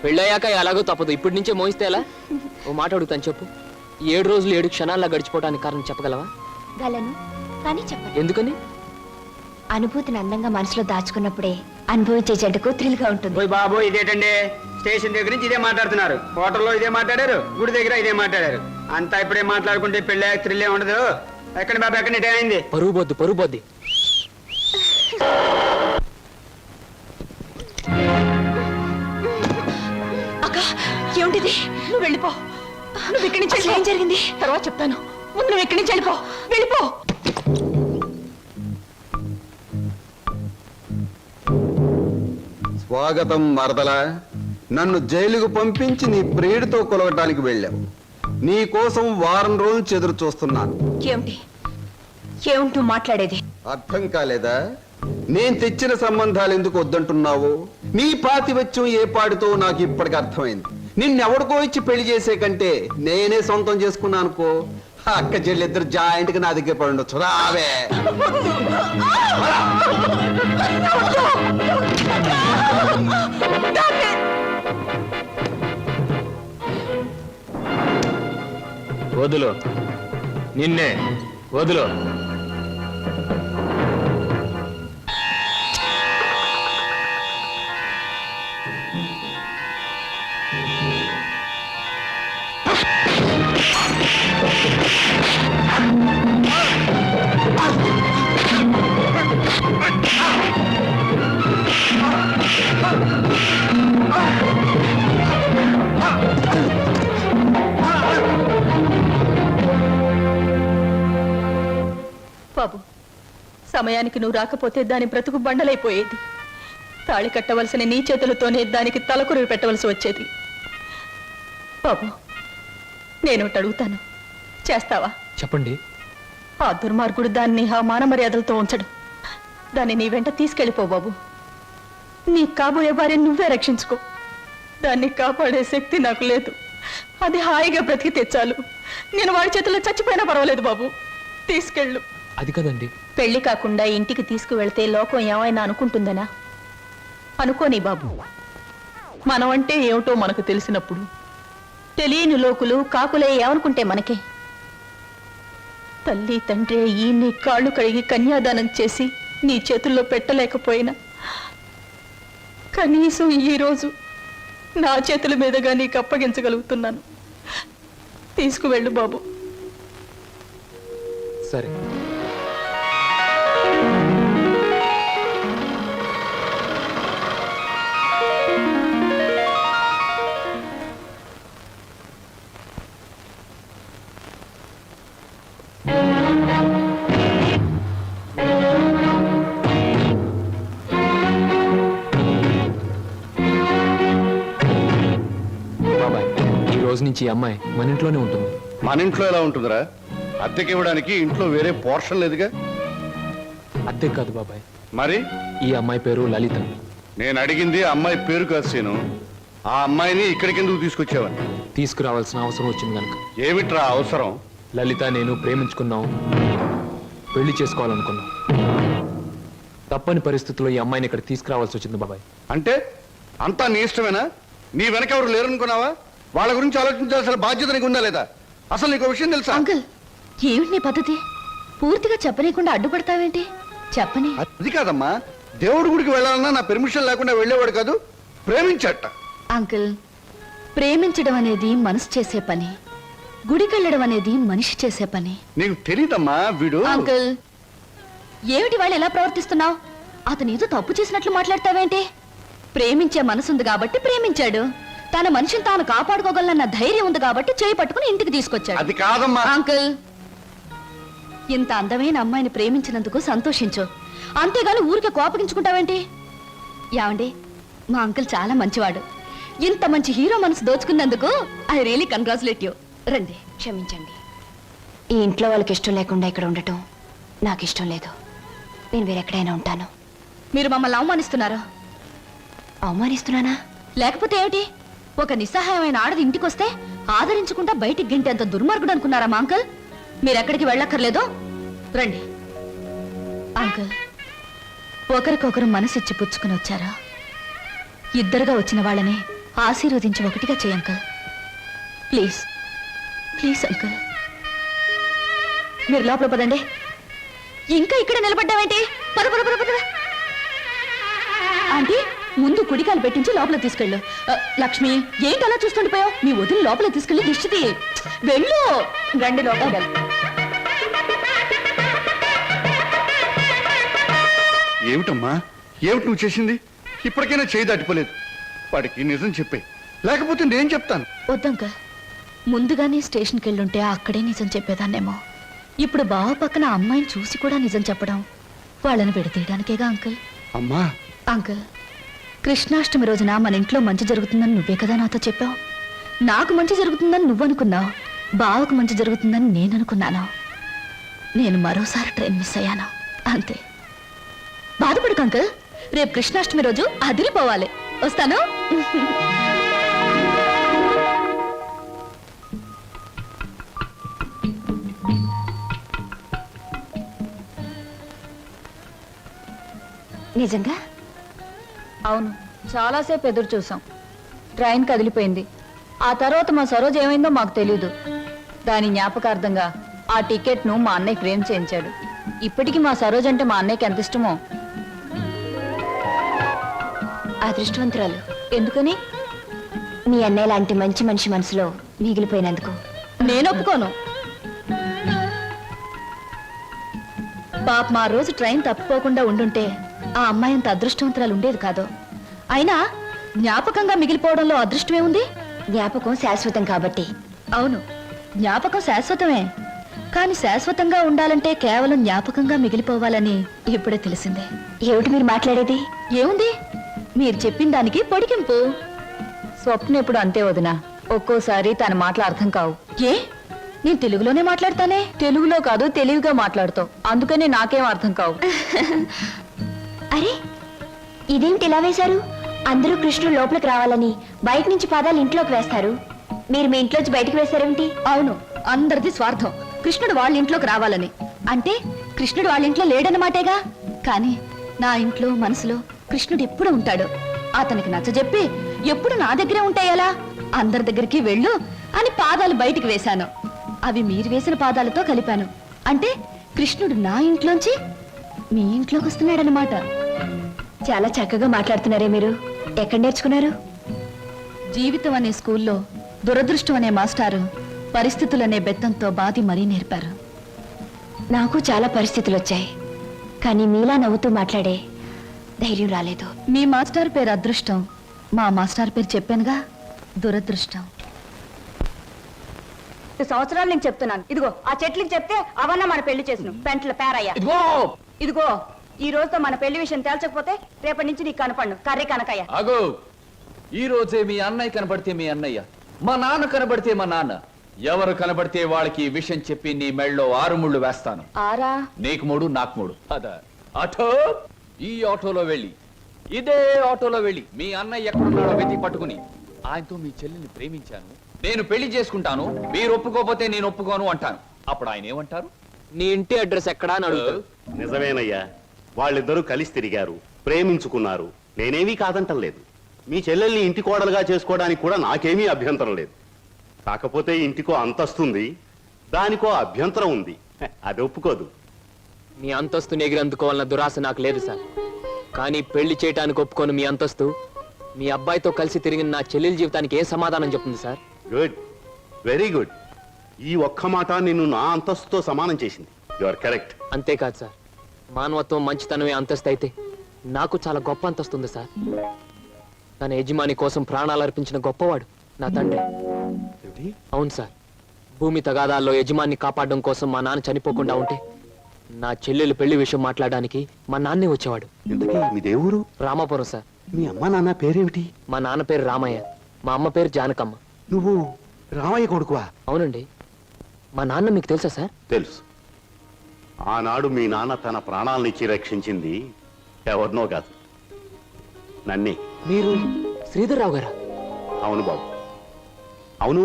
పెళ్ళయ్యాక ఎలాగో తప్పదు, ఇప్పటి నుంచే మోయిస్తే ఎలా? ఓ మాట అడుగుతాను, చెప్పు. 7 రోజులు 7 క్షణాల్లో గడిచిపోవడానికి కారణం చెప్పగలవా? గలను, కానీ చెప్పండి. ఎందుకని? అనుభూతిని అందంగా మనసులో దాచుకున్నప్పుడే అనుభవించే జంటకు థ్రిల్ గా ఉంటుంది. ఓయ్ బాబు, ఇదేటండి? స్టేషన్ దగ్గర నుంచి ఇదే మాట్లాడుతున్నారు, హోటల్లో ఇదే మాట్లాడారు, గుడి దగ్గర ఇదే మాట్లాడారు. అంతా ఇప్పుడే మాట్లాడుకుంటే పెళ్ళి థ్రిల్లే ఉండదు. ఎక్కడ బాబు, ఎక్కడ టైం అయింది? పరువు బొద్దు. అక్క, ఏమిటిది? నువ్వు వెళ్ళిపో. నువ్వు ఇక్కడి నుంచి ఏం జరిగింది తర్వాత చెప్తాను. ముందు నువ్వు ఇక్కడి నుంచి వెళ్ళిపో. స్వాగతం మరదల. నన్ను జైలుకు పంపించి నీ ప్రియుడితో కొలవటానికి వెళ్ళావు. నీ కోసం వారం రోజులు ఎదురు చూస్తున్నాను. ఏమిటి మాట్లాడేది? అర్థం కాలేదా? నేను తెచ్చిన సంబంధాలు ఎందుకు వద్దంటున్నావు? నీ పాతివత్యం ఏ పాడితో నాకు ఇప్పటికి అర్థమైంది. నిన్నెవడికో ఇచ్చి పెళ్లి చేసే కంటే నేనే సొంతం చేసుకున్నా అనుకో, అక్క చెల్లిద్దరు జాయింట్ గా నా దగ్గర పడి ఉండొచ్చు. రావే. వదులు, నిన్నే వదులు. బాబు, సమయానికి నువ్వు రాకపోతే దాని బ్రతుకు బండలైపోయేది. తాళి కట్టవలసిన నీ చేతులతోనే దానికి తలకురువి పెట్టవలసి వచ్చేది. బాబు, నేను ఒకటి అడుగుతాను, చేస్తావా? చెప్పండి. ఆ దుర్మార్గుడు దాన్ని ఆ మాన మర్యాదలతో ఉంచడు. దాన్ని నీ వెంట తీసుకెళ్ళిపో బాబు. నీ కాబోయే భార్య నువ్వే రక్షించుకో. దాన్ని కాపాడే శక్తి నాకు లేదు. అది హాయిగా బ్రతికితే చాలు. నేను వాడి చేతుల్లో చచ్చిపోయినా పర్వాలేదు బాబు, తీసుకెళ్ళు. అది కదండి. పెళ్లి కాకుండా ఇంటికి తీసుకువెళ్తే లోకం ఏమైనా అనుకుంటుందనా? అనుకోని బాబు. మనం అంటే ఏమిటో మనకు తెలిసినప్పుడు తెలియని లోకులు కాకులే ఏమనుకుంటే మనకే? తల్లి తండ్రి ఈ నీ కాళ్ళు కడిగి కన్యాదానం చేసి నీ చేతుల్లో పెట్టలేకపోయినా కనీసం ఈ రోజు నా చేతుల మీదుగా నీకు అప్పగించగలుగుతున్నాను. తీసుకువెళ్ళు బాబు. సరే. బాబాయ్, ఈ రోజు నుంచి ఈ అమ్మాయి మన ఇంట్లోనే ఉంటుంది. మన ఇంట్లో ఎలా ఉంటుందిరా? అద్దెకి ఇవ్వడానికి ఇంట్లో వేరే పోర్షన్ లేదుగా. అద్దె కాదు బాబాయ్, మరి ఈ అమ్మాయి పేరు లలిత. నేను అడిగింది అమ్మాయి పేరు కాదు సీను. ఆ అమ్మాయిని ఇక్కడికి ఎందుకు తీసుకొచ్చావని. తీసుకురావాల్సిన అవసరం వచ్చింది కనుక. ఏమిట్రా అవసరం? లలిత నేను ప్రేమించుకున్నాం, పెళ్లి చేసుకోవాలనుకున్నాం. తప్పని పరిస్థితుల్లో ఈ అమ్మాయిని ఇక్కడ తీసుకురావాల్సి వచ్చింది బాబాయ్. అంటే అంతా నీ ఇష్టమేనా? నీ వెనక ఎవరు లేరనుకున్నావా? వాళ్ళ గురించి ఆలోచించాల్సిన బాధ్యత నీకు ఉందా లేదా? అసలు నీకు విషయం తెలుసా? అంకుల్, ఏమిటి నీ పద్ధతి? పూర్తిగా చెప్పనీయకుండా అడ్డుపడతావేంటి? చెప్పని. అది కాదమ్మా, దేవుడి గుడికి వెళ్ళాలన్నా నా పెర్మిషన్ లేకుండా వెళ్ళేవాడు కాదు, ప్రేమించట. అంకుల్, ప్రేమించడం అనేది మనసు చేసే పని, గుడికెళ్ళడం అనేది మనిషి చేసే పని. నీకు తెలీదమ్మా వీడు. అంకుల్, ఏమిటి వాళ్ళు ఎలా ప్రవర్తిస్తున్నావు? అతను ఏదో తప్పు చేసినట్లు మాట్లాడతావేంటి? ప్రేమించే మనసుంది కాబట్టి ప్రేమించాడు. తన మనిషిని తాను కాపాడుకోగలన్న ధైర్యం ఉంది కాబట్టి చేయి పట్టుకుని ఇంటికి తీసుకొచ్చాడు. అది కాదమ్మా. అంకుల్, ఇంత అందమైన అమ్మాయిని ప్రేమించినందుకు సంతోషించు, అంతేగాని ఊరికే కోపగించుకుంటావేంటి? యావండి, మా అంకుల్ చాలా మంచివాడు. ఇంత మంచి హీరో మనసు దోచుకున్నందుకు ఐ రియలీ కంగ్రాచులేట్ యూ. రండి, క్షమించండి. ఈ ఇంట్లో వాళ్ళకి ఇష్టం లేకుండా ఇక్కడ ఉండటం నాకు ఇష్టం లేదు. నేను వేరెక్కడైనా ఉంటాను. మీరు మమ్మల్ని అవమానిస్తున్నారు. అవమానిస్తున్నానా? లేకపోతే ఏమిటి? ఒక నిస్సహాయమైన ఆడది ఇంటికొస్తే ఆదరించకుండా బయటికి గింటేంత దుర్మార్గుడు అనుకున్నారా మా అంకుల్? మీరెక్కడికి వెళ్ళక్కర్లేదు, రండి. అంకుల్, ఒకరికొకరు మనసిచ్చి పుచ్చుకుని వచ్చారా? ఇద్దరుగా వచ్చిన వాళ్ళని ఆశీర్వదించి ఒకటిగా చేయి అంకుల్. Please please uncle. మీరు లోపల పదండి. ఇంకా ఇక్కడ నిలబడ్డావేంటి? పద పద పద పద. ఆంటీ, ముందు కుడికాలు పెట్టించి లోపల తీసుకెళ్ళు. లక్ష్మి, ఏంటి అలా చూస్తుండిపోయావు? మీ వదిలి లోపల తీసుకెళ్ళి దిష్టి వెళ్ళు. రండి లోపల. ఏమిటమ్మా, ఏమిటి నువ్వు చేసింది? ఇప్పటికైనా చేయి దాటిపోలేదు. వాడికి నిజం చెప్పే, లేకపోతే నేను చెప్తాను. వద్దంక, ముందుగానే స్టేషన్కి వెళ్ళుంటే అక్కడే నిజం చెప్పేదాన్నేమో. ఇప్పుడు బావ పక్కన అమ్మాయిని చూసి కూడా నిజం చెప్పడం వాళ్ళని విడతీయడానికేగా అంకుల్. అమ్మా. అంకుల్, కృష్ణాష్టమి రోజున మన ఇంట్లో మంచి జరుగుతుందని నువ్వే కదా నాతో చెప్పావు. నాకు మంచి జరుగుతుందని నువ్వు అనుకున్నావు. బావకు మంచి జరుగుతుందని నేను అనుకున్నాను. నేను మరోసారి ట్రైన్ మిస్ అయ్యాను అంతే. బాధపడకు అంకుల్, రేపు కృష్ణాష్టమి రోజు అదిరిపోవాలి. వస్తాను. నిజంగా? అవును, చాలాసేపు ఎదురు చూసాం. ట్రైన్ కదిలిపోయింది. ఆ తర్వాత మా సరోజ ఏమైందో మాకు తెలీదు. దాని జ్ఞాపకార్థంగా ఆ టికెట్ను మా అన్నయ్య ఫ్రేమ్ చేయించాడు. ఇప్పటికీ మా సరోజ అంటే మా అన్నయ్యకి ఎంత ఇష్టమో. అదృష్టవంతురాలు. ఎందుకని? మీ అన్నయ్య లాంటి మంచి మనిషి మనసులో మిగిలిపోయినందుకు. నేను ఒప్పుకోను. పాప మా రోజు ట్రైన్ తప్పిపోకుండా ఉండుంటే ఆ అమ్మాయి అంత అదృష్టవంతురాలు ఉండేది కాదు. అయినా జ్ఞాపకంగా మిగిలిపోవడంలో అదృష్టమే ఉంది. జ్ఞాపకం శాశ్వతం కాబట్టి. అవును, జ్ఞాపకం శాశ్వతమే. కానీ శాశ్వతంగా ఉండాలంటే కేవలం జ్ఞాపకంగా మిగిలిపోవాలని ఇప్పుడే తెలిసిందే. ఏమిటి మీరు మాట్లాడేది? ఏముంది, మీరు చెప్పిన దానికి పొడిగింపు. స్వప్న ఎప్పుడు అంతే వదినా, ఒక్కోసారి తన మాటలు అర్థం కావు. ఏ, నేను తెలుగులోనే మాట్లాడతానే. తెలుగులో కాదు, తెలివిగా మాట్లాడుతావు. అందుకనే నాకేం అర్థం కావు. అరే, ఇదేమిటి ఇలా వేశారు? అందరూ కృష్ణుడు లోపలికి రావాలని బయట నుంచి పాదాలు ఇంట్లోకి వేస్తారు. మీరు మీ ఇంట్లోంచి బయటకు వేశారేమిటి? అవును, అందరిది స్వార్థం. కృష్ణుడు వాళ్ళ ఇంట్లోకి రావాలని. అంటే కృష్ణుడు వాళ్ళ ఇంట్లో లేడన్నమాటేగా. కానీ నా ఇంట్లో మనసులో కృష్ణుడు ఎప్పుడు ఉంటాడు. అతనికి నచ్చజెప్పి ఎప్పుడు నా దగ్గరే ఉంటాయలా? అందరి దగ్గరికి వెళ్ళు అని పాదాలు బయటికి వేశాను. అవి మీరు వేసిన పాదాలతో కలిపాను. అంటే కృష్ణుడు నా ఇంట్లోంచి మీ ఇంట్లోకి వస్తున్నాడనమాట. చాలా చక్కగా మాట్లాడుతున్నారే మీరు. ఎక్కడ నేర్చుకున్నారు? జీవితం అనే స్కూల్లో దురదృష్టం అనే మాస్టారు పరిస్థితులనే బెత్తంతో బాధి మరీ నేర్పారు. నాకు చాలా పరిస్థితులు వచ్చాయి, కానీ మీలా నవ్వుతూ మాట్లాడే ధైర్యం రాలేదు. మీ మాస్టర్ పేరు అదృష్టం, మా మాస్టర్ పేరు చెప్పానుగా, దురదృష్టం. సంవత్సరాలు నేను చెప్తున్నాను. ఇదిగో ఆ చెట్లకి చెప్తే అవన్నా మన పెళ్లి చేసిన పెంట్ల పేరయ్యా. ఇదిగో ఈ రోజుతో మన పెళ్లి విషయం తేల్చకపోతే రేపటి నుంచి నీకు కనపడను కర్రీ కనకయ్య. అగో, ఈ రోజే మీ అన్నయ్య కనబడితే మీ అన్నయ్య, మా నాన్న కనబడితే మా నాన్న, ఎవరు కనబడితే వాళ్ళకి ఈ విషయం చెప్పి నీ మెళ్ళలో 6 ముళ్ళు వేస్తాను. ఆరా? నీకు 3, నాకు 3. అదా ఆటో, ఈ ఆటోలో వెళ్ళి, ఇదే ఆటోలో వెళ్ళి మీ అన్నయ్య ఎక్కడున్నాడో వెతికి పట్టుకుని ఆయనతో మీ చెల్లిని ప్రేమించాను, నేను పెళ్లి చేసుకుంటాను, మీరు ఒప్పుకోపోతే నేను ఒప్పుకోను అంటాను. అప్పుడు ఆయన ఏమంటారు? నీ ఇంటి అడ్రస్ ఎక్కడా అని అడుగుతారు. నిజమేనయ్యా, వాళ్ళిద్దరూ కలిసి తిరిగారు, ప్రేమించుకున్నారు. నేనేమీ కాదంటం లేదు. మీ చెల్లెల్ని ఇంటి కోడలుగా చేసుకోవడానికి కూడా నాకేమీ అభ్యంతరం లేదు. కాకపోతే ఇంటికో అంతస్తుంది, దానికో అభ్యంతరం ఉంది. అది ఒప్పుకోదు. మీ అంతస్తుని ఎగిరందుకోవాలన్న దురాశ నాకు లేదు సార్. కానీ పెళ్లి చేయటానికి ఒప్పుకోను మీ అంతస్తు మీ అబ్బాయితో కలిసి తిరిగిన నా చెల్లెల జీవితానికి ఏ సమాధానం చెప్తుంది సార్? Good, very good. ఈ ఒక్క మాట నిన్ను నా అంతస్తుతో సమానం చేసింది. You are correct. అంతేకాదు సార్, మానవత్వం మంచితనమే అంతస్తు అయితే నాకు చాలా గొప్ప అంతస్తుంది సార్. తన యజమాని కోసం ప్రాణాలు అర్పించిన గొప్పవాడు నా తండ్రి. అవును సార్, భూమి తగాదాల్లో యజమాన్ని కాపాడడం కోసం మా నాన్న చనిపోకుండా ఉంటే నా చెల్లెలు పెళ్లి విషయం మాట్లాడడానికి మా నాన్నే వచ్చేవాడు. ఇంతకీ మీ దేవురు? రామాపురం సార్. మీ అమ్మ నాన్న పేరేమిటి? మా నాన్న పేరు రామయ్య, మా అమ్మ పేరు జానకమ్మ. నువ్వు రామయ్య కొడుకువా? అవునండి. మా నాన్న మీకు తెలుసా సార్? తెలుసు. ఆనాడు మీ నాన్న తన ప్రాణాలనిచ్చి రక్షించింది ఎవరినో కాదు, నన్నే. మీరు శ్రీధర్రావు గారా? అవును బాబు. అవును,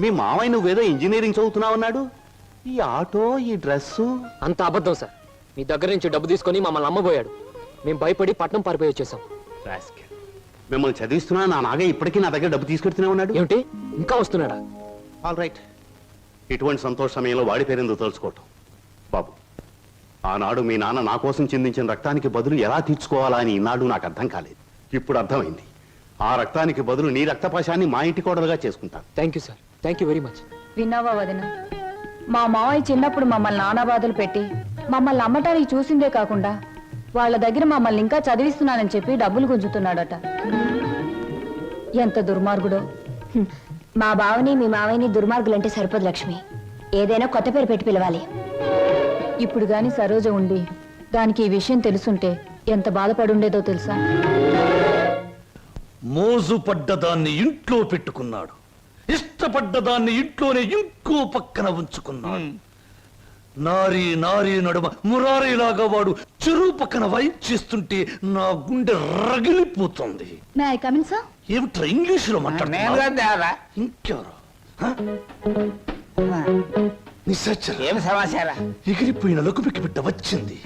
మీ మావయ్య నువ్వేదో ఇంజనీరింగ్ చదువుతున్నావన్నాడు. ఈ ఆటో, ఈ డ్రెస్సు అంత అబద్ధం సార్. మీ దగ్గర నుంచి డబ్బు తీసుకొని మమ్మల్ని అమ్మబోయాడు. మేము భయపడి పట్నం పారిపోయి వచ్చేసాం. మిమ్మల్ని చదివిస్తున్నా నా నాగయ్య ఇప్పటికీ నా దగ్గర డబ్బు తీసుకెడుతూనే ఉన్నాడు. ఏమిటి, ఇంకా వస్తున్నాడా? All right. ఇటువంటి సంతోష సమయంలో వాడి పేరెందుకు తలుచుకోవటం? బాబు, ఆనాడు మీ నాన్న నా కోసం చిందించిన రక్తానికి బదులు ఎలా తీర్చుకోవాలా అని ఈనాడు నాకు అర్థం కాలేదు. ఇప్పుడు అర్థమైంది. ఆ రక్తానికి బదులు నీ రక్తపాశాన్ని మా ఇంటి కోడలుగా చేసుకుంటాను. Thank you sir, thank you very much. విన్నావా వదిన, మా మావయ్య చిన్నప్పుడు మమ్మల్ని నానా బాధలు పెట్టి మమ్మల్ని అమ్మటానికి చూసిందే కాకుండా వాళ్ళ దగ్గర మమ్మల్ని ఇంకా చదివిస్తున్నానని చెప్పి డబ్బులు గుంజుతున్నాడట. ఎంత దుర్మార్గుడో. మా బావని మీ మావయ్యని దుర్మార్గులంటే సరిపోదు లక్ష్మి. ఏదైనా కొత్త పేరు పెట్టి పిలవాలి. ఇప్పుడు గాని సరోజ ఉండి దానికి ఈ విషయం తెలుసుంటే ఎంత బాధపడుండేదో తెలుసా? మోజు పడ్డదాన్ని ఇంట్లో పెట్టుకున్నాడు. ఇష్టపడ్డ దాన్ని ఇంట్లోనే ఇంకో పక్కన ఉంచుకున్నాడు. నారీ నారీ నడుమ మురారీలాగా వాడు చెరువు పక్కన వైప్ చేస్తుంటే నా గుండె రగిలిపోతుంది. May I come in sir? ఏమిట్రా ఇంగ్లీషులో నేను మాట్లాడుతున్నావు? కదా తేరా. ఇంకెవరు? హ? నిశాచర. ఏం సమాచారం? ఎగిరిపోయిన లకుపికి బిడ్డ వచ్చింది.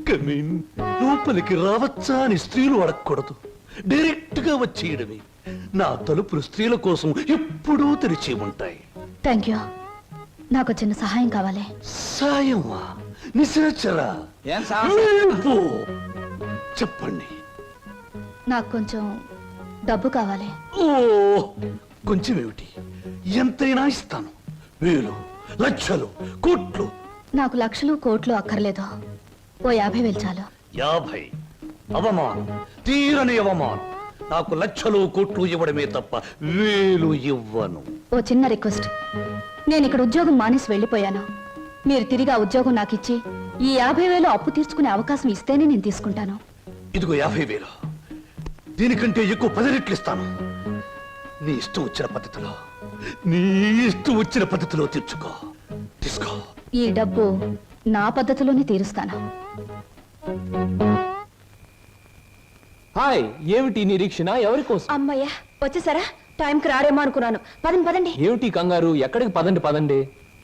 కమీన్, లోపలికి రావచ్చా అని స్త్రీలు అడగకూడదు, డైరెక్ట్ గా వచ్చేయడమే. నా తలుపులు స్త్రీల కోసం ఎప్పుడూ తెరిచి ఉంటాయి. Thank you. నాకు చిన్న సహాయం కావాలి. సాయమా? నిశాచరా, ఏం సమాచారం? వెళ్ళిపో. చెప్పండి. నాకు కొంచెం డబ్బు కావాలి. ఓ, కొంచెం ఏమిటి, ఎంతైనా ఇస్తాను. వేలు, లక్షలు, కోట్లు. నాకు లక్షలు కోట్లు అక్కర్లేదు. ఓ 50,000 చాలు. 50? అవమానం, తీరని అవమానం. నాకు లక్షలు కోట్లు ఇవ్వడమే తప్ప వేలు ఇవ్వను. ఓ చిన్న రిక్వెస్ట్. నేను ఇక్కడ ఉద్యోగం మానేసి వెళ్ళిపోయాను. మీరు తిరిగి ఆ ఉద్యోగం నాకు ఇచ్చి ఈ 50,000 అప్పు తీర్చుకునే అవకాశం ఇస్తేనే నేను తీసుకుంటాను. ఇదిగో 50,000. దీనికంటే ఎక్కువ 10 రెట్లు ఇస్తాను. నీ ఇష్టం వచ్చిన పద్ధతిలో, నీ ఇష్టం వచ్చిన పద్ధతిలో తీర్చుకో. తీసుకో. ఈ డబ్బు నా పద్ధతిలోనే తీరుస్తాను. హాయ్, ఏమిటి నిరీక్షణ? ఎవరి కోసం? అమ్మయ్యా వచ్చేసారా? టైంకి రారేమో అనుకున్నాను. పదండి పదండి. ఏమిటి కంగారు? ఎక్కడికి? పదండి పదండి.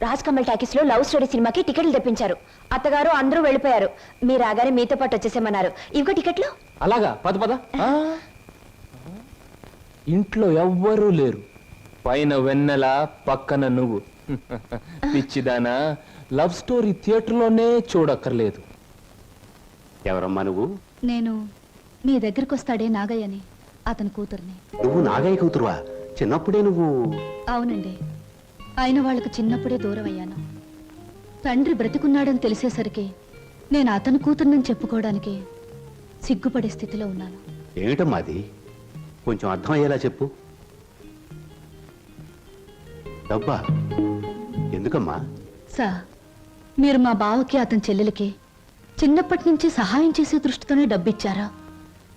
రాజ్ కమల్ టాకీస్ లో లవ్ స్టోరీ సినిమాకి టికెట్లు తెప్పించారు. అత్తగారు అందరూ వెళ్ళిపోయారు. మీరు రాగానే మీతో పాటు వచ్చేసేమన్నారు. ఇవిగో టికెట్లు. అలాగా, పద పద. ఇంట్లో ఎవ్వరూ లేరు. పైన వెన్నెల, పక్కన నువ్వు. పిచ్చిదానా, లవ్ స్టోరీ థియేటర్లోనే చూడక్కర్లేదు. ఎవరమ్మా నువ్వు? నేను మీ దగ్గరికి వస్తాడే నాగయ్యని, అతని కూతుర్ని. నువ్వు నాగయ్య కూతురువా? చిన్నప్పుడే నువ్వు? అవునండి. అయిన వాళ్ళకు చిన్నప్పుడే దూరం అయ్యాను. తండ్రి బ్రతికున్నాడని తెలిసేసరికి నేను అతని కూతుర్నని చెప్పుకోవడానికి సిగ్గుపడే స్థితిలో ఉన్నాను. ఏమిటమ్మా అది? కొంచెం అర్థమయ్యేలా చెప్పు. డబ్బా? ఎందుకమ్మా? సార్, మీరు మా బావకి అతని చెల్లెలకి చిన్నప్పటి నుంచి సహాయం చేసే దృష్టితోనే డబ్బిచ్చారా?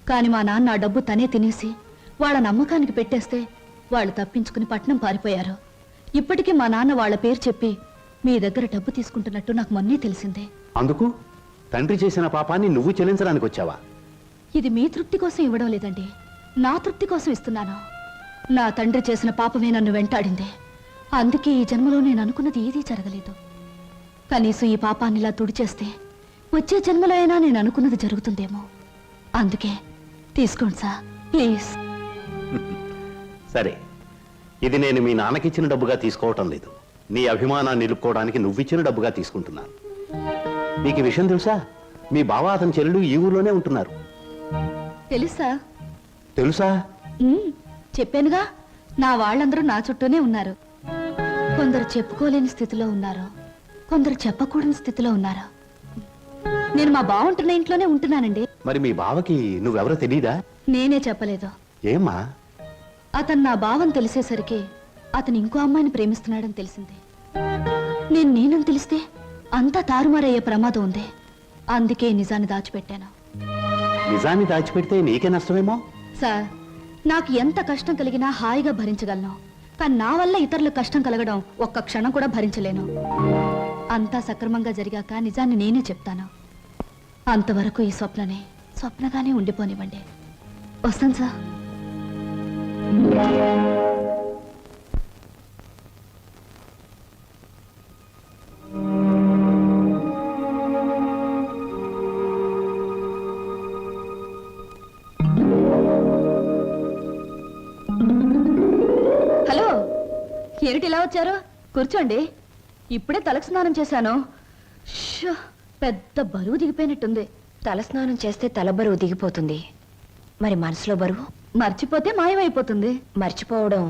కానీ మా నాన్న ఆ డబ్బు తనే తినేసి వాళ్ళ నమ్మకానికి పెట్టేస్తే వాళ్ళు తప్పించుకుని పట్నం పారిపోయారు. ఇప్పటికీ మా నాన్న వాళ్ళ పేరు చెప్పి మీ దగ్గర డబ్బు తీసుకుంటున్నట్టు నాకు మొన్నే తెలిసిందే. అందుకు తండ్రి చేసిన పాపాన్ని నువ్వు చెల్లించడానికి వచ్చావా? ఇది మీ తృప్తి కోసం ఇవ్వడం లేదండి, నా తృప్తి కోసం ఇస్తున్నాను. నా తండ్రి చేసిన పాపమే నన్ను వెంటాడింది. అందుకే ఈ జన్మలో నేను అనుకున్నది ఏదీ జరగలేదు. కనీసం ఈ పాపాన్ని ఇలా తుడిచేస్తే వచ్చే జన్మలో అయినా నేను అనుకున్నది జరుగుతుందేమో. అందుకే తీసుకోండి సార్, ప్లీజ్. సరే, ఇది నేను మీ నాన్నకిచ్చిన డబ్బుగా తీసుకోవటం లేదు. నీ అభిమానాన్ని నిలుపుకోవడానికి నువ్విచ్చిన డబ్బుగా తీసుకుంటున్నాను. నీకు ఈ విషయం తెలుసా? మీ బావ అతని చెల్లెలు ఈ ఊర్లోనే ఉంటున్నారు. తెలుసా? తెలుసా? చెప్పానుగా, నా వాళ్ళందరూ నా చుట్టూనే ఉన్నారు. కొందరు చెప్పుకోలేని స్థితిలో ఉన్నారు, కొందరు చెప్పకూడని స్థితిలో ఉన్నారు. నేను మా బావుంటున్న ఇంట్లోనే ఉంటున్నానండి. మరి మీ బావకి నువ్వెవరో తెలీదా? నేనే చెప్పలేదు. ఏమ్మా? అతను నా భావం తెలిసేసరికి అతను ఇంకో అమ్మాయిని ప్రేమిస్తున్నాడని తెలిసింది. నేనని తెలిస్తే అంతా తారుమారయ్యే ప్రమాదం ఉంది. అందుకే నిజాన్ని దాచిపెట్టాను. నిజాన్ని దాచిపెడితే నీకే నష్టమేమో. సార్, నాకు ఎంత కష్టం కలిగినా హాయిగా భరించగలను. కానీ నా వల్ల ఇతరులకు కష్టం కలగడం ఒక్క క్షణం కూడా భరించలేను. అంతా సక్రమంగా జరిగాక నిజాన్ని నేనే చెప్తాను. అంతవరకు ఈ స్వప్నగానే ఉండిపోనివ్వండి. వస్తాను సార్. హలో, ఏమిటి ఇలా వచ్చారు? కూర్చోండి. ఇప్పుడే తలకు స్నానం చేశాను. షో, పెద్ద బరువు దిగిపోయినట్టుంది. తలస్నానం చేస్తే తల బరువు దిగిపోతుంది. మరి మనసులో బరువు? మర్చిపోతే మాయమైపోతుంది. మర్చిపోవడం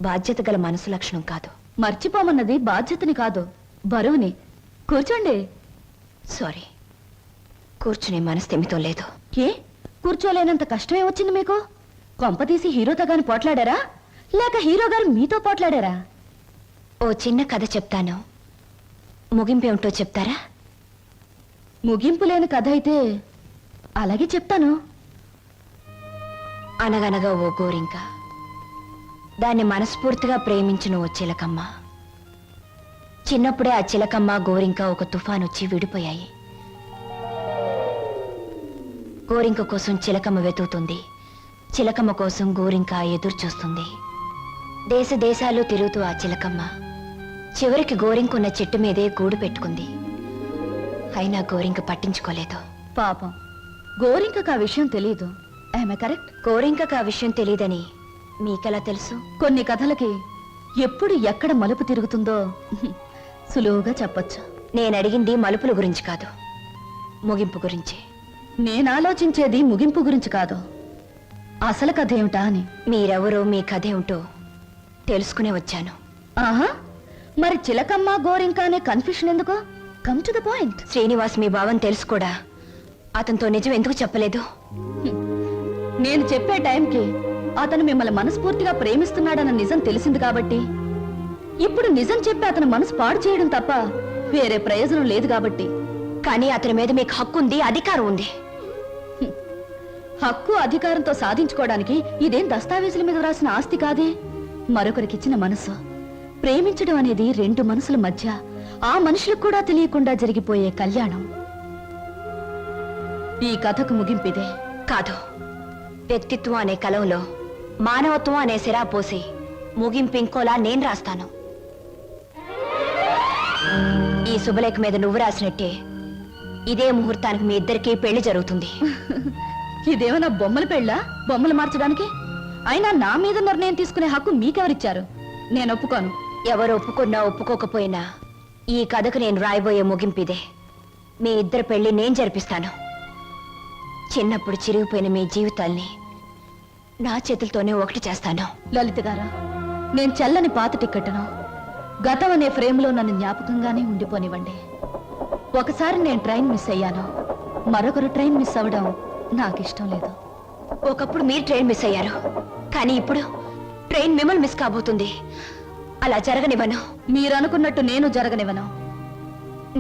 బాధ్యత గల మనసు లక్షణం కాదు. మర్చిపోమన్నది బాధ్యతని కాదు, బరువుని. కూర్చోండి. సారీ, కూర్చునే మనస్థిమితం లేదు. ఏ, కూర్చోలేనంత కష్టమే వచ్చింది మీకు? కొంపతీసి హీరోతో గాని పోట్లాడారా, లేక హీరో గారు మీతో పోట్లాడారా? ఓ చిన్న కథ చెప్తాను, ముగింపేమిటో చెప్తారా? ముగింపు లేని కథ అయితే అలాగే చెప్తాను. అనగనగా ఓ గోరింక దాన్ని మనస్ఫూర్తిగా ప్రేమించిన ఓ చిలకమ్మ. చిన్నప్పుడే ఆ చిలకమ్మ గోరింక ఒక తుఫాన్ వచ్చి విడిపోయాయి. గోరింక కోసం చిలకమ్మ వెతుకుతుంది, చిలకమ్మ కోసం గోరింక ఎదురు చూస్తుంది. దేశ దేశాలు తిరుగుతూ ఆ చిలకమ్మ చివరికి గోరింకున్న చెట్టు మీదే గూడు పెట్టుకుంది. అయినా గోరింక పట్టించుకోలేదు. పాపం గోరింకకు ఆ విషయం తెలియదు. ఆమె కరెక్ట్. గోరింకకు ఆ విషయం తెలియదని మీకెలా తెలుసు? కొన్ని కథలకి ఎప్పుడు ఎక్కడ మలుపు తిరుగుతుందో సులువుగా చెప్పొచ్చు. నేను అడిగింది మలుపుల గురించి కాదు, ముగింపు గురించి. నేను ఆలోచించేది ముగింపు గురించి కాదు, అసలు కథ ఏమిటా అని. మీరెవరో, మీ కథ ఏమిటో తెలుసుకునే వచ్చాను. ఆహా, మరి చిలకమ్మ గోరింక అనే కన్ఫ్యూషన్ ఎందుకు? Come to the point. Srinivas మీ భావం తెలుసు కూడా అతనితో నిజం ఎందుకు చెప్పలేదు? నేను చెప్పే టైంకి అతను మిమ్మల్ని మనస్ఫూర్తిగా ప్రేమిస్తున్నాడన్న నిజం తెలిసింది కాబట్టి, ఇప్పుడు నిజం చెప్పి అతను మనసు పాడు చేయడం తప్ప వేరే ప్రయోజనం లేదు కాబట్టి. కానీ అతని మీద మీకు హక్కు ఉంది, అధికారం ఉంది. హక్కు అధికారంతో సాధించుకోవడానికి ఇదేం దస్తావేజుల మీద రాసిన ఆస్తి కాదే, మరొకరికిచ్చిన మనసు. ప్రేమించడం అనేది రెండు మనసుల మధ్య, ఆ మనుషులకు కూడా తెలియకుండా జరిగిపోయే కళ్యాణం. ఈ కథకు ముగింపిదే. కాదు, వ్యక్తిత్వం అనే కలంలో మానవత్వం అనే సిరా పోసి ముగింపు ఇంకోలా నేను రాస్తాను. ఈ శుభలేఖ మీద నువ్వు రాసినట్టే ఇదే ముహూర్తానికి మీ ఇద్దరికీ పెళ్లి జరుగుతుంది. ఇదేమన్నా బొమ్మల పెళ్ళా? బొమ్మలు మార్చడానికి? అయినా నా మీద నిర్ణయం తీసుకునే హక్కు మీకెవరిచ్చారు? నేను ఒప్పుకోను. ఎవరు ఒప్పుకున్నా ఒప్పుకోకపోయినా ఈ కథకు నేను రాయబోయే ముగింపిదే. మీ ఇద్దరు పెళ్లి నేను జరిపిస్తాను. చిన్నప్పుడు చిరిగిపోయిన మీ జీవితాల్ని నా చేతులతోనే ఒకటి చేస్తాను. లలిత గారా, నేను చెల్లని పాత టిక్కెట్ను గతం అనే ఫ్రేమ్లో నన్ను జ్ఞాపకంగానే ఉండిపోనివ్వండి. ఒకసారి నేను ట్రైన్ మిస్ అయ్యాను, మరొకరు ట్రైన్ మిస్ అవ్వడం నాకు ఇష్టం లేదు. ఒకప్పుడు మీరు ట్రైన్ మిస్ అయ్యారు, కానీ ఇప్పుడు ట్రైన్ మిమ్మల్ని మిస్ కాబోతుంది. అలా జరగనివ్వను. మీరు అనుకున్నట్టు నేను జరగనివ్వను.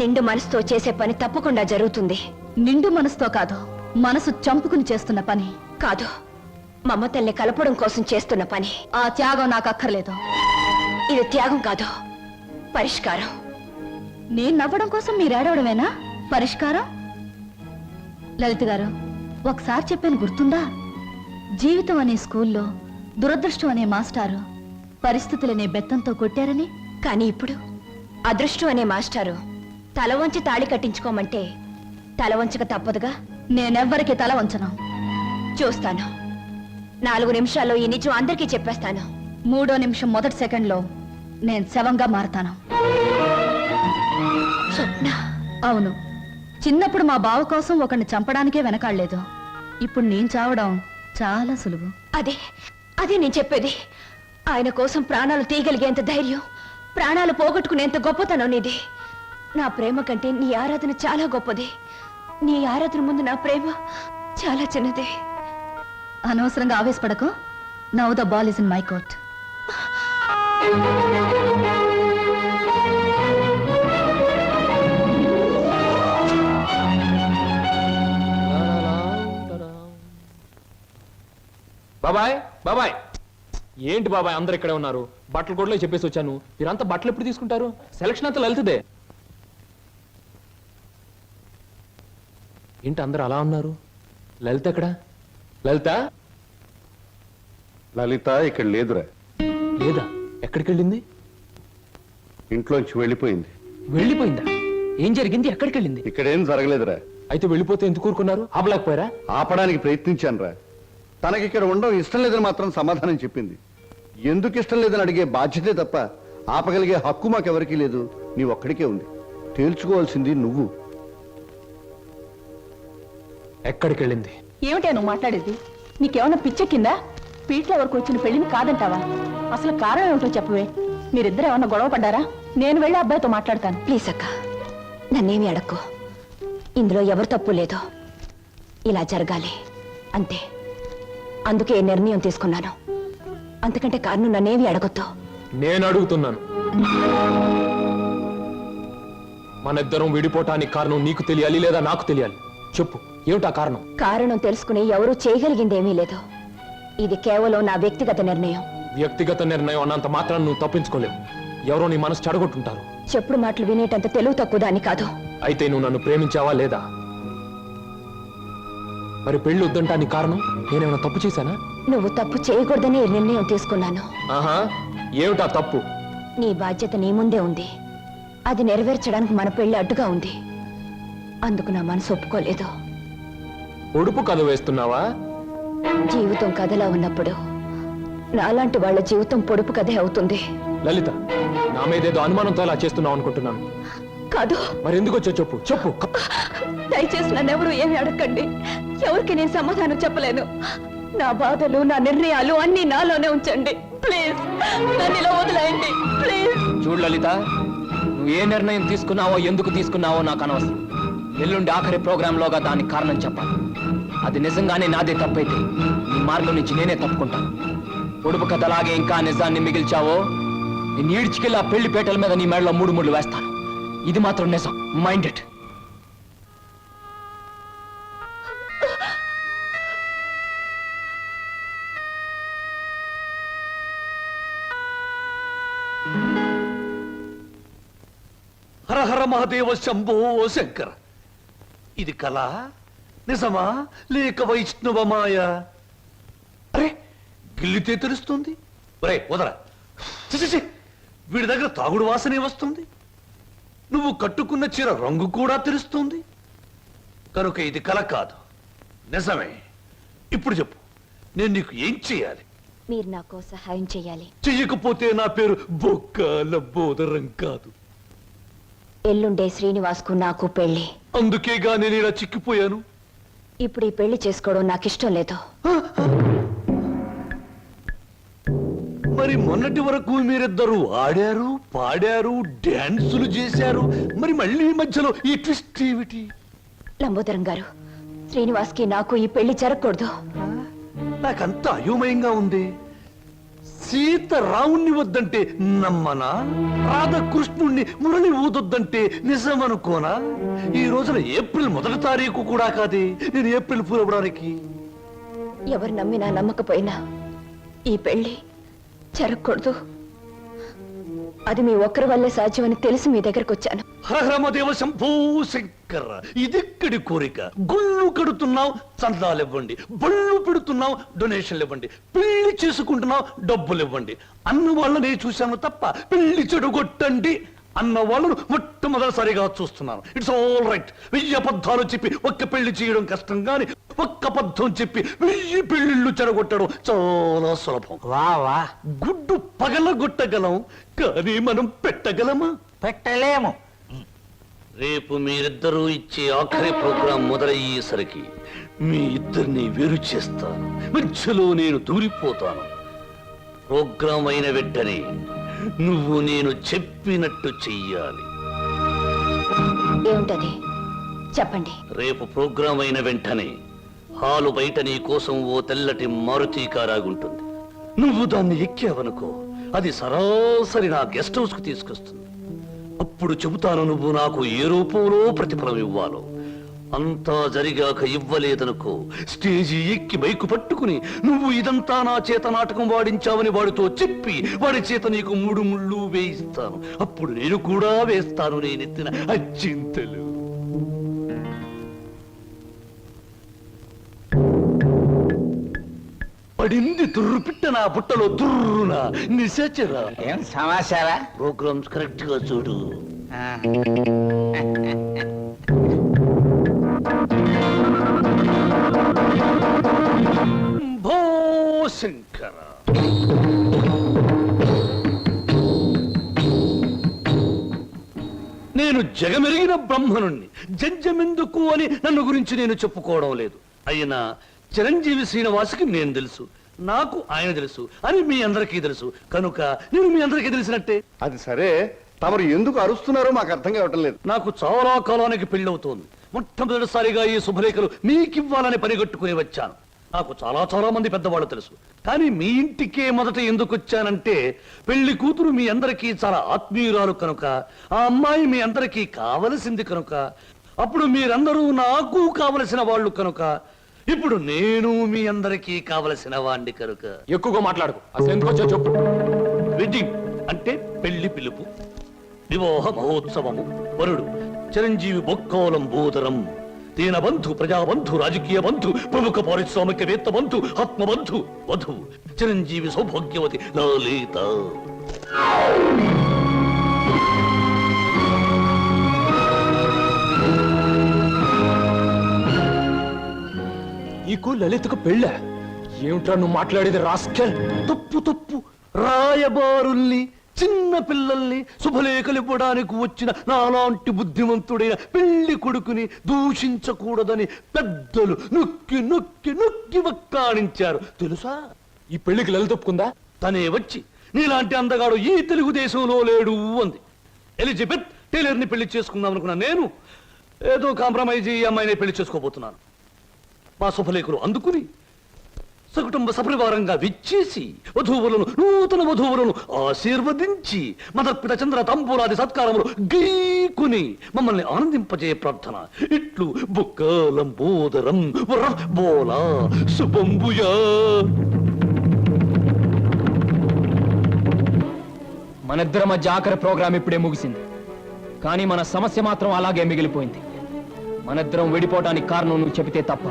నిండు మనసుతో చేసే పని తప్పకుండా జరుగుతుంది. నిండు మనసుతో కాదు, మనసు చంపుకుని చేస్తున్న పని. కాదు, మమతల్ని కలపడం కోసం చేస్తున్న పని. ఆ త్యాగం నాకు అక్కర్లేదు. ఇది త్యాగం కాదు, పరిష్కారం. నేను నవ్వడం కోసం మీరు ఏడవడమేనా పరిష్కారం? లలిత గారు, ఒకసారి చెప్పాను గుర్తుందా? జీవితం అనే స్కూల్లో దురదృష్టం అనే మాస్టారు పరిస్థితులనే బెత్తంతో కొట్టారని. కానీ ఇప్పుడు అదృష్టం అనే మాస్టారు తల వంచి తాళి కట్టించుకోమంటే తల వంచక తప్పదుగా. నేనెవ్వరికి తల వంచను. చూస్తాను. 4 నిమిషాల్లో ఈ నిజం అందరికీ చెప్పేస్తాను. 3వ నిమిషం మొదటి సెకండ్లో నేను శవంగా మారతాను. స్వప్న. అవును, చిన్నప్పుడు మా బావ కోసం ఒకరిని చంపడానికే వెనకాడలేదు. ఇప్పుడు నేను చావడం చాలా సులువు. అదే నేను చెప్పేది. ఆయన కోసం ప్రాణాలు తీయగలిగేంత ధైర్యం, ప్రాణాలు పోగొట్టుకునేంత గొప్పతనం నీది. నా ప్రేమ కంటే నీ ఆరాధన చాలా గొప్పది. నీ ఆరాధన ముందు నా ప్రేమ చాలా చిన్నది. అనవసరంగా ఆవేశపడకు. Now the ball is in my court. బాబాయ్, బాబాయ్. ఏంటి బాబాయ్ అందరు ఇక్కడే ఉన్నారు? బట్టలు కూడా చెప్పేసి వచ్చాను. మీరంతా బట్టలు ఎప్పుడు తీసుకుంటారు? సెలక్షన్ అంతా లలితదే. ఏంటి అందరు అలా ఉన్నారు? లలిత ఎక్కడ? లలిత? లలిత ఇక్కడ లేదురా. లేదా? ఎక్కడికి వెళ్ళింది? ఇంట్లోంచి వెళ్ళిపోయింది. వెళ్ళిపోయిందా? ఏం జరిగింది? ఎక్కడికి వెళ్ళింది? ఇక్కడేం జరగలేదురా. అయితే వెళ్ళిపోతే ఎందుకు ఊరుకున్నారు? ఆపలేకపోయారా? ఆపడానికి ప్రయత్నించాను రా. తనకి ఇక్కడ ఉండడం ఇష్టం లేదని మాత్రం సమాధానం చెప్పింది. ఎందుకు ఇష్టం లేదని అడిగే బాధ్యతే తప్ప ఆపగలిగే హక్కు మాకెవరికీ లేదు. నీ ఒక్కడికే ఉంది. తేల్చుకోవాల్సింది నువ్వు. ఎక్కడికి వెళ్ళింది? ఏమిటా నువ్వు మాట్లాడేది? నీకేమన్నా పిచ్చెక్కిందా? పీట్ల వరకు వచ్చిన పెళ్లిని కాదంటావా? అసలు కారణం ఏమిటో చెప్పవే. మీరిద్దరు ఏమన్నా గొడవ పడ్డారా? నేను వెళ్ళి అబ్బాయితో మాట్లాడతాను. ప్లీజ్ అక్క, నన్నేమి అడక్కు. ఇందులో ఎవరు తప్పు లేదో. ఇలా జరగాలి అంతే. అందుకే నిర్ణయం తీసుకున్నాను. అంతకంటే కారణం నన్నేమి అడగొద్దు. నేను అడుగుతున్నాను. మన ఇద్దరం విడిపోవటానికి కారణం నీకు తెలియాలి లేదా నాకు తెలియాలి. చెప్పు, ఏమిటా కారణం? కారణం తెలుసుకుని ఎవరూ చేయగలిగిందేమీ లేదు. ఇది కేవలం నా వ్యక్తిగత నిర్ణయం. వ్యక్తిగత నిర్ణయం అన్నంత మాత్రం నువ్వు తప్పించుకోలేవు. ఎవరో నీ మనసు చెడగొట్టుంటారు. చెప్పుడు మాటలు వినేటంత తెలుగు తక్కువ దాన్ని కాదు. అయితే నువ్వు నన్ను ప్రేమించావా లేదా? మరి పెళ్లి వద్దంటానికి కారణం నేనేమైనా తప్పు చేశానా? నువ్వు తప్పు చేయకూడదని ఈ నిర్ణయం తీసుకున్నాను. ఆహా, ఏమిటా తప్పు? నీ బాధ్యత నీ ముందే ఉంది. అది నెరవేర్చడానికి మన పెళ్లి అడ్డుగా ఉంది. అందుకు నా మనసు ఒప్పుకోలేదు. ఉడుపు కథ వేస్తున్నావా? జీవితం కథలా ఉన్నప్పుడు నాలాంటి వాళ్ళ జీవితం పొడుపు కథే అవుతుంది. లలిత, నా మీదేదో అనుమానంతో అలా చేస్తున్నావు అనుకుంటున్నాను. కాదు. మరి ఎందుకు వచ్చో చెప్పు చెప్పు. దయచేసి నన్నెవరూ ఏమి అడగండి. ఎవరికి నేను సమాధానం చెప్పలేను. నా బాధలు, నా నిర్ణయాలు అన్ని నాలోనే ఉంచండి. ప్లీజ్ నన్ను ఇలా వదిలేయండి. ప్లీజ్. చూడు లలిత, నువ్వు ఏ నిర్ణయం తీసుకున్నావో ఎందుకు తీసుకున్నావో నాకు అనవసరం. ఎల్లుండి ఆఖరి ప్రోగ్రాంలోగా దానికి కారణం చెప్పాలి. అది నిజంగానే నాదే తప్పైతే నీ మార్గం నుంచి నేనే తప్పుకుంటాను. పొడుపు కథలాగే ఇంకా నిజాన్ని మిగిల్చావో నేను ఈడ్చికెళ్ళి ఆ పెళ్లి పేటల మీద నీ మెడలో 3 ముళ్ళు వేస్తాను. ఇది మాత్రం నిజం. Mind it. హర హర మహాదేవ శంభో శంకర. ఇది కళ నిజమా లేక వైష్ణవ మాయ? అరే, గిల్లితే తెలుస్తుంది. ఒరే వదరా, వీడి దగ్గర తాగుడు వాసనే వస్తుంది. నువ్వు కట్టుకున్న చీర రంగు కూడా తెలుస్తుంది. కనుక ఇది కళ కాదు, నిజమే. ఇప్పుడు చెప్పు, నేను నీకు ఏం చేయాలి? మీరు నాకు సహాయం చేయాలి. చెయ్యకపోతే నా పేరు బొక్కల బోదరం కాదు. ఎల్లుండే శ్రీనివాస్కు నాకు పెళ్లి. అందుకేగా నేను ఇలా చిక్కిపోయాను. ఇప్పుడు ఈ పెళ్లి చేసుకోవడం నాకు ఇష్టం లేదు. మరి మొన్నటి వరకు మీరిద్దరూ ఆడారు, పాడారు, డాన్సులు చేశారు. మరి మళ్ళీ మధ్యలో ఈ ట్విస్ట్ ఏమిటి? లంబోదరం గారు, శ్రీనివాస్కి నాకు ఈ పెళ్లి జరగకూడదు. నాకంత అయోమయంగా ఉంది. సీత రావుణ్ణి వద్దంటే నమ్మనా? రాధకృష్ణుణ్ణి మురళి ఊదొద్దంటే నిజమనుకోనా? ఈ రోజున ఏప్రిల్ 1వ తారీఖు కూడా కాదే నేను ఏప్రిల్ ఫూల్ అవ్వడానికి. ఎవరు నమ్మినా నమ్మకపోయినా ఈ పెళ్లి జరగకూడదు. అది మీ ఒక్కరి వల్లే సాధ్యమని తెలిసి మీ దగ్గరకు వచ్చాను. హరహరమదేవ శంభో శంకర. ఇదెక్కడి కోరిక? గుళ్ళు కడుతున్నావు, చందాలు ఇవ్వండి. బళ్ళు పెడుతున్నావు, డొనేషన్లు ఇవ్వండి. పెళ్లి చేసుకుంటున్నావు, డబ్బులు ఇవ్వండి. అన్న వాళ్ళనే చూశాను తప్ప పెళ్లి చెడుగొట్టండి అన్న వాళ్ళను మొట్టమొదటిసారిగా చూస్తున్నాను. It's all right. 1000 అబద్ధాలు చెప్పి ఒక్క పెళ్లి చేయడం కష్టం, గాని ఒక్క అబద్ధం చెప్పి 1000 పెళ్లిళ్ళు చెడగొట్టడం చాలా సులభం. వా గుడ్డు పగలగొట్టగలం, కానీ మనం పెట్టగలమా? పెట్టలేము. రేపు మీరిద్దరూ ఇచ్చే ఆఖరి ప్రోగ్రాం మొదలయ్యేసరికి మీ ఇద్దరిని వేరు చేస్తాను. మధ్యలో నేను దూరిపోతాను. ప్రోగ్రాం అయిన వెంటనే నువ్వు నేను చెప్పినట్టు చెయ్యాలి. ఏమిటది? చెప్పండి. రేపు ప్రోగ్రాం అయిన వెంటనే హాలు బయట నీ కోసం ఓ తెల్లటి మారుతి కారాగుంటుంది. నువ్వు దాన్ని ఎక్కావనుకో, అది సరాసరి నా గెస్ట్ హౌస్ కు తీసుకొస్తుంది. అప్పుడు చెబుతాను నువ్వు నాకు ఏ రూపంలో ప్రతిఫలం ఇవ్వాలో. అంతా జరిగాక ఇవ్వలేదనుకో, స్టేజి ఎక్కి మైకు పట్టుకుని నువ్వు ఇదంతా నా చేత నాటకం వాడించావని వాడితో చెప్పి వాడి చేత నీకు 3 ముళ్ళు వేయిస్తాను. అప్పుడు నేను కూడా వేస్తాను నేనెత్తిన అచ్చింతలు. పడింది తుర్రుపిట్ట నా బుట్టలో తుర్రున నిశాచరా. ఏం సమాచారా? ప్రోగ్రామ్స్ కరెక్ట్ గా చూడు. భో శంకర. నేను జగమెరిగిన బ్రహ్మనుణ్ణి. జంజమెందుకు అని నన్ను గురించి నేను చెప్పుకోవడం లేదు. అయినా చిరంజీవి శ్రీనివాసుకి నేను తెలుసు, నాకు ఆయన తెలుసు అని మీ అందరికీ తెలుసు. కనుక నేను మీ అందరికీ తెలిసినట్టే. అది సరే, తమరు ఎందుకు అరుస్తున్నారో మాకు అర్థం కావటం లేదు. నాకు చాలా కాలానికి పెళ్ళవుతోంది. మొట్టమొదటిసారిగా ఈ శుభలేఖలు మీకివ్వాలని పనిగట్టుకుని వచ్చాను. నాకు చాలా మంది పెద్దవాళ్ళు తెలుసు, కానీ మీ ఇంటికే మొదట ఎందుకు వచ్చానంటే పెళ్లి కూతురు మీ అందరికీ చాలా ఆత్మీయురాలు కనుక, ఆ అమ్మాయి మీ అందరికీ కావలసింది కనుక, అప్పుడు మీరందరూ నాకు కావలసిన వాళ్ళు కనుక ఇప్పుడు నేను మీ అందరికీ కావలసిన వాణ్ణి కనుక ఎక్కువగా మాట్లాడుకో అసలు ఎందుకు వచ్చావు చెప్పు. వెడ్డింగ్ అంటే పెళ్లి పిలుపు, వివాహ మహోత్సవము. వరుడు చిరంజీవి బొక్కోలం బోదరం, దీనబంధు, ప్రజాబంధు, రాజకీయ బంధు, ప్రముఖ పారిశ్రామికవేత్త బంధు, ఆత్మబంధు. వధువు చిరంజీవి సౌభాగ్యవతి లలిత. నీకు లలితకు పెళ్ళా? ఏమిట్రా నువ్వు మాట్లాడేది రాస్కెల్? తప్పు తప్పు. రాయబారుల్ని, చిన్న పిల్లల్ని శుభలేఖలు ఇవ్వడానికి వచ్చిన నాలాంటి బుద్ధిమంతుడైన పెళ్లి కొడుకుని దూషించకూడదని పెద్దలు నొక్కి నొక్కి నొక్కి వక్కాణించారు తెలుసా? ఈ పెళ్లికి లలిత ఒప్పుకుందా? తనే వచ్చి నీలాంటి అందగాడు ఈ తెలుగుదేశంలో లేడు అంది. ఎలిజబెత్ టైలర్ని పెళ్లి చేసుకుందాం అనుకున్నా నేను ఏదో కాంప్రమైజ్ ఈ అమ్మాయిని పెళ్లి చేసుకోబోతున్నాను. మా శుభలేఖలు అందుకుని సకుటుంబ సపరివారంగా విచ్చేసి వధూవులను, నూతన వధూవులను ఆశీర్వదించి మదర్పిత చంద్ర తంబూలాది సత్కారములు గీకుని మమ్మల్ని ఆనందింపజే ప్రార్థన. ఇట్లు బుక్కలంబోదరం బోలా శుభంబుయా. మనిద్దరి మధ్య ఆఖరి ప్రోగ్రాం ఇప్పుడే ముగిసింది, కానీ మన సమస్య మాత్రం అలాగే మిగిలిపోయింది. మనిద్దరం విడిపోవడానికి కారణం నువ్వు చెబితే తప్ప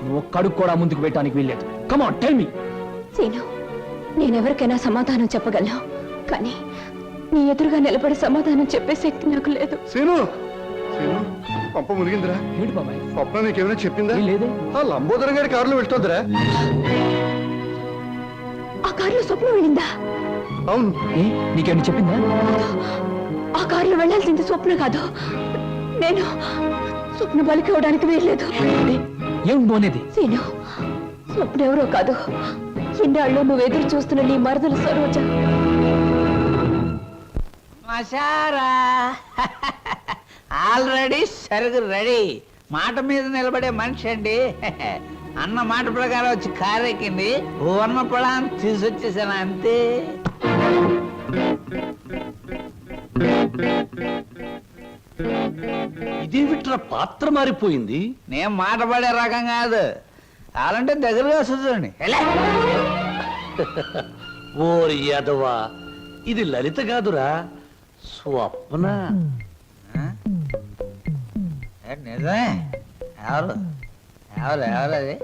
నువ్వు కడుగు కూడా ముందుకు పెట్టడానికి వీల్లేదు. Come on tell me. Seenu, నేనెవరికైనా సమాధానం చెప్పగలను, కానీ నీ ఎదురుగా నిలబడి సమాధానం చెప్పే శక్తి నాకు లేదు. సీను, సీను, పంప మునిగిందిరా. ఏంటి బాబాయ్? స్వప్న నీకేమైనా చెప్పిందా? లేదే. ఆ లంబోదరం గారి కారులో వెళ్తుందిరా. ఆ కారులో స్వప్నం వెళ్ళిందా? అవును. నీకేమైనా చెప్పిందా? ఆ కారులో వెళ్ళాల్సింది స్వప్న కాదు, నేను. స్వప్న బలికి అవడానికి వీల్లేదు. ఏం పోనేది? సీను, స్వప్న ఎవరో కాదు, ఇన్నాళ్ళు నువ్వు ఎదురు చూస్తున్న నీ మరదలు సరోజ. మషారా ఆల్రెడీ సరుగు రెడీ. మాట మీద నిలబడే మనిషి అండి. అన్న మాట ప్రకారం వచ్చి కారెక్కింది, వర్ణ పొలాన్ని తీసుకొచ్చేసాను అంతే. ఇదేమిట్రా పాత్ర మారిపోయింది? నేను మాట పడే రకం కాదు, అలాంటే దగ్గరగా చూడండి. ఓరి యాదవా, ఇది లలిత కాదురా, స్వప్న. నిజమే. ఎవరు ఎవరు ఎవరది?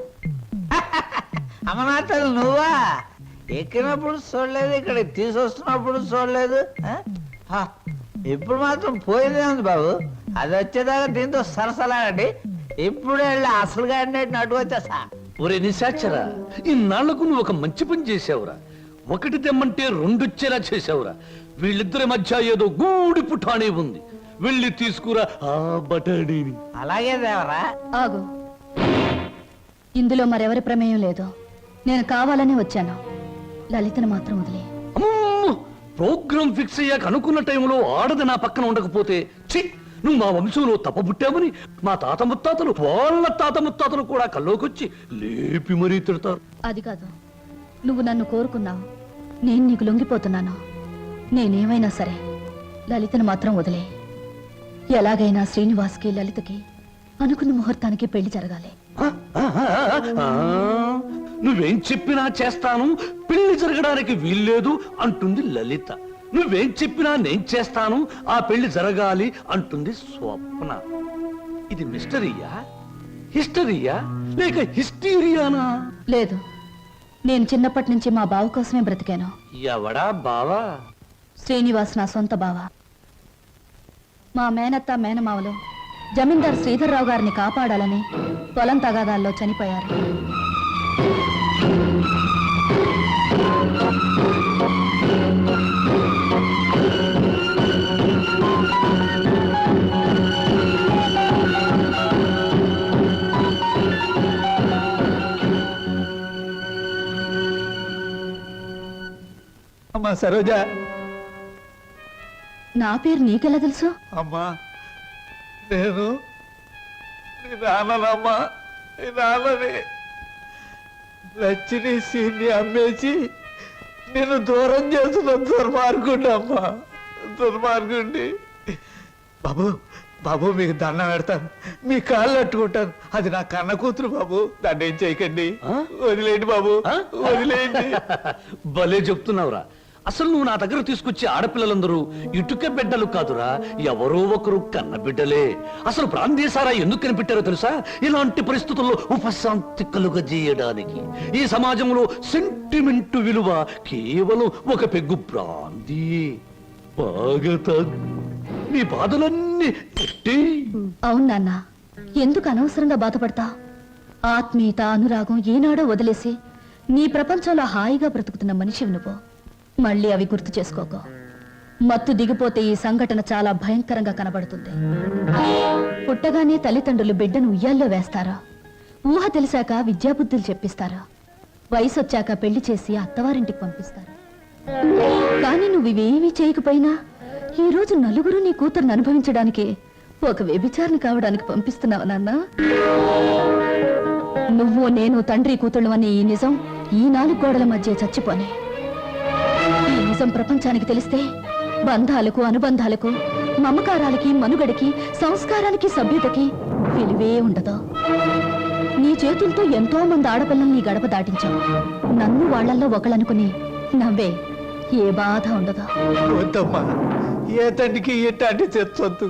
అమ్మనాథలు నువ్వా? ఎక్కినప్పుడు చూడలేదు, ఇక్కడ తీసుకొస్తున్నప్పుడు చూడలేదు. ఇప్పుడు మాత్రం పోయిందే ఉంది బాబు. అది వచ్చేదాకా దీంతో సరసలాడండి. ఇప్పుడు వెళ్ళి అసలు గాడినట్టు నటు వచ్చేసా. ఒరే నిశాచరా, ఇన్నాళ్లకు నువ్వు ఒక మంచి పని చేసావురా. ఒకటి తెమ్మంటే రెండొచ్చేలా చేసావురా. వీళ్ళిద్దరి మధ్య ఏదో గూడి పుఠాణి ఉంది, వెళ్ళి తీసుకురా ఆ బటాణీని. అలాగే దేవరా. ఆగు, ఇందులో మరెవరి ప్రమేయం లేదు. నేను కావాలని వచ్చాను. లలితను మాత్రం వదిలే. ప్రోగ్రామ్ ఫిక్స్ అయ్యాక అనుకున్న టైంలో ఆడది నా పక్కన ఉండకపోతే, ఛీ, నువ్వు మా వంశంలో తప్పబుట్టామని మా తాత ముత్తాతలు, వాళ్ళ తాత ముత్తాతలు కూడా కల్లోకొచ్చి లేపి మరీ తిడతారు. అది కాదు, నువ్వు నన్ను కోరుకున్నావు, నేను నీకు లొంగిపోతున్నాను. నేనేమైనా సరే లలితను మాత్రం వదిలే. ఎలాగైనా శ్రీనివాస్కి లలితకి అనుకున్న ముహూర్తానికి పెళ్లి జరగాలి. నువ్వేం చెప్పినా చేస్తాను, పెళ్లి జరగడానికి వీల్లేదు అంటుంది లలిత. నువ్వేం చెప్పినా నేను చేస్తాను, ఆ పెళ్లి జరగాలి అంటుంది స్వప్న. ఇది మిస్టరీయా, హిస్టరీయా, లేక హిస్టీరియానా? లేదు, నేను చిన్నప్పటి నుంచి మా బావ కోసమే బ్రతికాను. ఎవడా బావా? శ్రీనివాస్ నా సొంత బావ. మా మేనత్త మేనమావలు జమీందార్ శ్రీధర్రావు గారిని కాపాడాలని పొలం తగాదాల్లో చనిపోయారు. అమ్మా సరోజ. నా పేరు నీకెలా తెలుసు? అమ్మా, నేను నీ నాన్ననమ్మా, నీ నాన్నని. లచ్చిని సీన్ని అమ్మేసి నేను దూరం చేసిన దుర్మార్గుండి అమ్మా, దుర్మార్గుండి. బాబు, బాబు మీకు దండం పెడతాను, మీ కాళ్ళు అట్టుకుంటాను. అది నా కన్న కూతురు బాబు, దాన్ని ఏం చేయకండి. వదిలేయండి బాబు, వదిలేయండి. భలే చెప్తున్నావురా. అసలు నువ్వు నా దగ్గర తీసుకొచ్చే ఆడపిల్లలందరూ ఇటుక బిడ్డలు కాదురా, ఎవరో ఒకరు కన్న బిడ్డలే. అసలు ప్రాంతీయసారా ఎందుకు కనిపెట్టారో తెలుసా? ఇలాంటి పరిస్థితుల్లో ఉపశాంతి కలుగజేయడానికి. ఈ సమాజంలో సెంటిమెంట్ విలువ కేవలం ఒక పెగ్గు బ్రాందీ. బాగా తాగు, నీ బాధలన్నీ అవును నాన్న, ఎందుకు అనవసరంగా బాధపడతా? ఆత్మీయత, అనురాగం ఏనాడో వదిలేసి నీ ప్రపంచంలో హాయిగా బ్రతుకుతున్న మనిషివి నువ్వు. మళ్ళీ అవి గుర్తు చేసుకోకో. మత్తు దిగిపోతే ఈ సంఘటన చాలా భయంకరంగా కనబడుతుంది. పుట్టగానే తల్లిదండ్రులు బిడ్డను ఉయ్యాల్లో వేస్తారా? ఊహ తెలిసాక విద్యాబుద్ధులు చెప్పిస్తారా? వయసు వచ్చాక పెళ్లి చేసి అత్తవారింటికి పంపిస్తారా? కానీ నువ్వు ఇవేమీ చేయకపోయినా ఈ రోజు నలుగురు నీ కూతురుని అనుభవించడానికి ఒక వ్యభిచారిని కావడానికి పంపిస్తున్నావు నాన్న. నువ్వు నేను తండ్రి కూతుళ్ళు అనే ఈ నిజం ఈ 4 గోడల మధ్య చచ్చిపోనే. ఈ నిజం ప్రపంచానికి తెలిస్తే బంధాలకు, అనుబంధాలకు, మమకారాలకి, మనుగడకి, సంస్కారానికి, సభ్యతకి విలువే ఉండదు. నీ చేతులతో ఎంతో మంది ఆడపిల్లల్ని గడప దాటించావు. నన్ను వాళ్లల్లో ఒకళ్ళనుకుని నవ్వే, ఏ బాధ ఉండదు. వద్దమ్మా, ఏ తండ్రికి ఎట్టాంటి తెచ్చొద్దు.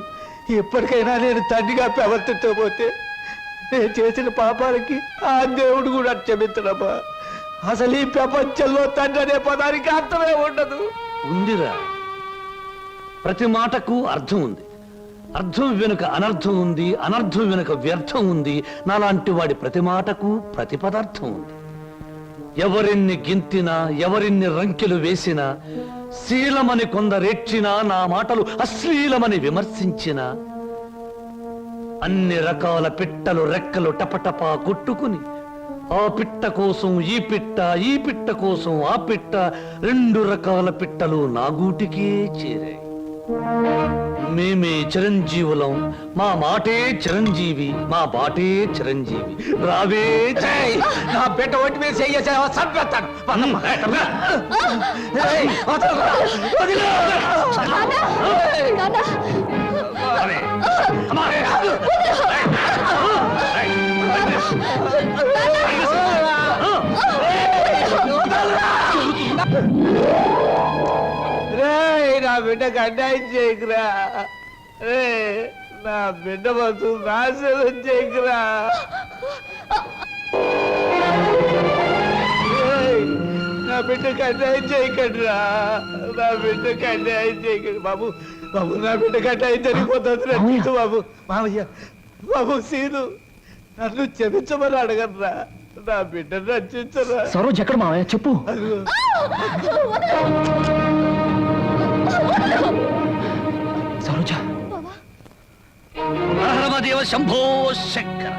ఎప్పటికైనా నేను తండ్రిగా ప్రవర్తించబోతే నేను చేసిన పాపాలకి ఆ దేవుడు కూడా క్షమించడమ్మా. అసలు ఈ ప్రపంచంలో తండ్రి అనే పదానికి అర్థమే ఉండదు. ఉందిరా, ప్రతి మాటకు అర్థం ఉంది. అర్థం వెనుక అనర్థం ఉంది, అనర్థం వెనుక వ్యర్థం ఉంది. నాలాంటి వాడి ప్రతి మాటకు ప్రతి పదార్థం ఉంది. ఎవరిన్ని గింతినా, ఎవరిన్ని రంకెలు వేసినా, శీలమని కొందరేడ్చినా, నా మాటలు అశ్లీలమని విమర్శించినా, అన్ని రకాల పిట్టలు రెక్కలు టపటపా కొట్టుకుని ఆ పిట్ట కోసం ఈ పిట్ట, ఈ పిట్ట కోసం ఆ పిట్ట, 2 రకాల పిట్టలు నా గూటికే చేరాయి. మేమే చిరంజీవులం, మా మాటే చిరంజీవి, మా బాటే చిరంజీవి. రావే జై. నా బిడ్డ ఒంటి మీద చెయ్యేసావా చంపేస్తాను. నా బిడ్డకు అన్యాయం చేయకురా. నా బిడ్డ బతు నాశనం చేయకురా. నా బిడ్డకు అన్యాయం చేయకండిరా. నా బిడ్డకు అన్యాయం చేయకండి బాబు. బాబు, నా బిడ్డకు అన్యాయం జరిగిపోతుంది రా. బాబు, మామయ్య, బాబు సీను, నన్ను క్షమించమని అడగరా. నా బిడ్డను రక్షించరా. సరోజ్ ఎక్కడ మావయ్య చెప్పు. సరోజా, దేవ శంభో శంకర.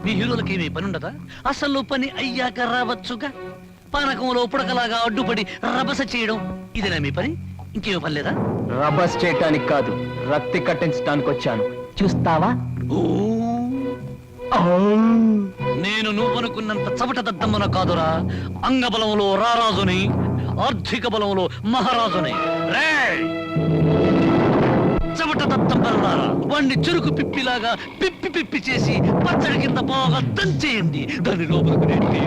మీ హీరోలకి ఏమీ పని ఉండదా? అసలు పని అయ్యాక రావచ్చుగా. పానకంలో పుడకలాగా అడ్డుపడి రభస చేయడం ఇదేనా మీ పని? ఇంకేమీ పని లేదా? రబస్ చేయటానికి కాదు, రక్తి కట్టించడానికి వచ్చాను. చూస్తావా? నేను నువ్వనుకున్నంత చవట దద్దమ్మన కాదురా. అంగబలంలో రారాజుని, ఆర్థిక బలంలో మహారాజుని. చవట దద్దమ్మలారా, వాణ్ణి చెరుకు పిప్పిలాగా పిప్పి పిప్పి చేసి పచ్చడి కింద బాగా దంచేయండి. దాని లోపలికి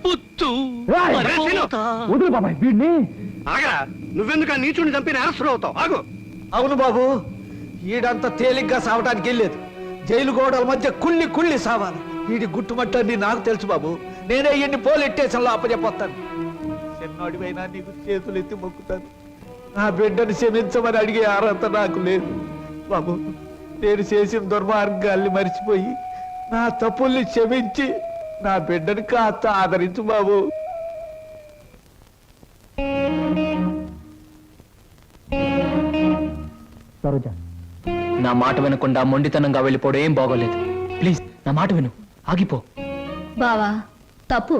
పుత్తు వదులు బాబాయ్ వీడిని. ఆగరా, నువ్వెందుకు ఆ నీచుని చంపి నేరస్తుడు అవుతావు? ఆగు. అవును బాబు, ఈడంతా తేలిగ్గా సావటానికి వెళ్ళలేదు. జైలు గోడల మధ్య కుళ్ళి కుళ్ళి సావాలి. వీడి గుట్టుమట్టని నాకు తెలుసు బాబు. నేనే ఎన్ని పోలీస్ స్టేషన్లో అప్పచెప్పొస్తాను. చిన్నోడివైనా నీకు చేతులు ఎత్తి మొక్కుతాను. నా బిడ్డను క్షమించమని అడిగే అర్హత నాకు లేదు బాబు. నేను చేసిన దుర్మార్గాల్ని మర్చిపోయి నా తప్పుల్ని క్షమించి నా బిడ్డని కాస్త ఆదరించు బాబు. నా మాట వినకుండా మొండితనంగా వెళ్ళిపోవడం ఏం బాగోలేదు. ప్లీజ్ నా మాట విను, ఆగిపో. బావా తప్పు.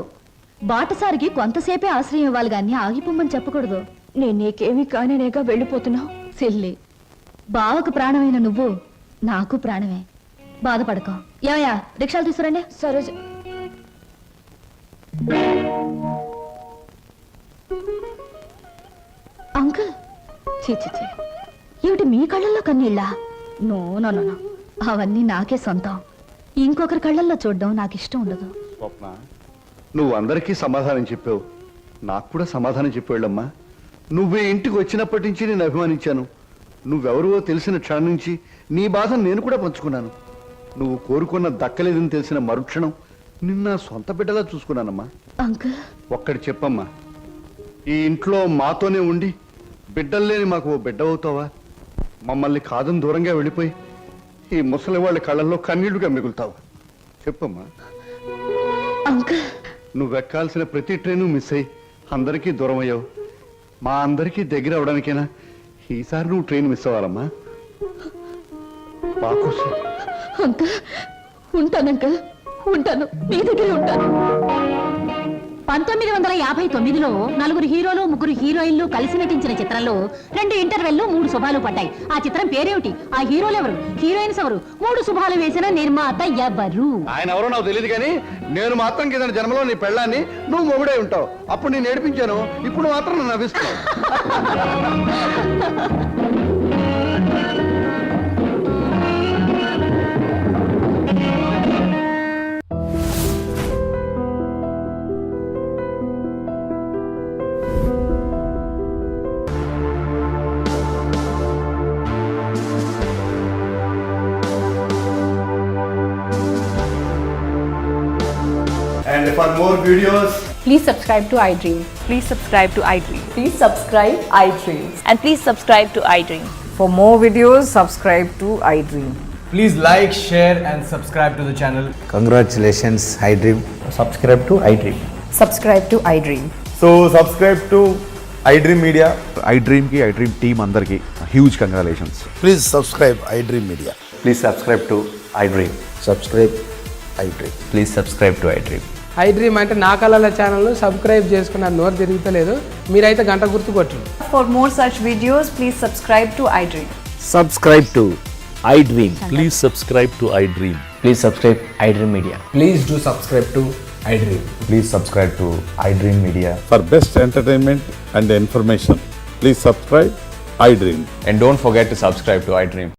బాటసారికి కొంతసేపే ఆశ్రయం ఇవ్వాలి గాని ఆగిపోమని చెప్పకూడదు. నేను నీకేమీ కానేనేగా వెళ్ళిపోతున్నావు. సిల్లి, బావకు ప్రాణమైన నువ్వు నాకు ప్రాణమే. బాధపడకో. ఏమయ్యా రిక్షాలు తీసుకురండి. సరోజ, అంకుల్, చీ చీ చీ, ఏమిటి మీ కళ్ళల్లో కన్నీళ్ళా? నో నో నో నో, అవన్నీ నాకే సొంతం. ఇంకొకరి కళ్ళల్లో చూడడం నాకు ఇష్టం ఉండదు. స్వప్న, నువ్వు అందరికీ సమాధానం చెప్పావు, నాకు కూడా సమాధానం చెప్పాళ్ళమ్మా. నువ్వే ఇంటికి వచ్చినప్పటి నుంచి నేను అభిమానించాను. నువ్వెవరో తెలిసిన క్షణం నుంచి నీ బాధను నేను కూడా పంచుకున్నాను. నువ్వు కోరుకున్న దక్కలేదని తెలిసిన మరుక్షణం నిన్న సొంత బిడ్డలా చూసుకున్నానమ్మా. అంకుల్, ఒక్కటి చెప్పమ్మా, ఈ ఇంట్లో మాతోనే ఉండి బిడ్డల్లేని మాకు ఓ బిడ్డ అవుతావా? మమ్మల్ని కాదని దూరంగా వెళ్ళిపోయి ఈ ముసలి వాళ్ళ కళ్ళల్లో కన్నీళ్లుగా మిగులుతావా? చెప్పమ్మా. అంకుల్, నువ్వెక్కాల్సిన ప్రతి ట్రైను మిస్ అయ్యి అందరికీ దూరం అయ్యావు. మా అందరికీ దగ్గర అవడానికైనా ఈసారి నువ్వు ట్రైన్ మిస్ అవ్వాలమ్మా. మా కోసం. అంకుల్, ఉంటాను అంకుల్, ఉంటాను, మీ దగ్గరే ఉంటాను. 1959లో నలుగురు హీరోలు ముగ్గురు హీరోయిన్లు కలిసి నటించిన చిత్రంలో 2 ఇంటర్వెల్లు 3 శుభాలు పడ్డాయి. ఆ చిత్రం పేరేమిటి? ఆ హీరోలు ఎవరు? హీరోయిన్స్ ఎవరు? 3 శుభాలు వేసిన నిర్మాత ఎవరు? ఆయన ఎవరో నాకు తెలియదు కానీ నేను మాత్రం కింద జన్మలో నీ పెళ్ళాన్ని నువ్వు మొగుడే ఉంటావు. అప్పుడు నేను ఏడిపించాను, ఇప్పుడు మాత్రం నన్ను నవ్విస్తున్నావు. And for more videos, Please subscribe to iDream. Please subscribe to iDream. Please subscribe iDream. And please subscribe to iDream. For more videos, subscribe to iDream. please like, share and subscribe to the channel. Congratulations, iDream. Subscribe to iDream. Subscribe to iDream. So subscribe to iDream Media. iDream ki iDream team andarki huge congratulations. Please subscribe iDream Media. Please subscribe to iDream. Subscribe iDream. Please subscribe to iDream. iDream అంటే నా కళల channel subscribe చేసుకున్న నోరు తిరుగుతలేదు. మీరైతే గంట గుర్తు కొట్టండి. For more such videos, please subscribe to iDream. Subscribe to iDream. Please subscribe to iDream. Please subscribe iDream Media. Please do subscribe to iDream. Please subscribe to iDream Media. For best entertainment and information, please subscribe iDream. And don't forget to subscribe to iDream.